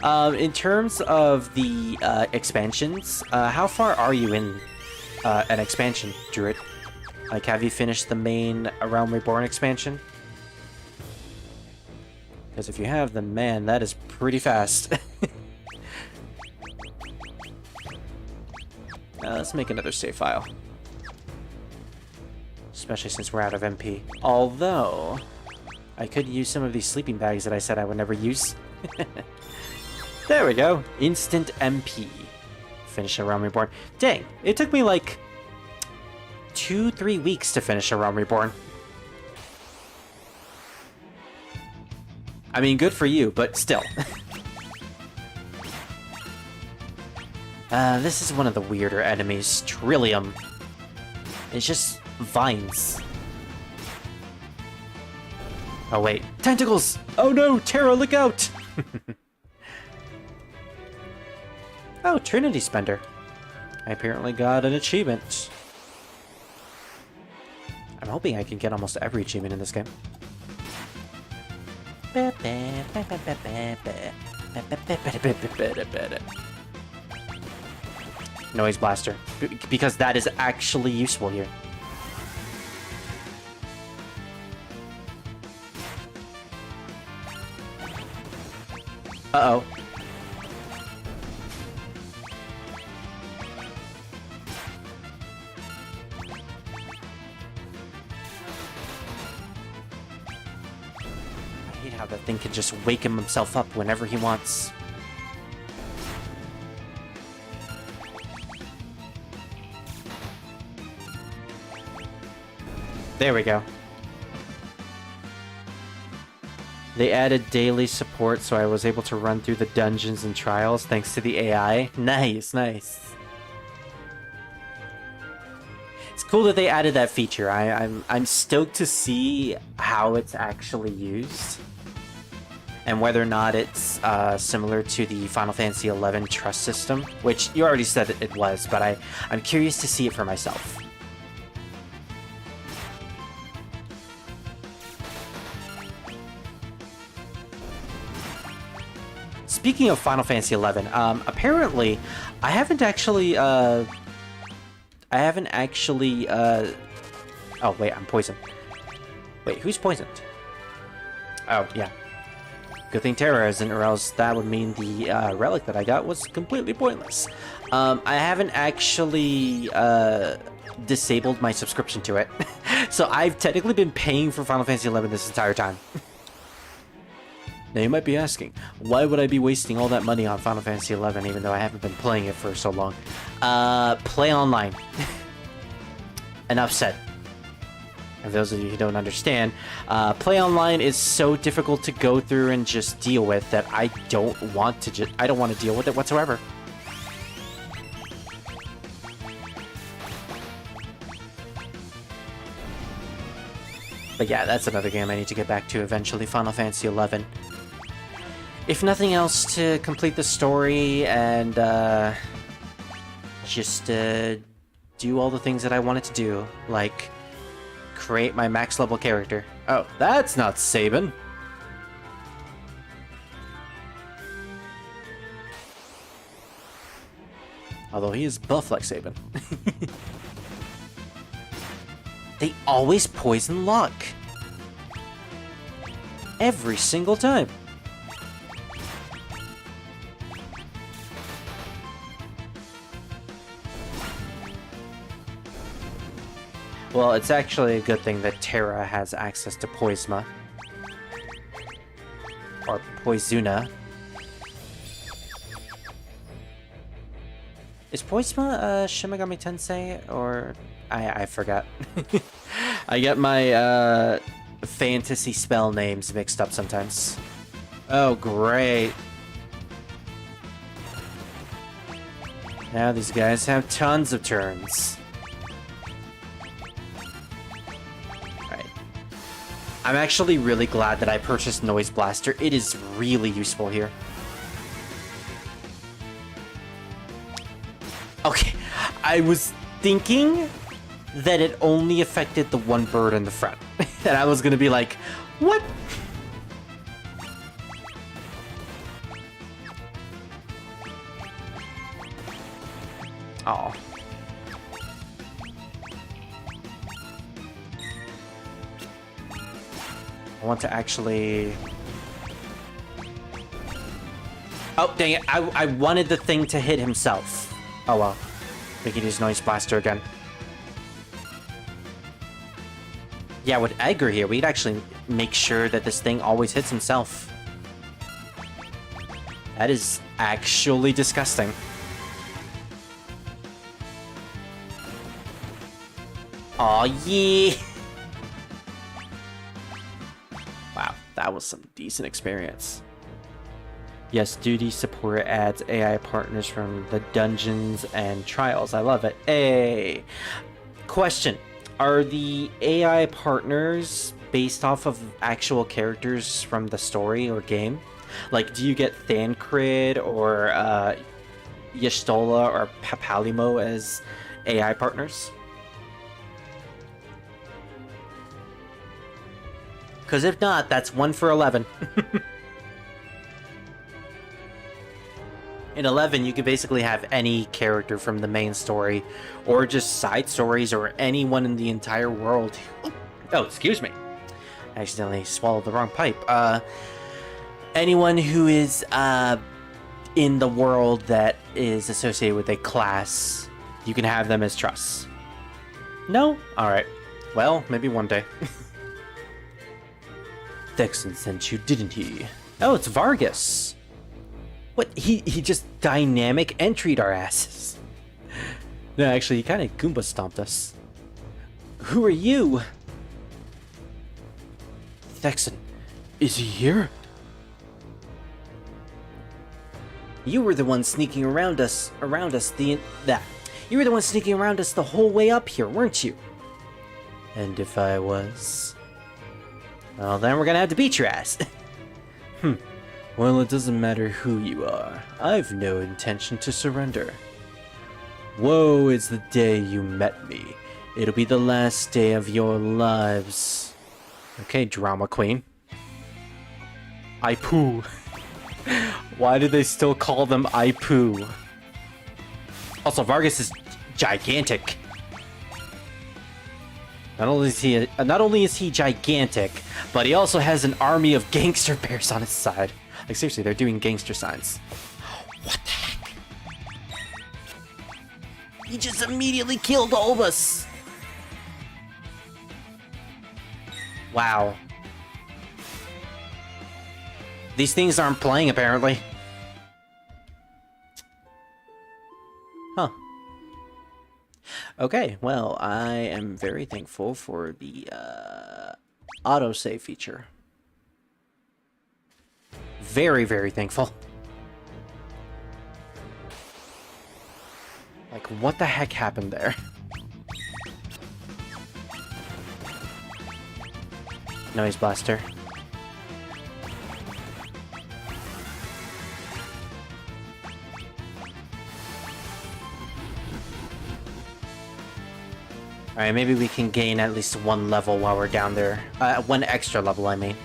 In terms of the expansions, how far are you in an expansion, Druid? Like, have you finished the main Realm Reborn expansion? Because if you have, then man, that is pretty fast. Let's make another save file. Especially since we're out of MP. Although, I could use some of these sleeping bags that I said I would never use. There we go. Instant MP. Finish a Realm Reborn. Dang, it took me like 2-3 weeks to finish a Realm Reborn. I mean, good for you, but still. This is one of the weirder enemies, Trillium. It's just vines. Oh wait, tentacles! Oh no, Terra, look out! Oh, Trinity Spender. I apparently got an achievement. I'm hoping I can get almost every achievement in this game. Noise Blaster. Because that is actually useful here. Uh-oh. I hate how that thing can just wake himself up whenever he wants. There we go. They added daily support, so I was able to run through the dungeons and trials thanks to the AI. Nice, nice. It's cool that they added that feature. I'm stoked to see how it's actually used, and whether or not it's similar to the Final Fantasy XI trust system, which you already said that it was, but I'm curious to see it for myself. Speaking of Final Fantasy XI, apparently, I haven't actually, oh wait, I'm poisoned. Wait, who's poisoned? Oh, yeah. Good thing Terra isn't, or else that would mean the relic that I got was completely pointless. I haven't actually disabled my subscription to it, so I've technically been paying for Final Fantasy XI this entire time. Now you might be asking, why would I be wasting all that money on Final Fantasy XI even though I haven't been playing it for so long? Play online. Enough said. And for those of you who don't understand, play online is so difficult to go through and just deal with that I don't want to deal with it whatsoever. But yeah, that's another game I need to get back to eventually, Final Fantasy XI. If nothing else, to complete the story and just do all the things that I wanted to do, like create my max level character. Oh, that's not Sabin. Although he is buff like Sabin. They always poison luck. Every single time. Well, it's actually a good thing that Terra has access to Poisma. Or Poisuna. Is Poisma Shin Megami Tensei, or... I forgot. I get my fantasy spell names mixed up sometimes. Oh, great. Now these guys have tons of turns. Alright. I'm actually really glad that I purchased Noise Blaster. It is really useful here. Okay, I was thinking that it only affected the one bird in the front. And I was gonna be like, what? Oh. I want to actually... Oh, dang it. I wanted the thing to hit himself. Oh well. We can use Noise Blaster again. Yeah, with Edgar here, we'd actually make sure that this thing always hits himself. That is actually disgusting. Aw, yeah! Wow, that was some decent experience. Yes, duty support adds AI partners from the dungeons and trials. I love it. Hey! Question. Are the AI partners based off of actual characters from the story or game? Like, do you get Thancred or Y'shtola or Papalimo as AI partners? Because if not, that's 1 for 11. In 11, you can basically have any character from the main story, or just side stories, or anyone in the entire world. Oh, excuse me. I accidentally swallowed the wrong pipe. Anyone who is in the world that is associated with a class, you can have them as trusts. No? Alright. Well, maybe one day. Thexan sent you, didn't he? Oh, it's Vargas. What? He just dynamic entry'd our asses. No, actually, he kind of Goomba stomped us. Who are you? Thexan, is he here? You were the one sneaking around us the whole way up here, weren't you? And if I was... well, then we're gonna have to beat your ass. Well, it doesn't matter who you are. I've no intention to surrender. Woe is the day you met me. It'll be the last day of your lives. Okay, drama queen. Aipu. Why do they still call them Aipu? Also, Vargas is gigantic. Not only is he gigantic, but he also has an army of gangster bears on his side. Like, seriously, they're doing gangster signs. What the heck? He just immediately killed all of us. Wow. These things aren't playing, apparently. Huh. Okay, well, I am very thankful for the autosave feature. Very, very thankful. Like, what the heck happened there? Noise Blaster. Alright, maybe we can gain at least one level while we're down there. One extra level, I mean.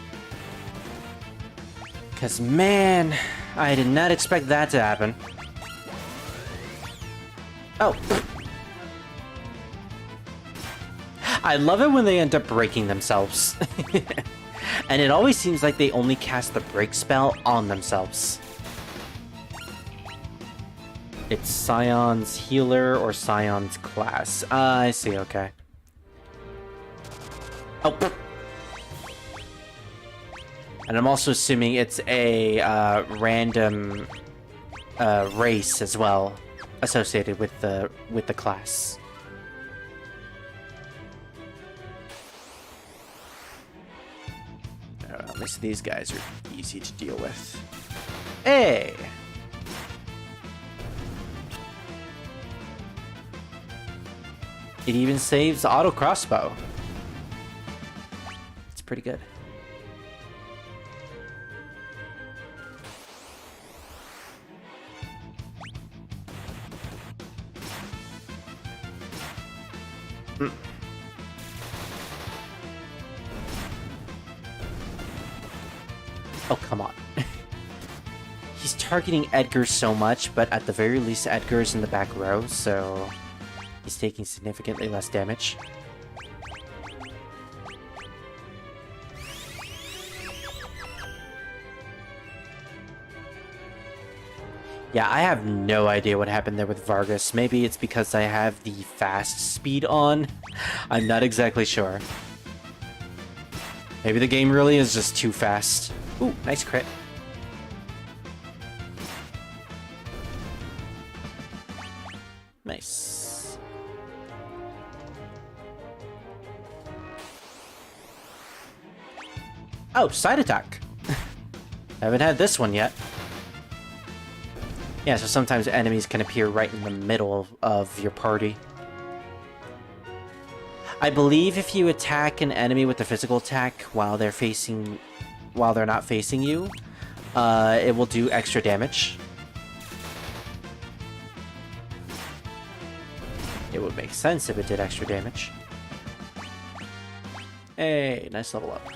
Because, man, I did not expect that to happen. Oh. I love it when they end up breaking themselves. And it always seems like they only cast the break spell on themselves. It's Scion's healer or Scion's class. I see, okay. Oh. And I'm also assuming it's a random race as well, associated with the class. At least these guys are easy to deal with. Hey! It even saves auto crossbow. It's pretty good. Oh, come on. He's targeting Edgar so much, but at the very least Edgar's in the back row, so he's taking significantly less damage. Yeah, I have no idea what happened there with Vargas. Maybe it's because I have the fast speed on. I'm not exactly sure. Maybe the game really is just too fast. Ooh, nice crit. Nice. Oh, side attack. Haven't had this one yet. Yeah, so sometimes enemies can appear right in the middle of your party. I believe if you attack an enemy with a physical attack while they're not facing you, it will do extra damage. would make sense if it did extra damage. Hey, nice level up.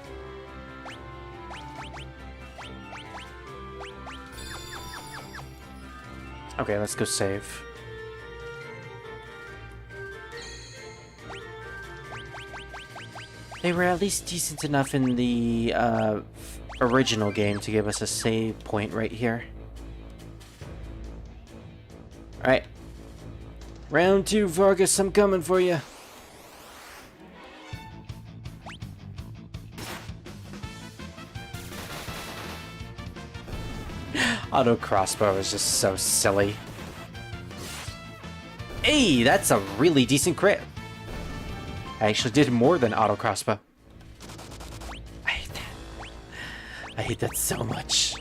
Okay, let's go save. They were at least decent enough in the original game to give us a save point right here. Alright. Round 2, Vargas, I'm coming for you. Auto crossbow is just so silly. Hey, that's a really decent crit. I actually did more than auto crossbow. I hate that. I hate that so much.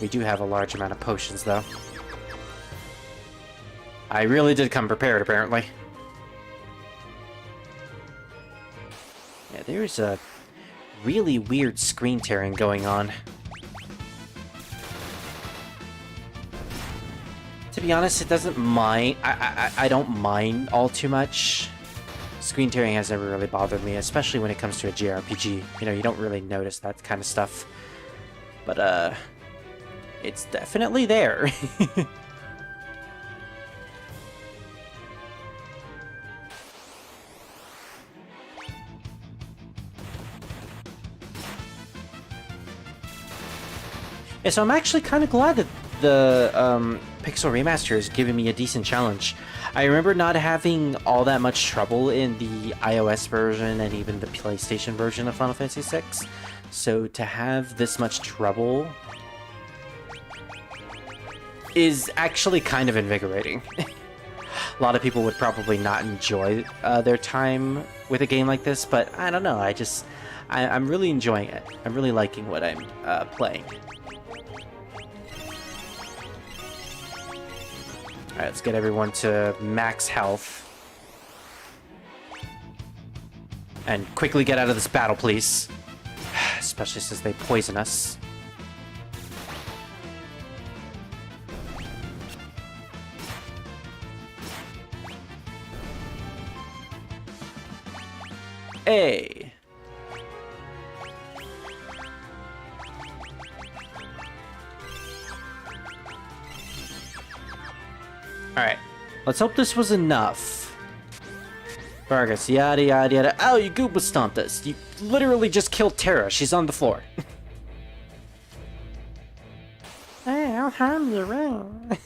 We do have a large amount of potions, though. I really did come prepared, apparently. Yeah, there's a really weird screen tearing going on. To be honest, it doesn't mind. I don't mind all too much. Screen tearing has never really bothered me, especially when it comes to a JRPG. You know, you don't really notice that kind of stuff. But, it's definitely there. Yeah, so I'm actually kind of glad that the Pixel Remaster is giving me a decent challenge. I remember not having all that much trouble in the iOS version and even the PlayStation version of Final Fantasy VI. So to have this much trouble is actually kind of invigorating. A lot of people would probably not enjoy their time with a game like this, but I don't know. I'm really enjoying it. I'm really liking what I'm playing. Alright, let's get everyone to max health. And quickly get out of this battle, please. Especially since they poison us. Hey! Alright, let's hope this was enough. Vargas, yada yada yada. Oh, you Goomba stomped us. You literally just killed Terra. She's on the floor. Hey, I'll harm you around.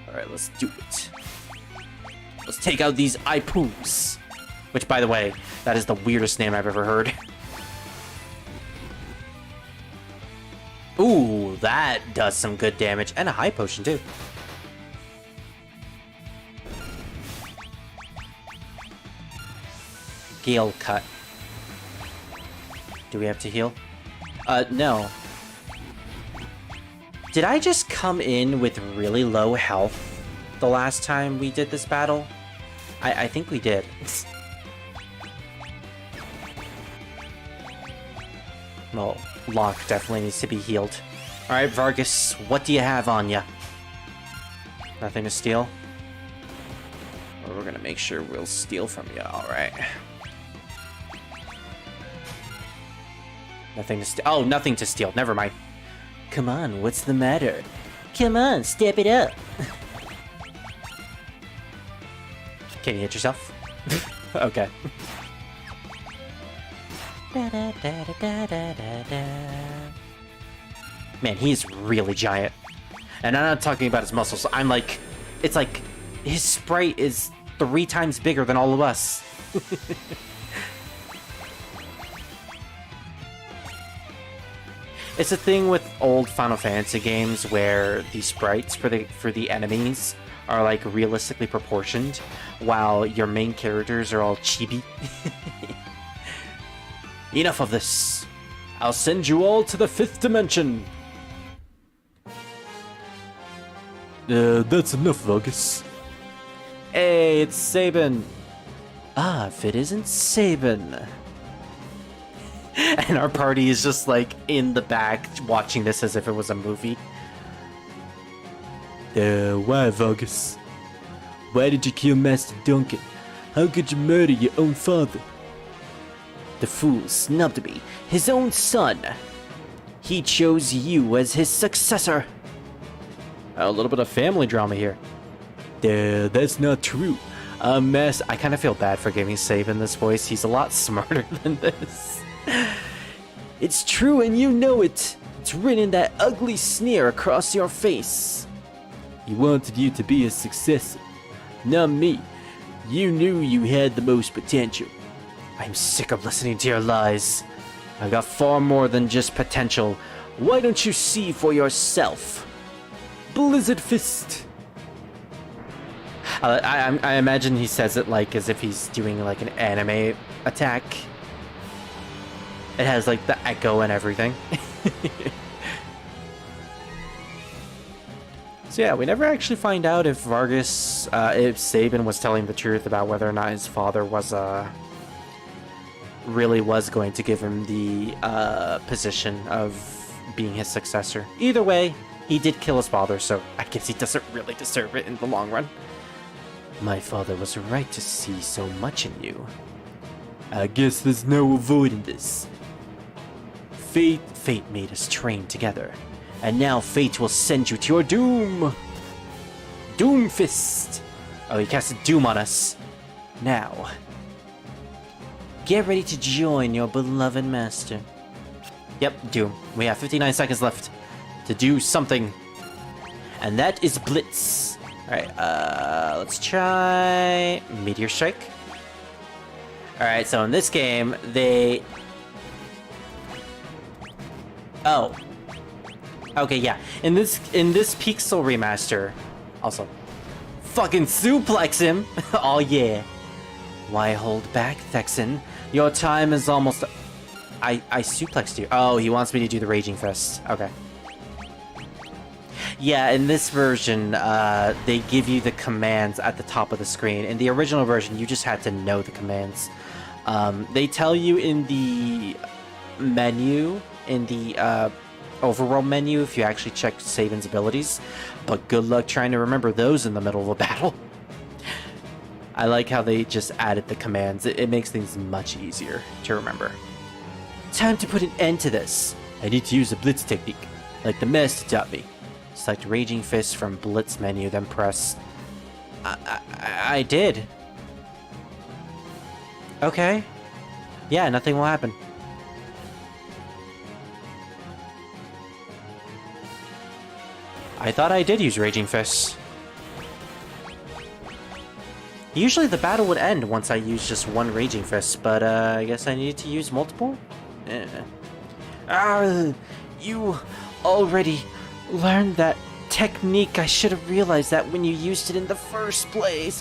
Alright, let's do it. Let's take out these Ipooms. Which, by the way, that is the weirdest name I've ever heard. Ooh, that does some good damage. And a high potion, too. Gale cut. Do we have to heal? No. Did I just come in with really low health the last time we did this battle? I think we did. Well, Locke definitely needs to be healed. Alright, Vargas, what do you have on ya? Nothing to steal? Well, we're gonna make sure we'll steal from you, alright. Nothing to steal. Oh, nothing to steal. Never mind. Come on, what's the matter? Come on, step it up. Can you hit yourself? Okay. Man, he's really giant. And I'm not talking about his muscles. I'm like... It's like... His sprite is 3 times bigger than all of us. It's a thing with old Final Fantasy games where the sprites for the enemies are like realistically proportioned, while your main characters are all chibi. Enough of this. I'll send you all to the 5th dimension. That's enough, Vargas. Hey, it's Sabin. Ah, if it isn't Sabin. And our party is just like in the back watching this as if it was a movie. Why, Vargas? Why did you kill Master Duncan? How could you murder your own father? The fool snubbed me, his own son. He chose you as his successor. A little bit of family drama here. That's not true. I kind of feel bad for giving Sabin this voice. He's a lot smarter than this. It's true and you know it. It's written that ugly sneer across your face. He wanted you to be his successor, not me. You knew you had the most potential. I'm sick of listening to your lies. I've got far more than just potential. Why don't you see for yourself? Blizzard Fist. I imagine he says it like as if he's doing like an anime attack. It has like the echo and everything. So yeah, we never actually find out if if Sabin was telling the truth about whether or not his father was really was going to give him the position of being his successor. Either way, he did kill his father, so I guess he doesn't really deserve it in the long run. My father was right to see so much in you. I guess there's no avoiding this. Fate made us train together, and now fate will send you to your doom. Doom Fist. Oh, he casted Doom on us. Now, get ready to join your beloved master. Yep, Doom. We have 59 seconds left to do something, and that is Blitz. Alright, let's try Meteor Strike. Alright, so in this game, they... Oh. Okay, yeah. In this Pixel remaster, also, fucking suplex him! Oh yeah. Why hold back, Thexan? Your time is almost... I suplexed you. Oh, he wants me to do the Raging Fist. Okay. Yeah, in this version, they give you the commands at the top of the screen. In the original version, you just had to know the commands. They tell you in the menu, in the overworld menu, if you actually check Sabin's abilities, but good luck trying to remember those in the middle of a battle. I like how they just added the commands. It makes things much easier to remember. Time to put an end to this. I need to use a blitz technique, like the master taught me. Select Raging Fist from Blitz menu, then press... I did. Okay. Yeah, nothing will happen. I thought I did use Raging Fist. Usually the battle would end once I use just one Raging Fist, but I guess I needed to use multiple? You already learned that technique. I should have realized that when you used it in the first place.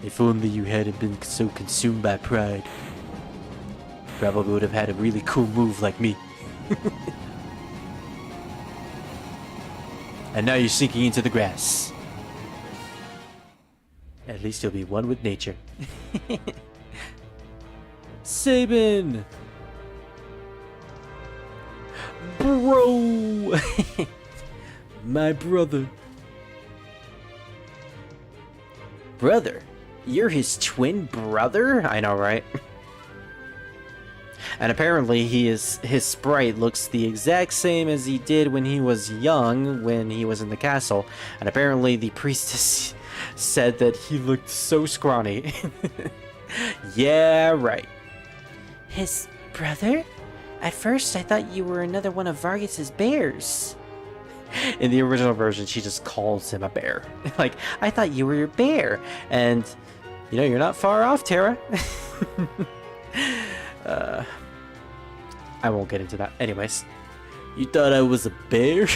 If only you hadn't been so consumed by pride. Probably would have had a really cool move like me. And now you're sinking into the grass. At least you'll be one with nature. Sabin! Bro! My brother. Brother? You're his twin brother? I know, right? And apparently his sprite looks the exact same as he did when he was young, when he was in the castle. And apparently the priestess said that he looked so scrawny. Yeah, right. His brother? At first, I thought you were another one of Vargas's bears. In the original version, she just calls him a bear. Like, I thought you were your bear. And, you know, you're not far off, Terra. I won't get into that. Anyways. You thought I was a bear?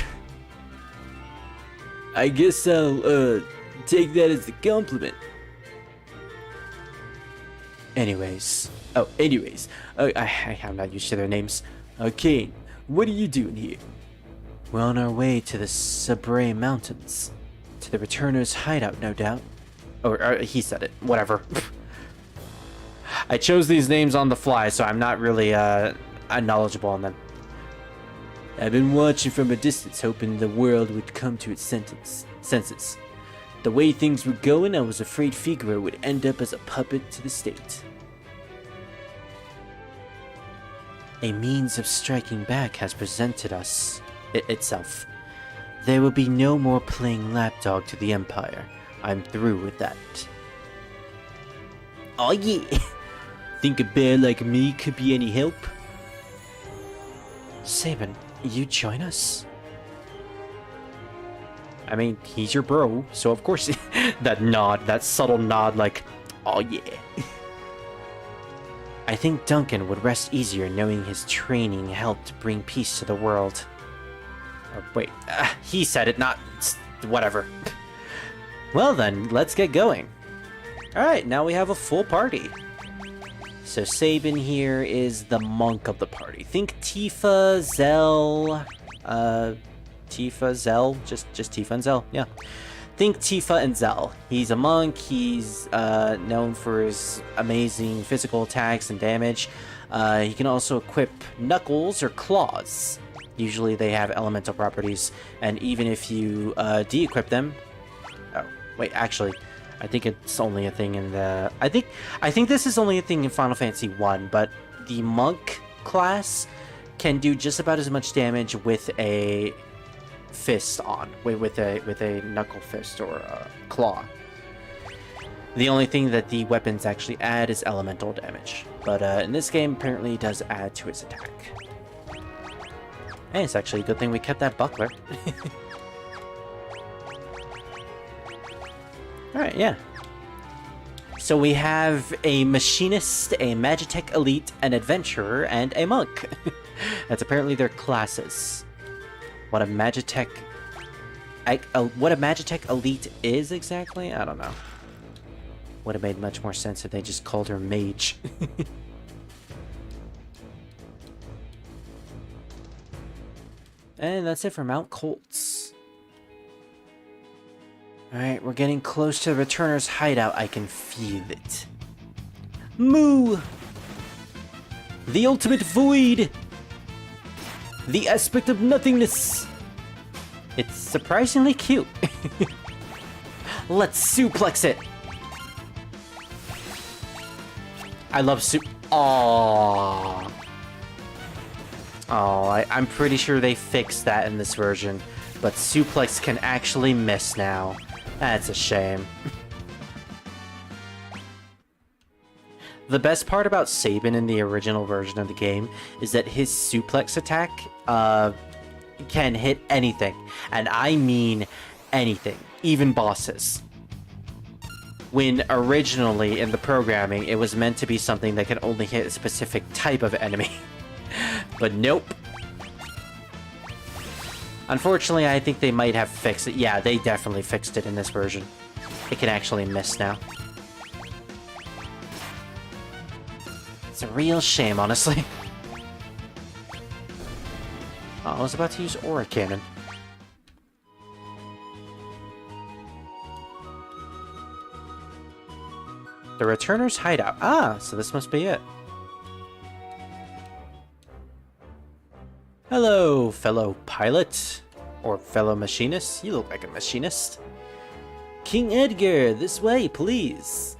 I guess I'll, take that as a compliment. Anyways. I'm not used to their names. Kane, what are you doing here? We're on our way to the Sabre Mountains. To the Returner's hideout, no doubt. Or he said it. Whatever. I chose these names on the fly, so I'm not really knowledgeable on them. I've been watching from a distance, hoping the world would come to its senses. The way things were going, I was afraid Figaro would end up as a puppet to the state. A means of striking back has presented us itself. There will be no more playing lapdog to the Empire. I'm through with that. Oh yeah! Think a bear like me could be any help? Sabin, you join us? I mean, he's your bro, so of course that nod, that subtle nod like, oh yeah. I think Duncan would rest easier knowing his training helped bring peace to the world. Oh, wait, he said it, not whatever. Well then, let's get going. Alright, now we have a full party. So Sabin here is the monk of the party. Think Tifa, Zell, Tifa, Zell, just Tifa and Zell, yeah. Think Tifa and Zell. He's a monk, he's known for his amazing physical attacks and damage. He can also equip Knuckles or Claws. Usually they have elemental properties, and even if you de-equip them... Oh, wait, actually, I think it's only a thing in the... I think this is only a thing in Final Fantasy 1, but the monk class can do just about as much damage with a fist on, with a knuckle fist or a claw. The only thing that the weapons actually add is elemental damage, but in this game apparently it does add to its attack. And it's actually a good thing we kept that buckler. Alright, yeah. So we have a machinist, a Magitech elite, an adventurer, and a monk. That's apparently their classes. What a Magitech elite is exactly? I don't know. Would have made much more sense if they just called her mage. And that's it for Mount Colts. Alright, we're getting close to the Returner's hideout. I can feel it. Moo! The ultimate void! The aspect of nothingness! It's surprisingly cute. Let's suplex it! I love Aww. Oh, I'm pretty sure they fixed that in this version, but suplex can actually miss now. That's a shame. The best part about Sabin in the original version of the game is that his suplex attack can hit anything, and I mean anything, even bosses. When originally in the programming it was meant to be something that could only hit a specific type of enemy. But nope. Unfortunately, I think they might have fixed it. Yeah, they definitely fixed it in this version. It can actually miss now. It's a real shame, honestly. Oh, I was about to use Aura Cannon. The Returner's hideout. Ah, so this must be it. Hello, fellow pilot. Or fellow machinist. You look like a machinist. King Edgar, this way, please.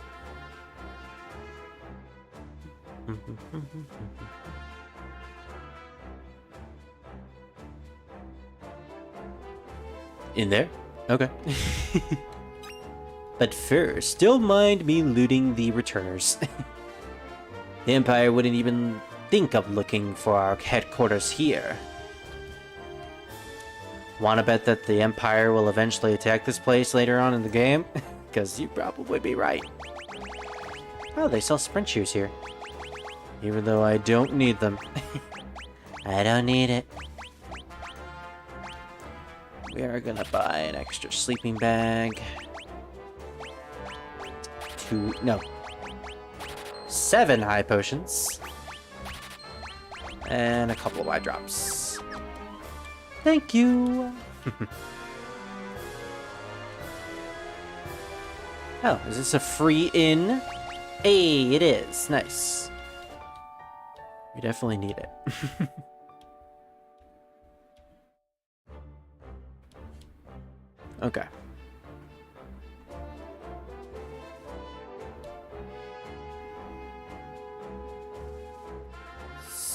In there? Okay. But first, don't mind me looting the returners. The Empire wouldn't even think of looking for our headquarters here. Wanna bet that the Empire will eventually attack this place later on in the game? Because you'd probably be right. Oh, they sell sprint shoes here. Even though I don't need them. I don't need it. We are gonna buy an extra sleeping bag. 7 high potions. And a couple of eye drops. Thank you! Oh, is this a free in? Hey, it is. Nice. We definitely need it. Okay.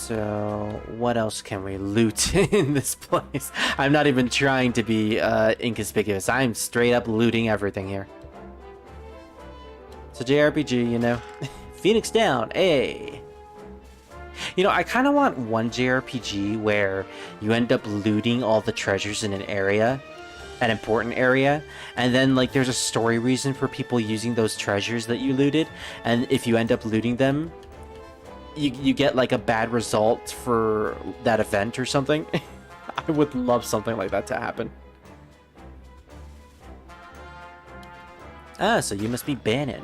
So, what else can we loot in this place? I'm not even trying to be inconspicuous. I'm straight up looting everything here. It's a JRPG, you know. Phoenix down, hey. You know, I kind of want one JRPG where you end up looting all the treasures in an area, an important area, and then like there's a story reason for people using those treasures that you looted, and if you end up looting them, you get like a bad result for that event or something. I would love something like that to happen. Ah, so you must be Bannon.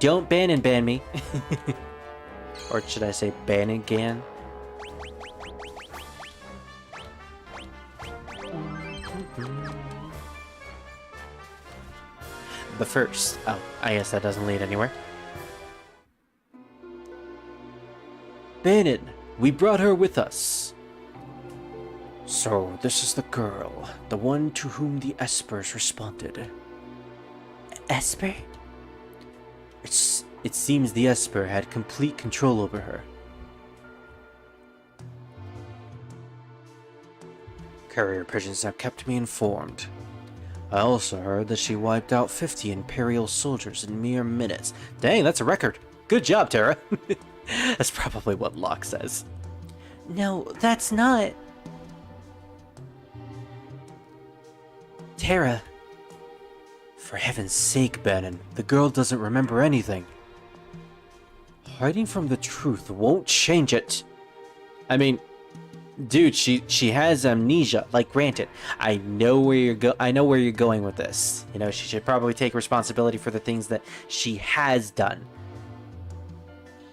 Don't ban me. Or should I say Bannigan? But first, oh, I guess that doesn't lead anywhere. Bannon, we brought her with us. So, this is the girl, the one to whom the Espers responded. Esper? It seems the Esper had complete control over her. Courier pigeons have kept me informed. I also heard that she wiped out 50 Imperial soldiers in mere minutes. Dang, that's a record. Good job, Terra. That's probably what Locke says. No, that's not. Terra. For heaven's sake, Bannon, the girl doesn't remember anything. Hiding from the truth won't change it. I mean, dude, she has amnesia. Like, granted, I know where you're going with this. You know, she should probably take responsibility for the things that she has done.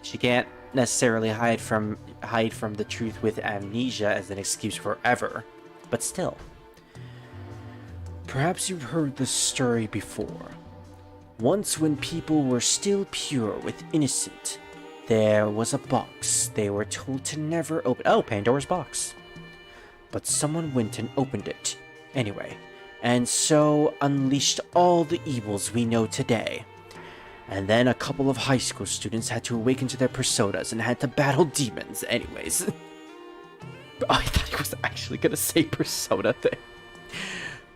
She can't necessarily hide from the truth with amnesia as an excuse forever. But still. Perhaps you've heard this story before. Once when people were still pure with innocent, there was a box they were told to never open. Oh, Pandora's box. But someone went and opened it anyway, and so unleashed all the evils we know today. And then a couple of high school students had to awaken to their personas and had to battle demons anyways. I thought he was actually gonna say persona thing.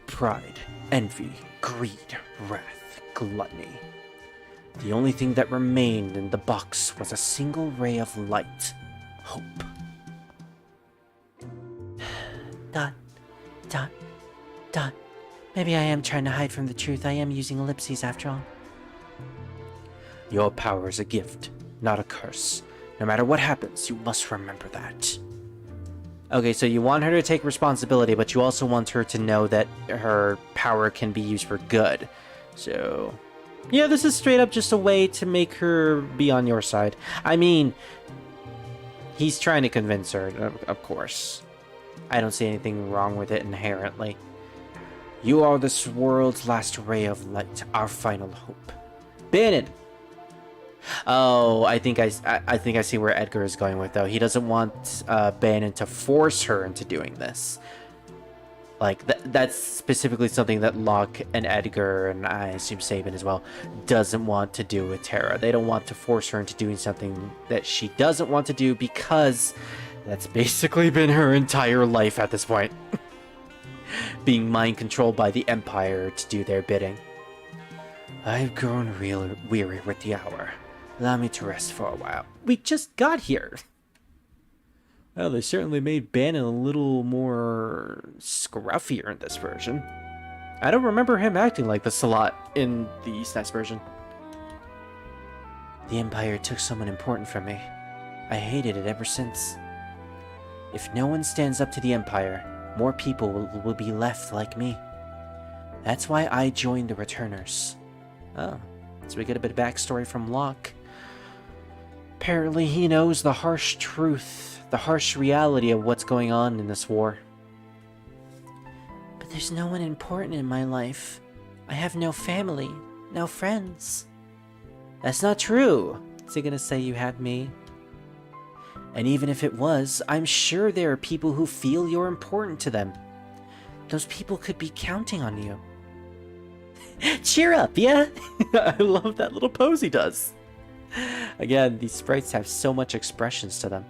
Pride, envy, greed, wrath, gluttony. The only thing that remained in the box was a single ray of light. Hope. Dot. Maybe I am trying to hide from the truth. I am using ellipses after all. Your power is a gift, not a curse. No matter what happens, you must remember that. Okay, so you want her to take responsibility, but you also want her to know that her power can be used for good. So, yeah, this is straight up just a way to make her be on your side. I mean, he's trying to convince her, of course. I don't see anything wrong with it inherently. You are this world's last ray of light, our final hope. Bannon! Oh, I think I see where Edgar is going with, though. He doesn't want Bannon to force her into doing this. Like, that's specifically something that Locke and Edgar, and I assume Sabin as well, doesn't want to do with Terra. They don't want to force her into doing something that she doesn't want to do, because that's basically been her entire life at this point. Being mind-controlled by the Empire to do their bidding. I've grown real weary with the hour. Allow me to rest for a while. We just got here. Well, they certainly made Bannon a little more scruffier in this version. I don't remember him acting like this a lot in the SNES version. The Empire took someone important from me. I hated it ever since. If no one stands up to the Empire, more people will be left like me. That's why I joined the Returners. Oh, so we get a bit of backstory from Locke. Apparently he knows the harsh truth, the harsh reality of what's going on in this war. But there's no one important in my life. I have no family, no friends. That's not true. Is he gonna say you have me? And even if it was, I'm sure there are people who feel you're important to them. Those people could be counting on you. Cheer up, yeah? I love that little pose he does. Again, these sprites have so much expressions to them.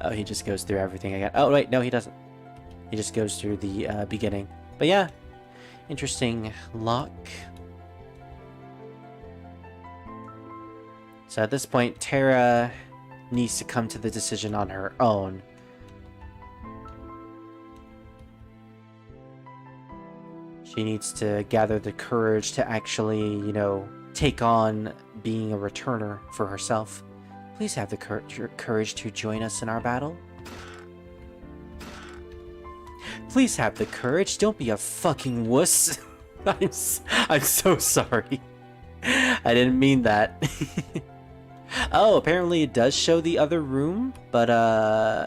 Oh, he just goes through everything again. Oh, wait, no, he doesn't. He just goes through the beginning. But yeah, interesting lock. So at this point, Terra needs to come to the decision on her own. She needs to gather the courage to actually, you know, take on being a returner for herself. Please have the courage to join us in our battle. Please have the courage. Don't be a fucking wuss. I'm so sorry. I didn't mean that. Oh, apparently it does show the other room, but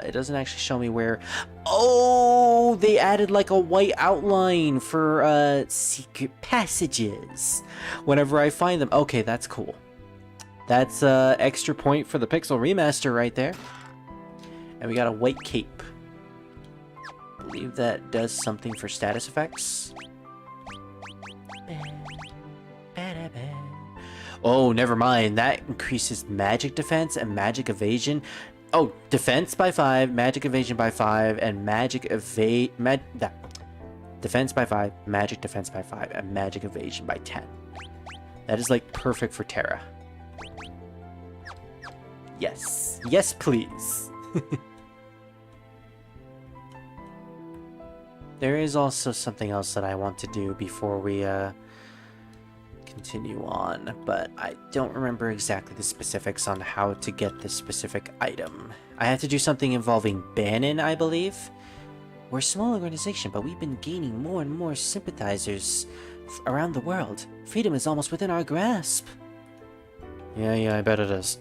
it doesn't actually show me where. Oh, they added like a white outline for secret passages whenever I find them. Okay, that's cool. That's extra point for the Pixel Remaster right there. And we got a white cape. I believe that does something for status effects. Oh, never mind. That increases magic defense and magic evasion. Oh, defense by 5, magic evasion by 5, and magic evade... defense by 5, magic defense by 5, and magic evasion by 10. That is, like, perfect for Terra. Yes. Yes, please. There is also something else that I want to do before we, continue on, but I don't remember exactly the specifics on how to get this specific item. I have to do something involving Bannon, I believe. We're a small organization, but we've been gaining more and more sympathizers around the world. Freedom is almost within our grasp. Yeah, I bet it is.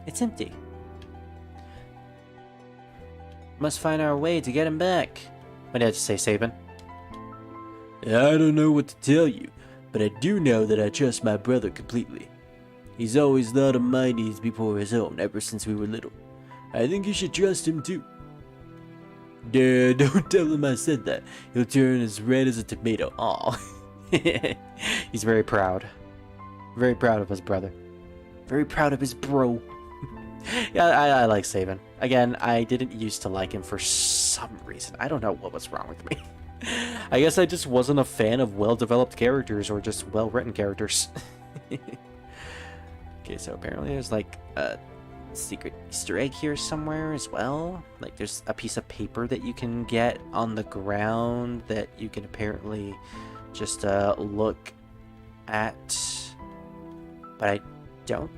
It's empty. Must find our way to get him back. What did I just say, Sabin? I don't know what to tell you, but I do know that I trust my brother completely. He's always thought of my needs before his own ever since we were little. I think you should trust him too. Don't tell him I said that. He'll turn as red as a tomato. Aw. He's very proud. Very proud of his brother. Very proud of his bro. Yeah, I like Sabin. Again, I didn't used to like him for some reason. I don't know what was wrong with me. I guess I just wasn't a fan of well-developed characters or just well-written characters. Okay, so apparently there's like a secret Easter egg here somewhere as well. Like there's a piece of paper that you can get on the ground that you can apparently just look at. But I don't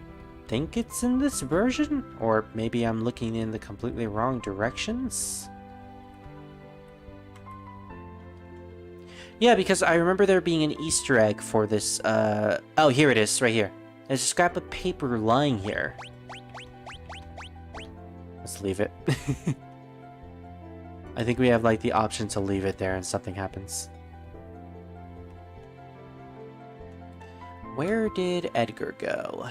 think it's in this version, or maybe I'm looking in the completely wrong directions. Yeah, because I remember there being an Easter egg for this, oh, here it is, right here. There's a scrap of paper lying here. Let's leave it. I think we have, like, the option to leave it there and something happens. Where did Edgar go?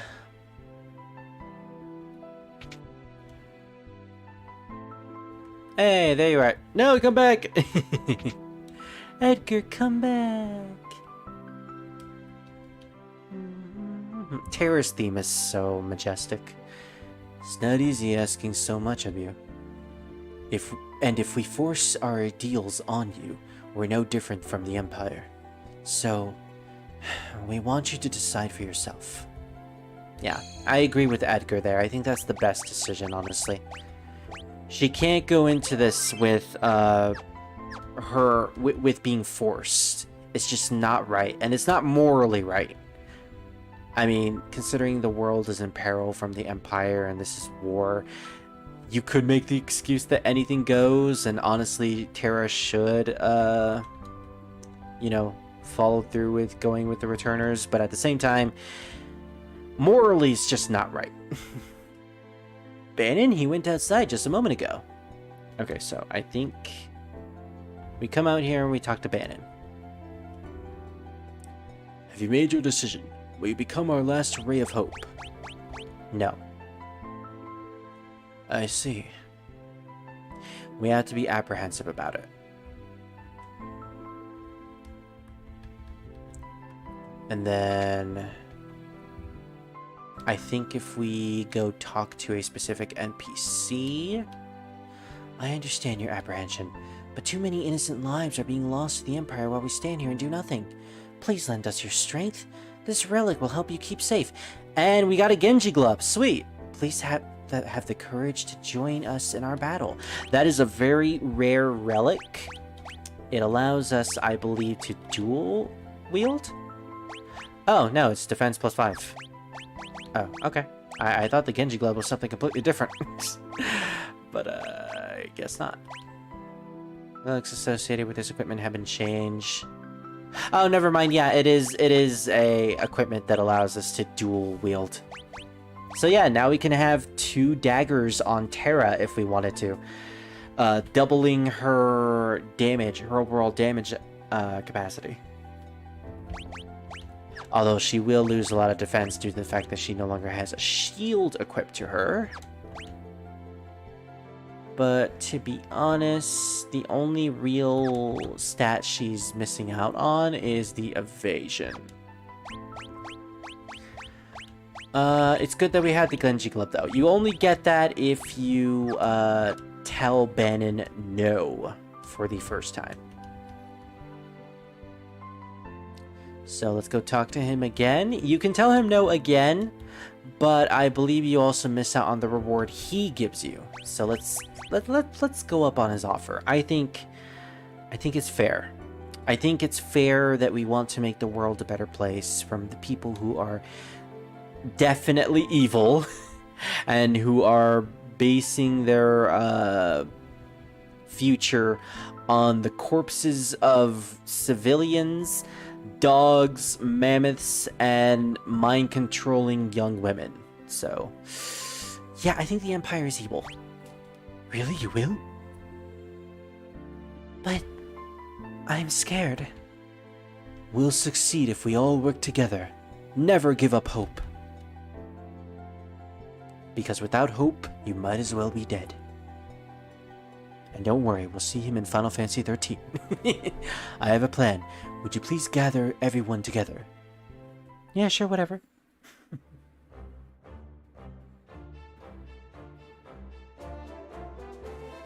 Hey, there you are. No, come back! Edgar, come back! Terra's theme is so majestic. It's not easy asking so much of you. If we force our ideals on you, we're no different from the Empire. So, we want you to decide for yourself. Yeah, I agree with Edgar there. I think that's the best decision, honestly. She can't go into this with, with being forced. It's just not right, and it's not morally right. I mean, considering the world is in peril from the Empire and this is war, you could make the excuse that anything goes, and honestly, Terra should, you know, follow through with going with the returners, but at the same time, morally it's just not right. Bannon, he went outside just a moment ago. Okay, so I think we come out here and we talk to Bannon. Have you made your decision? Will you become our last ray of hope? No. I see. We have to be apprehensive about it. And then I think if we go talk to a specific NPC... I understand your apprehension, but too many innocent lives are being lost to the Empire while we stand here and do nothing. Please lend us your strength. This relic will help you keep safe. And we got a Genji glove. Sweet. Please have the courage to join us in our battle. That is a very rare relic. It allows us, I believe, to dual wield? Oh, no, it's defense plus 5. Oh, okay. I thought the Genji glove was something completely different. But, I guess not. Relics associated with this equipment have been changed. Oh, never mind. Yeah, it is a equipment that allows us to dual wield. So yeah, now we can have 2 daggers on Terra if we wanted to. Doubling her damage, her overall damage capacity. Although she will lose a lot of defense due to the fact that she no longer has a shield equipped to her. But to be honest, the only real stat she's missing out on is the evasion. It's good that we have the Genji Club though. You only get that if you tell Bannon no for the first time. So let's go talk to him again. You can tell him no again, but I believe you also miss out on the reward he gives you. So let's go up on his offer. I think it's fair. I think it's fair that we want to make the world a better place from the people who are definitely evil and who are basing their future on the corpses of civilians, dogs, mammoths, and mind-controlling young women. So, yeah, I think the Empire is evil. Really, you will? But I'm scared. We'll succeed if we all work together. Never give up hope. Because without hope, you might as well be dead. And don't worry, we'll see him in Final Fantasy 13. I have a plan. Would you please gather everyone together? Yeah, sure, whatever.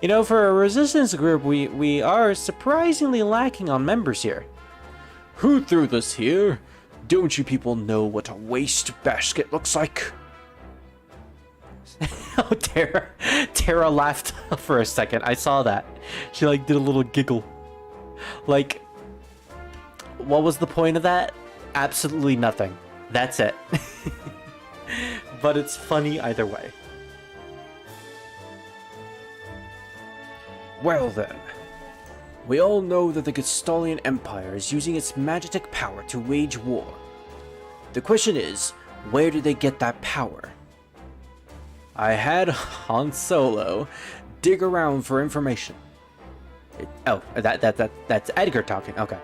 You know, for a resistance group, we are surprisingly lacking on members here. Who threw this here? Don't you people know what a waste basket looks like? Oh, Terra laughed for a second. I saw that. She, like, did a little giggle. Like, what was the point of that? Absolutely nothing. That's it. But it's funny either way. Well then, we all know that the Gestalian Empire is using its magitek power to wage war. The question is, where did they get that power? I had Han Solo dig around for information. That's Edgar talking. Okay.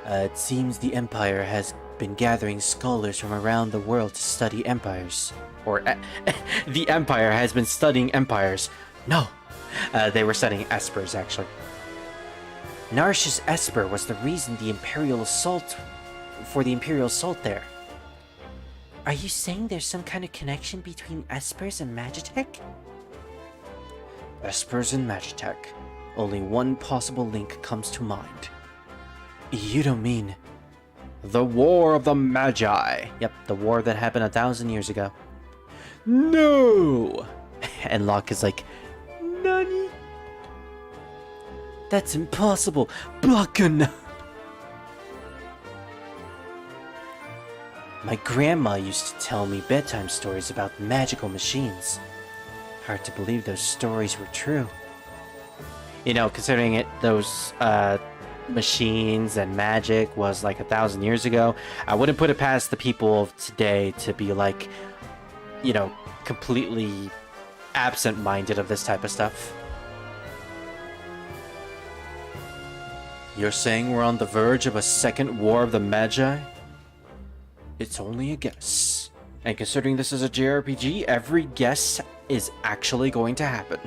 It seems the Empire has been gathering scholars from around the world to study empires. Or, the Empire has been studying empires. No. They were studying espers, actually. Narsh's esper was the reason the Imperial assault... for the Imperial assault there. Are you saying there's some kind of connection between espers and magitek? Espers and magitek. Only one possible link comes to mind. You don't mean... the War of the Magi. Yep, the war that happened 1,000 years ago. No! And Locke is like... Nani? That's impossible! Bakuna! My grandma used to tell me bedtime stories about magical machines. Hard to believe those stories were true. You know, considering it, those machines and magic was like 1,000 years ago, I wouldn't put it past the people of today to be like, you know, completely absent-minded of this type of stuff. You're saying we're on the verge of a second War of the Magi? It's only a guess. And considering this is a JRPG, every guess is actually going to happen.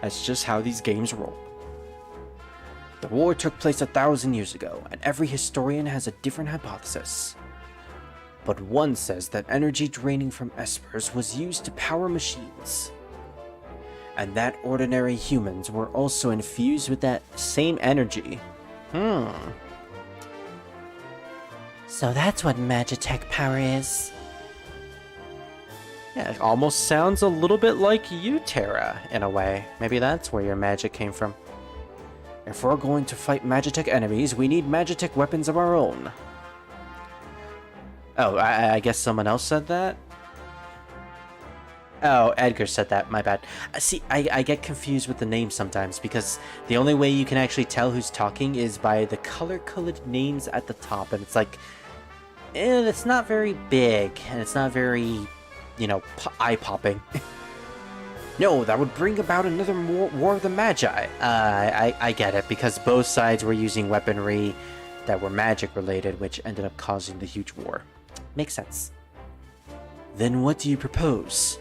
That's just how these games roll. The war took place 1,000 years ago, and every historian has a different hypothesis. but one says that energy draining from espers was used to power machines, and that ordinary humans were also infused with that same energy. So that's what Magitech power is. Yeah, it almost sounds a little bit like you, Terra, in a way. Maybe that's where your magic came from. If we're going to fight Magitech enemies, we need Magitech weapons of our own. Oh, I guess someone else said that? Oh, Edgar said that, my bad. See, I get confused with the names sometimes, because the only way you can actually tell who's talking is by the color-coded names at the top, and it's like, it's not very big, and it's not very, you know, eye-popping. No, that would bring about another War of the Magi. I get it, because both sides were using weaponry that were magic-related, which ended up causing the huge war. Makes sense. Then what do you propose?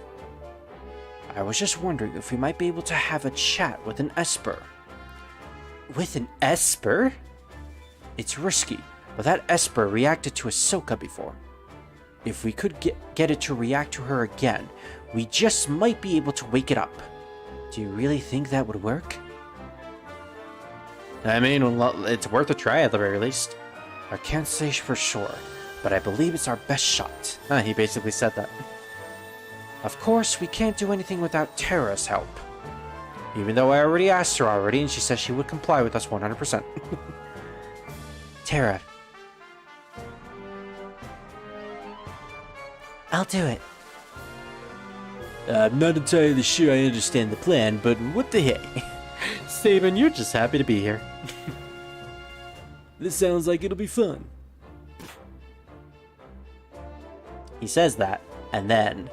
I was just wondering if we might be able to have a chat with an Esper. With an Esper? It's risky, but that Esper reacted to Ahsoka before. If we could get it to react to her again, we just might be able to wake it up. Do you really think that would work? I mean, it's worth a try at the very least. I can't say for sure, but I believe it's our best shot. He basically said that. Of course, we can't do anything without Terra's help. Even though I already asked her and she says she would comply with us 100%. Terra. I'll do it. I'm not entirely sure I understand the plan, but what the heck? Steven, you're just happy to be here. This sounds like it'll be fun. He says that, and then...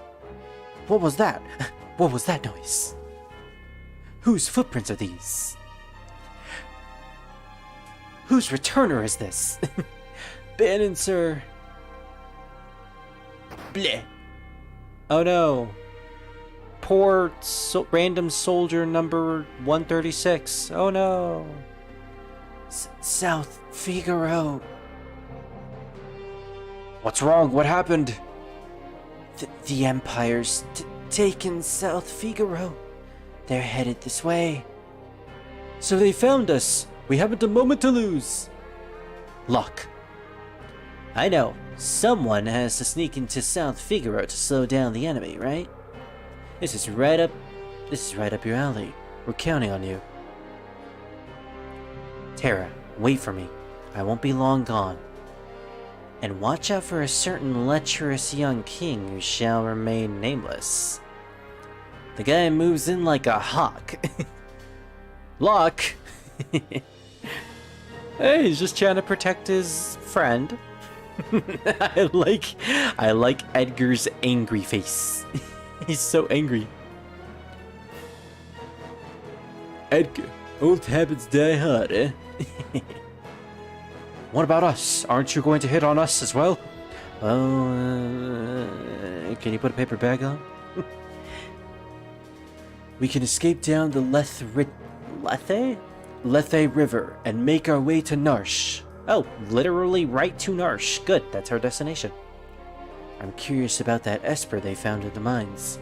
What was that? What was that noise? Whose footprints are these? Whose returner is this? Bannon, sir. Bleh. Oh no. Poor random soldier number 136. Oh no. South Figaro. What's wrong? What happened? The Empire's taken South Figaro. They're headed this way. So they found us. We haven't a moment to lose. Luck. I know. Someone has to sneak into South Figaro to slow down the enemy, right? This is right up your alley. We're counting on you. Terra, wait for me. I won't be long gone. And watch out for a certain lecherous young king who shall remain nameless. The guy moves in like a hawk. Luck? Hey, he's just trying to protect his friend. I like Edgar's angry face. He's so angry. Edgar, old habits die hard, eh? What about us? Aren't you going to hit on us as well? Can you put a paper bag on? We can escape down the Lethe River and make our way to Narsh. Oh, literally right to Narsh. Good, that's our destination. I'm curious about that Esper they found in the mines.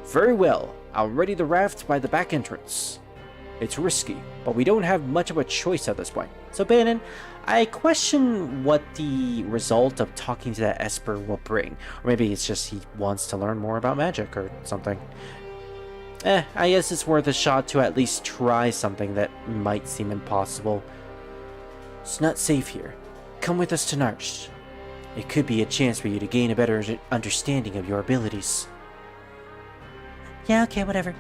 Very well. I'll ready the raft by the back entrance. It's risky, but we don't have much of a choice at this point. So Bannon, I question what the result of talking to that Esper will bring. Or maybe it's just he wants to learn more about magic or something. I guess it's worth a shot to at least try something that might seem impossible. It's not safe here. Come with us to Narsh. It could be a chance for you to gain a better understanding of your abilities. Yeah, okay, whatever.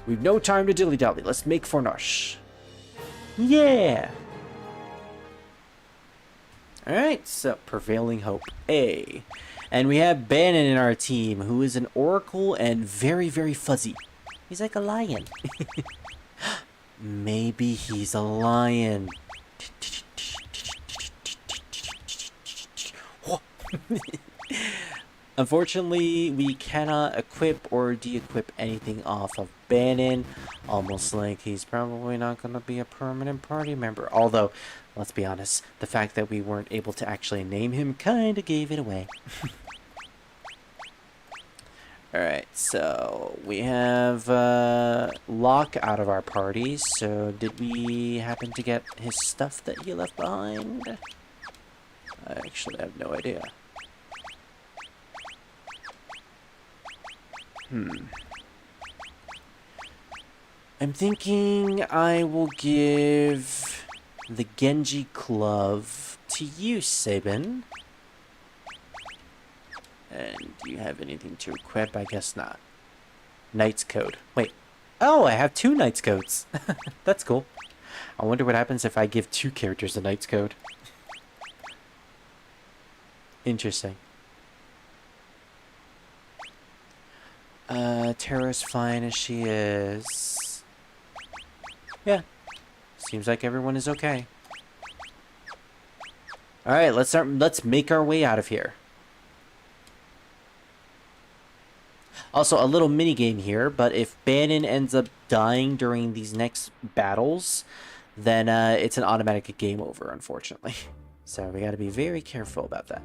We've no time to dilly-dally. Let's make for Narsh. Yeah! Alright, so Prevailing Hope A. And we have Bannon in our team, who is an oracle and very, very fuzzy. He's like a lion. Maybe he's a lion. Unfortunately, we cannot equip or de-equip anything off of Bannon. Almost like he's probably not going to be a permanent party member. Although, let's be honest, the fact that we weren't able to actually name him kind of gave it away. Alright, so we have Locke out of our party. So did we happen to get his stuff that he left behind? I actually have no idea. I'm thinking I will give the Genji glove to you, Sabin. And do you have anything to equip? I guess not. Knight's Code. Wait. Oh, I have 2 Knight's Codes. That's cool. I wonder what happens if I give 2 characters a Knight's Code. Interesting. Terra's fine as she is. Yeah. Seems like everyone is okay. Alright, let's make our way out of here. Also, a little mini game here, but if Bannon ends up dying during these next battles, then it's an automatic game over, unfortunately. So we gotta be very careful about that.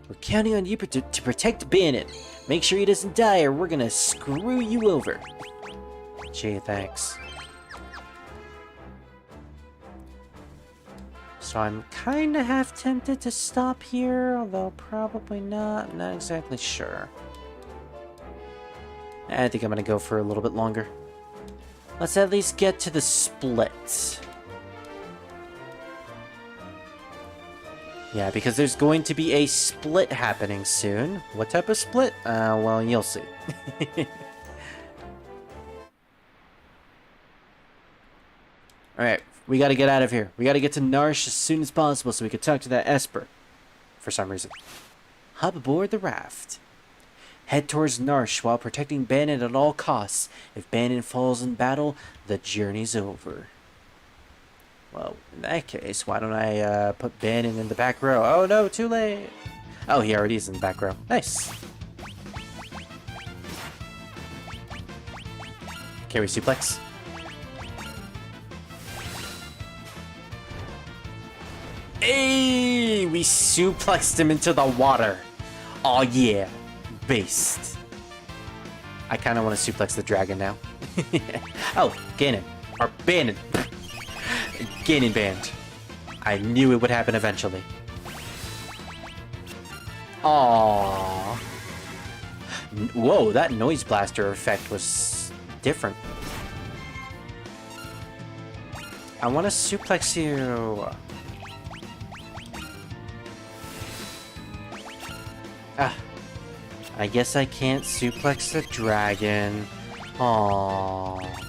We're counting on you to protect Bannon. Make sure he doesn't die or we're gonna screw you over. Gee, thanks. So I'm kinda half tempted to stop here, although probably not. Not exactly sure. I think I'm gonna go for a little bit longer. Let's at least get to the split. Yeah, because there's going to be a split happening soon. What type of split? Well, you'll see. Alright, we gotta get out of here. We gotta get to Narsh as soon as possible so we can talk to that Esper. For some reason. Hop aboard the raft. Head towards Narsh while protecting Bannon at all costs. If Bannon falls in battle, the journey's over. Well, in that case, why don't I put Bannon in the back row? Oh no, too late! Oh, he already is in the back row. Nice! Carry suplex. Hey! We suplexed him into the water! Oh yeah! Based. I kind of want to suplex the dragon now. Oh, Ganon. Or Bannon. Ganon banned. I knew it would happen eventually. Aww. Whoa, that noise blaster effect was different. I want to suplex you. Ah. I guess I can't suplex the dragon. Aww.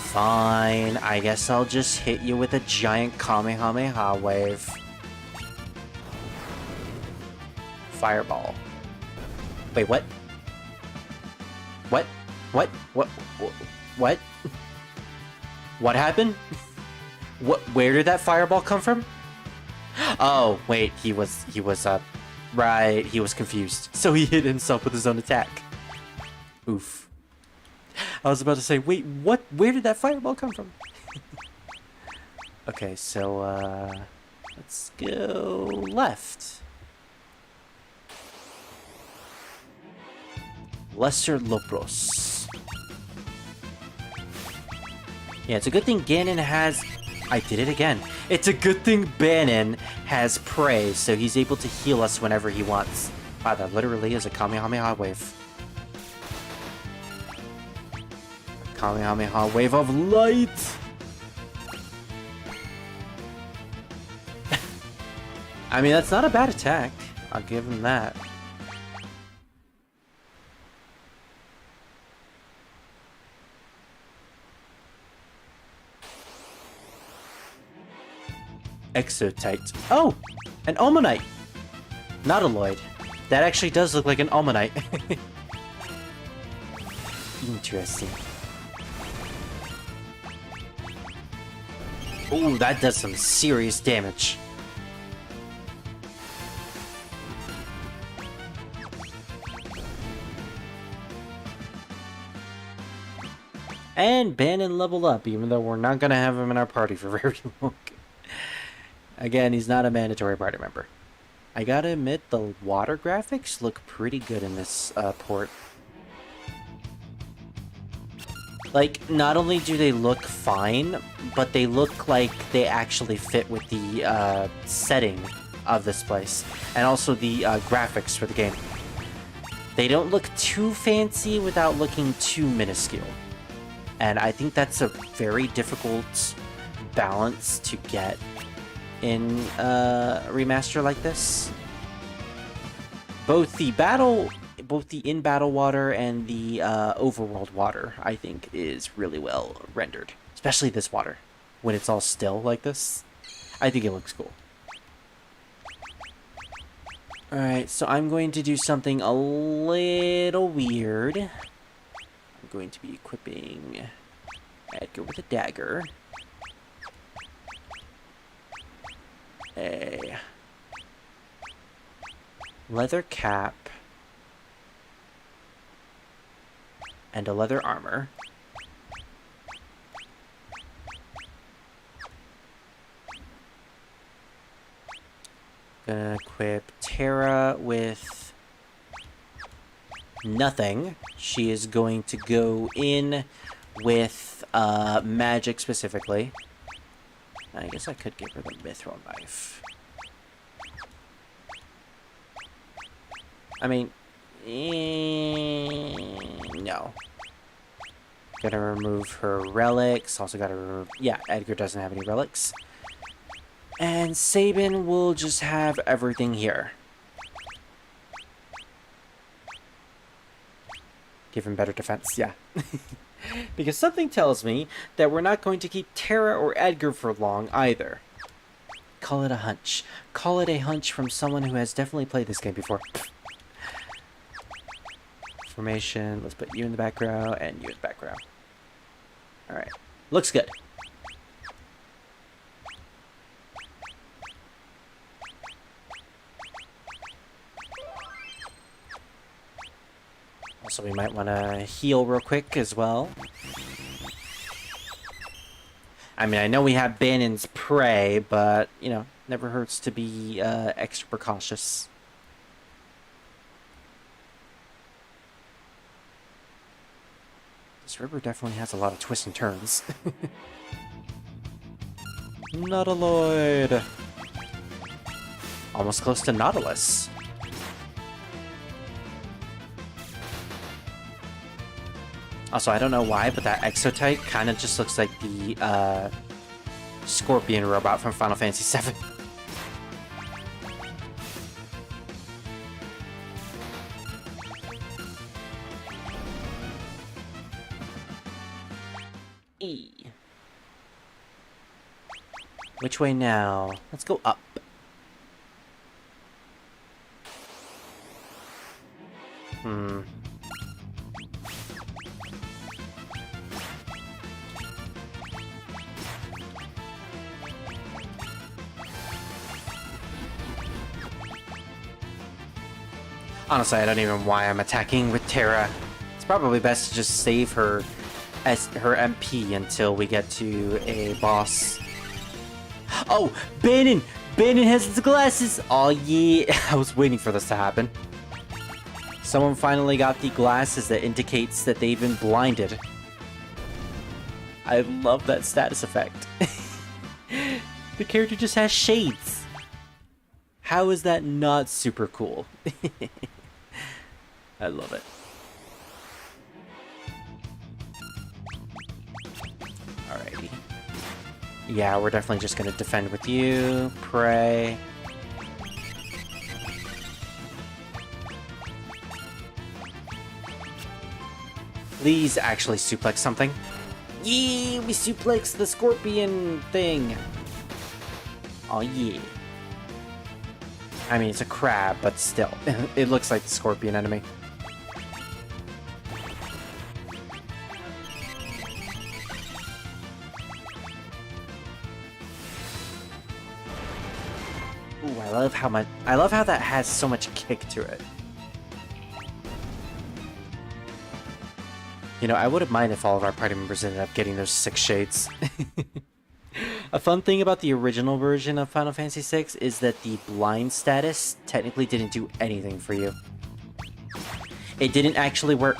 Fine, I guess I'll just hit you with a giant Kamehameha wave. Fireball. Wait, what? What? What? What? What? What happened? What? Where did that fireball come from? Oh, wait, he was right, he was confused. So he hit himself with his own attack. Oof. I was about to say, wait, what? Where did that fireball come from? Okay, so, let's go left. Lesser Lopros. Yeah, it's a good thing Ganon has... I did it again. It's a good thing Bannon has Prey, so he's able to heal us whenever he wants. Wow, that literally is a Kamehameha wave. Kamehameha wave of light! I mean, that's not a bad attack. I'll give him that. Exotite. Oh! An Omonite! Not a Lloyd. That actually does look like an Omonite. Interesting. Ooh, that does some serious damage. And Bannon leveled up, even though we're not going to have him in our party for very long. Again, he's not a mandatory party member. I gotta admit, the water graphics look pretty good in this port. Like, not only do they look fine, but they look like they actually fit with the setting of this place. And also the graphics for the game. They don't look too fancy without looking too minuscule. And I think that's a very difficult balance to get in a remaster like this. Both the in-battle water and the overworld water, I think, is really well rendered. Especially this water, when it's all still like this. I think it looks cool. Alright, so I'm going to do something a little weird. I'm going to be equipping Edgar with a dagger. A leather cap and a leather armor. Gonna equip Terra with nothing. She is going to go in with magic specifically. I guess I could give her the mithril knife. I mean, no. Gotta remove her relics. Also gotta remove... Yeah, Edgar doesn't have any relics. And Sabin will just have everything here. Give him better defense, yeah. Because something tells me that we're not going to keep Terra or Edgar for long either. Call it a hunch. Call it a hunch from someone who has definitely played this game before. Formation. Let's put you in the background and you in the background. Alright. Looks good. Also, we might want to heal real quick as well. I mean, I know we have Bannon's Prey, but, you know, never hurts to be extra precautious. This river definitely has a lot of twists and turns. Nautiloid! Almost close to Nautilus. Also, I don't know why, but that exotype kind of just looks like the scorpion robot from Final Fantasy VII. E. Which way now? Let's go up. Honestly, I don't even know why I'm attacking with Terra. It's probably best to just save her as her MP until we get to a boss. Oh, Bannon! Bannon has his glasses! Oh yeah, I was waiting for this to happen. Someone finally got the glasses that indicates that they've been blinded. I love that status effect. The character just has shades. How is that not super cool? I love it. Alrighty. Yeah, we're definitely just gonna defend with you. Pray. Please actually suplex something. Yeah, we suplex the scorpion thing. Oh yeah. I mean, it's a crab, but still. It looks like the scorpion enemy. Ooh, I love how that has so much kick to it. You know, I wouldn't mind if all of our party members ended up getting those 6 shades. A fun thing about the original version of Final Fantasy VI is that the blind status technically didn't do anything for you. It didn't actually work.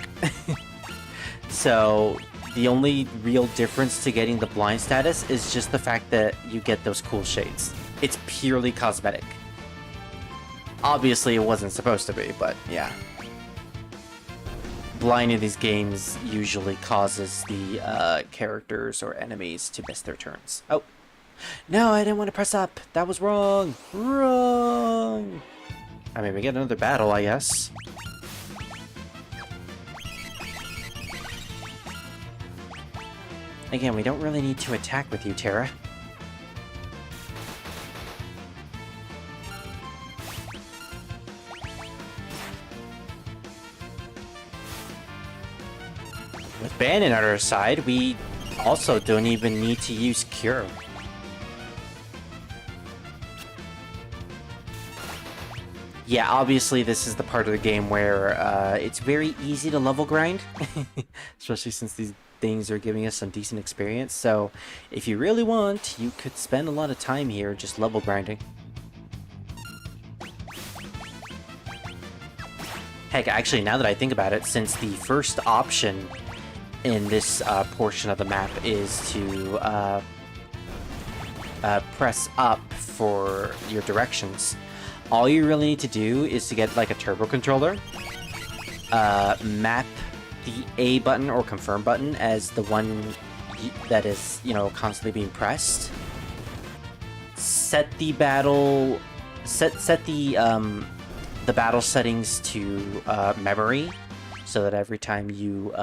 So, the only real difference to getting the blind status is just the fact that you get those cool shades. It's purely cosmetic. Obviously, it wasn't supposed to be, but yeah. Blind in these games usually causes the characters or enemies to miss their turns. Oh. No, I didn't want to press up. That was wrong. Wrong. I mean, we get another battle, I guess. Again, we don't really need to attack with you, Terra. With Banon at our side, we also don't even need to use Cure. Yeah, obviously this is the part of the game where it's very easy to level grind, especially since these things are giving us some decent experience. So if you really want, you could spend a lot of time here just level grinding. Heck, actually, now that I think about it, since the first option in this portion of the map is to press up for your directions, all you really need to do is to get like a turbo controller, map the A button or confirm button as the one that is, you know, constantly being pressed. Set the battle, set the battle settings to memory, so that every time you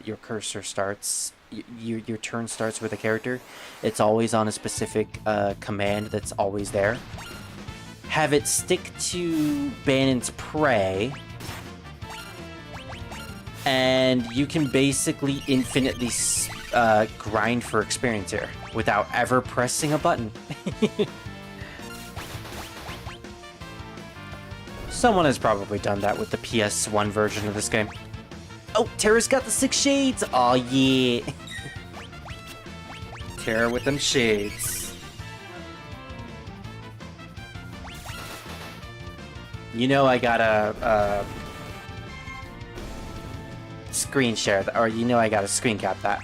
your cursor starts, your turn starts with a character, it's always on a specific command that's always there. Have it stick to Banon's Prey, and you can basically infinitely grind for experience here without ever pressing a button. Someone has probably done that with the PS1 version of this game. Oh, Terra's got the 6 shades! Aw, yeah! Terra with them shades. You know I gotta, screen share that, or you know I gotta screen cap that.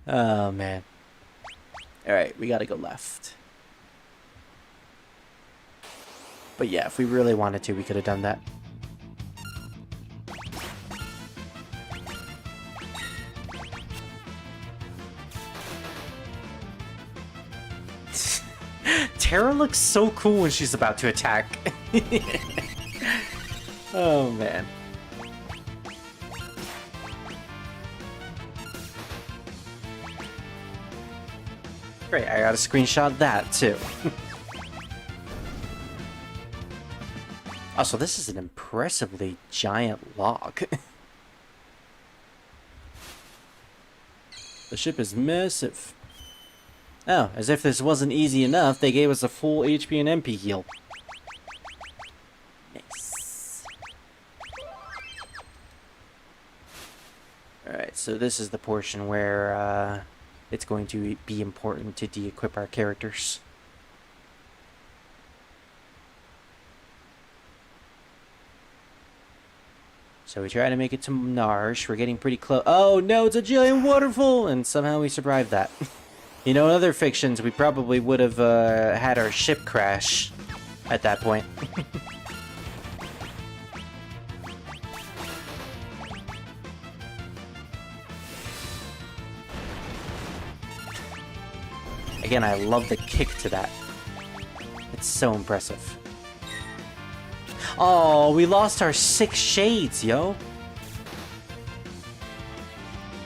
Oh, man. Alright, we gotta go left. But yeah, if we really wanted to, we could have done that. Terra looks so cool when she's about to attack. Oh, man. Great, I got a screenshot of that, too. Also, this is an impressively giant log. The ship is massive. Oh, as if this wasn't easy enough, they gave us a full HP and MP heal. Nice. Alright, so this is the portion where it's going to be important to de-equip our characters. So we try to make it to Narsh. We're getting pretty close. Oh no, it's a giant waterfall! And somehow we survived that. You know, in other fictions, we probably would have had our ship crash at that point. Again, I love the kick to that. It's so impressive. Oh, we lost our 6 shades, yo.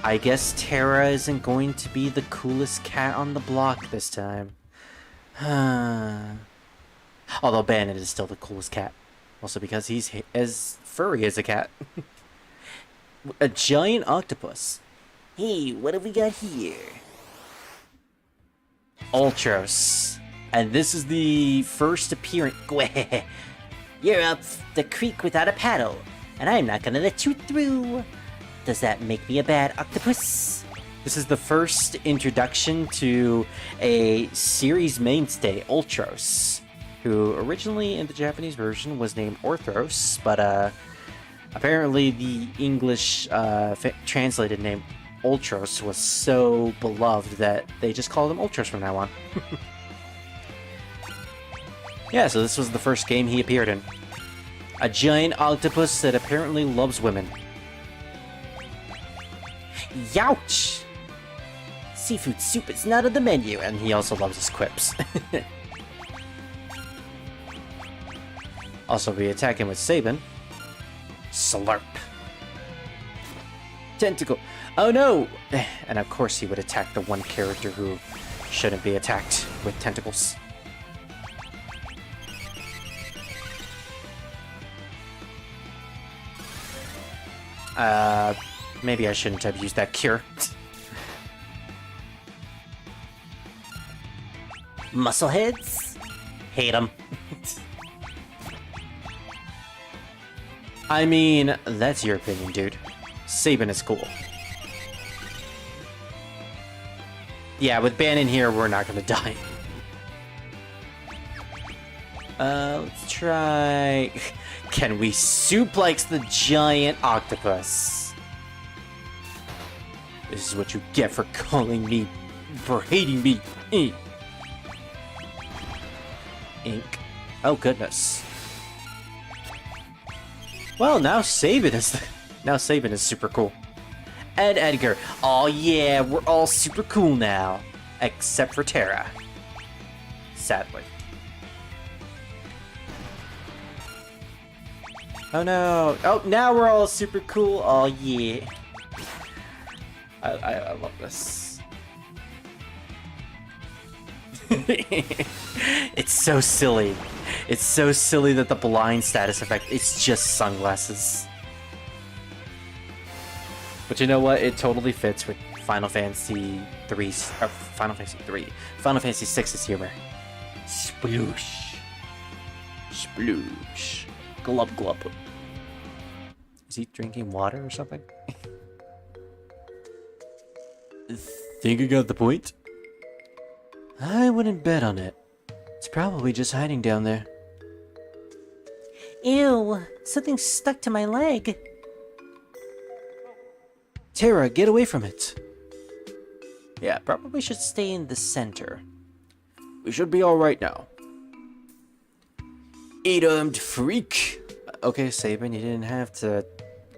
I guess Terra isn't going to be the coolest cat on the block this time. Although Banon is still the coolest cat. Also because he's as furry as a cat. A giant octopus. Hey, what have we got here? Ultros. And this is the first appearance. You're up the creek without a paddle, and I'm not gonna let you through. Does that make me a bad octopus? This is the first introduction to a series mainstay, Ultros, who originally in the Japanese version was named Orthros, but apparently the English translated name Ultros was so beloved that they just called him Ultros from now on. Yeah, so this was the first game he appeared in. A giant octopus that apparently loves women. Youch! Seafood soup is not on the menu. And he also loves his quips. Also, we attack him with Sabin. Slurp. Tentacle. Oh no! And of course he would attack the one character who shouldn't be attacked with tentacles. Maybe I shouldn't have used that cure. Muscleheads? Hate them. I mean, that's your opinion, dude. Sabin is cool. Yeah, with Ban in here, we're not gonna die. Let's try... Can we suplex the giant octopus? This is what you get for calling me... for hating me. Ink. Oh, goodness. Well, now Sabin is... Now Sabin is super cool. And Edgar. Oh yeah, we're all super cool now. Except for Terra. Sadly. Oh no. Oh, now we're all super cool. Oh yeah. I love this. It's so silly. It's so silly that the blind status effect is just sunglasses. But you know what? It totally fits with Final Fantasy 3's... Final Fantasy 3. Final Fantasy 6's humor. Sploosh. Sploosh. Glub glub. Is he drinking water or something? Think you got the point? I wouldn't bet on it. It's probably just hiding down there. Ew, something's stuck to my leg. Terra, get away from it. Yeah, probably should stay in the center. We should be alright now. Eight-armed freak! Okay, Sabin, you didn't have to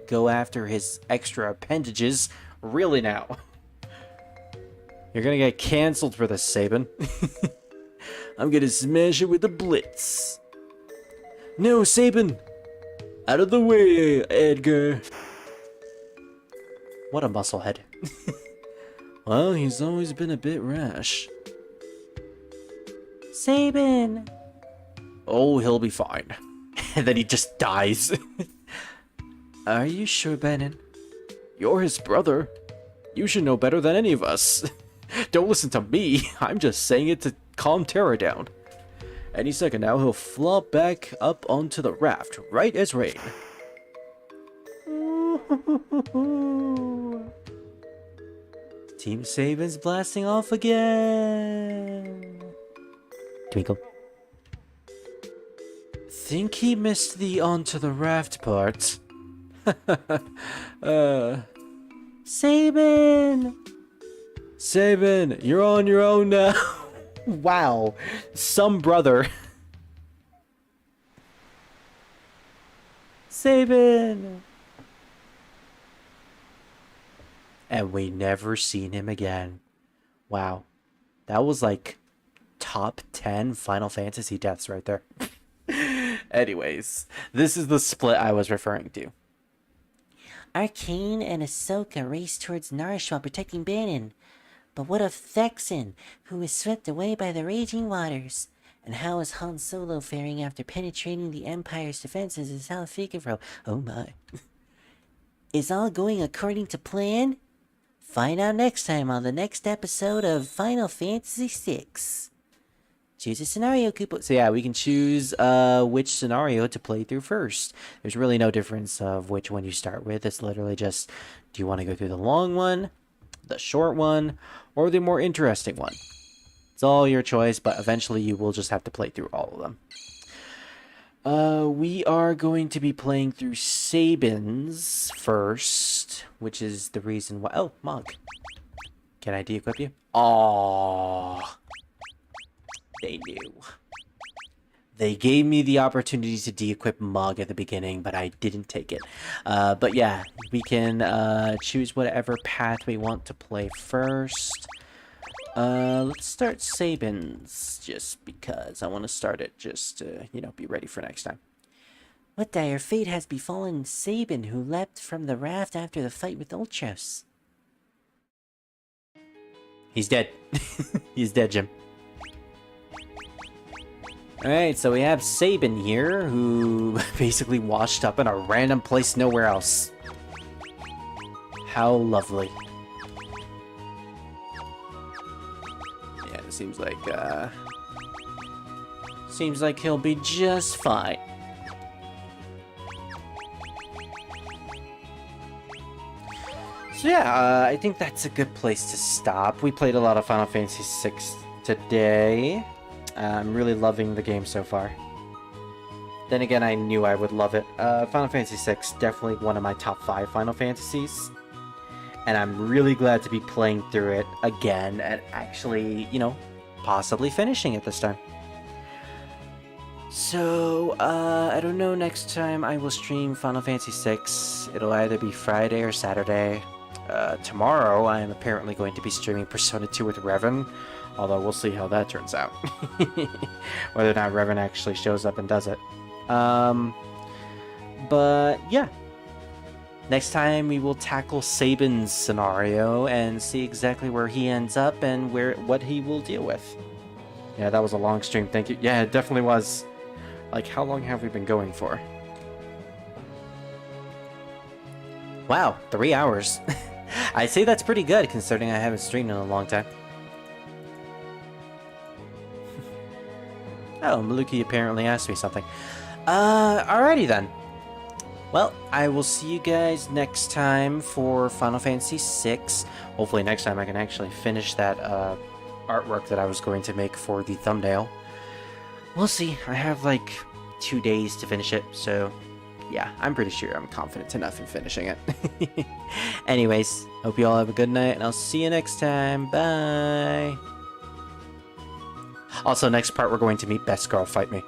go after his extra appendages. Really now. You're gonna get cancelled for this, Sabin. I'm gonna smash it with a blitz. No, Sabin! Out of the way, Edgar! What a musclehead. Well, he's always been a bit rash. Sabin! Oh, he'll be fine. And then he just dies. Are you sure, Bannon? You're his brother. You should know better than any of us. Don't listen to me. I'm just saying it to calm Terra down. Any second now, he'll flop back up onto the raft, right as rain. Team Sabin's blasting off again. Twinkle. Think he missed the onto the raft part. Sabin! Sabin, you're on your own now. Wow. Some brother. Sabin! And we never seen him again. Wow. That was like top 10 Final Fantasy deaths right there. Anyways, this is the split I was referring to. Arcane and Ahsoka race towards Narish while protecting Bannon. But what of Thexan, who was swept away by the raging waters? And how is Han Solo faring after penetrating the Empire's defenses in South Fikafro? Oh my. Is all going according to plan? Find out next time on the next episode of Final Fantasy VI. Choose a scenario, Koopa. So yeah, we can choose which scenario to play through first. There's really no difference of which one you start with. It's literally just, do you want to go through the long one, the short one, or the more interesting one? It's all your choice, but eventually you will just have to play through all of them. We are going to be playing through Sabin's first, which is the reason why... Oh, Mog. Can I de-equip you? Aww. They knew. They gave me the opportunity to de-equip Mog at the beginning, but I didn't take it. But yeah, we can choose whatever path we want to play first. Let's start Sabin's, just because I want to start it just to, you know, be ready for next time. What dire fate has befallen Sabin, who leapt from the raft after the fight with Ultros? He's dead. He's dead, Jim. Alright, so we have Sabin here, who basically washed up in a random place nowhere else. How lovely. Yeah, it seems like he'll be just fine. So yeah, I think that's a good place to stop. We played a lot of Final Fantasy VI today. I'm really loving the game so far. Then again, I knew I would love it. Final Fantasy VI, definitely one of my top 5 Final Fantasies. And I'm really glad to be playing through it again and actually, you know, possibly finishing it this time. So, I don't know, next time I will stream Final Fantasy VI. It'll either be Friday or Saturday. Tomorrow, I am apparently going to be streaming Persona 2 with Revan. Although, we'll see how that turns out. Whether or not Revan actually shows up and does it. But, yeah. Next time, we will tackle Sabin's scenario and see exactly where he ends up and what he will deal with. Yeah, that was a long stream, thank you. Yeah, it definitely was. Like, how long have we been going for? Wow, 3 hours. I'd say that's pretty good, considering I haven't streamed in a long time. Oh, Maluki apparently asked me something. Alrighty then. Well, I will see you guys next time for Final Fantasy VI. Hopefully next time I can actually finish that artwork that I was going to make for the thumbnail. We'll see. I have like 2 days to finish it, so yeah, I'm pretty sure I'm confident enough in finishing it. Anyways, hope you all have a good night, and I'll see you next time. Bye! Also, next part we're going to meet Best Girl Fight Me.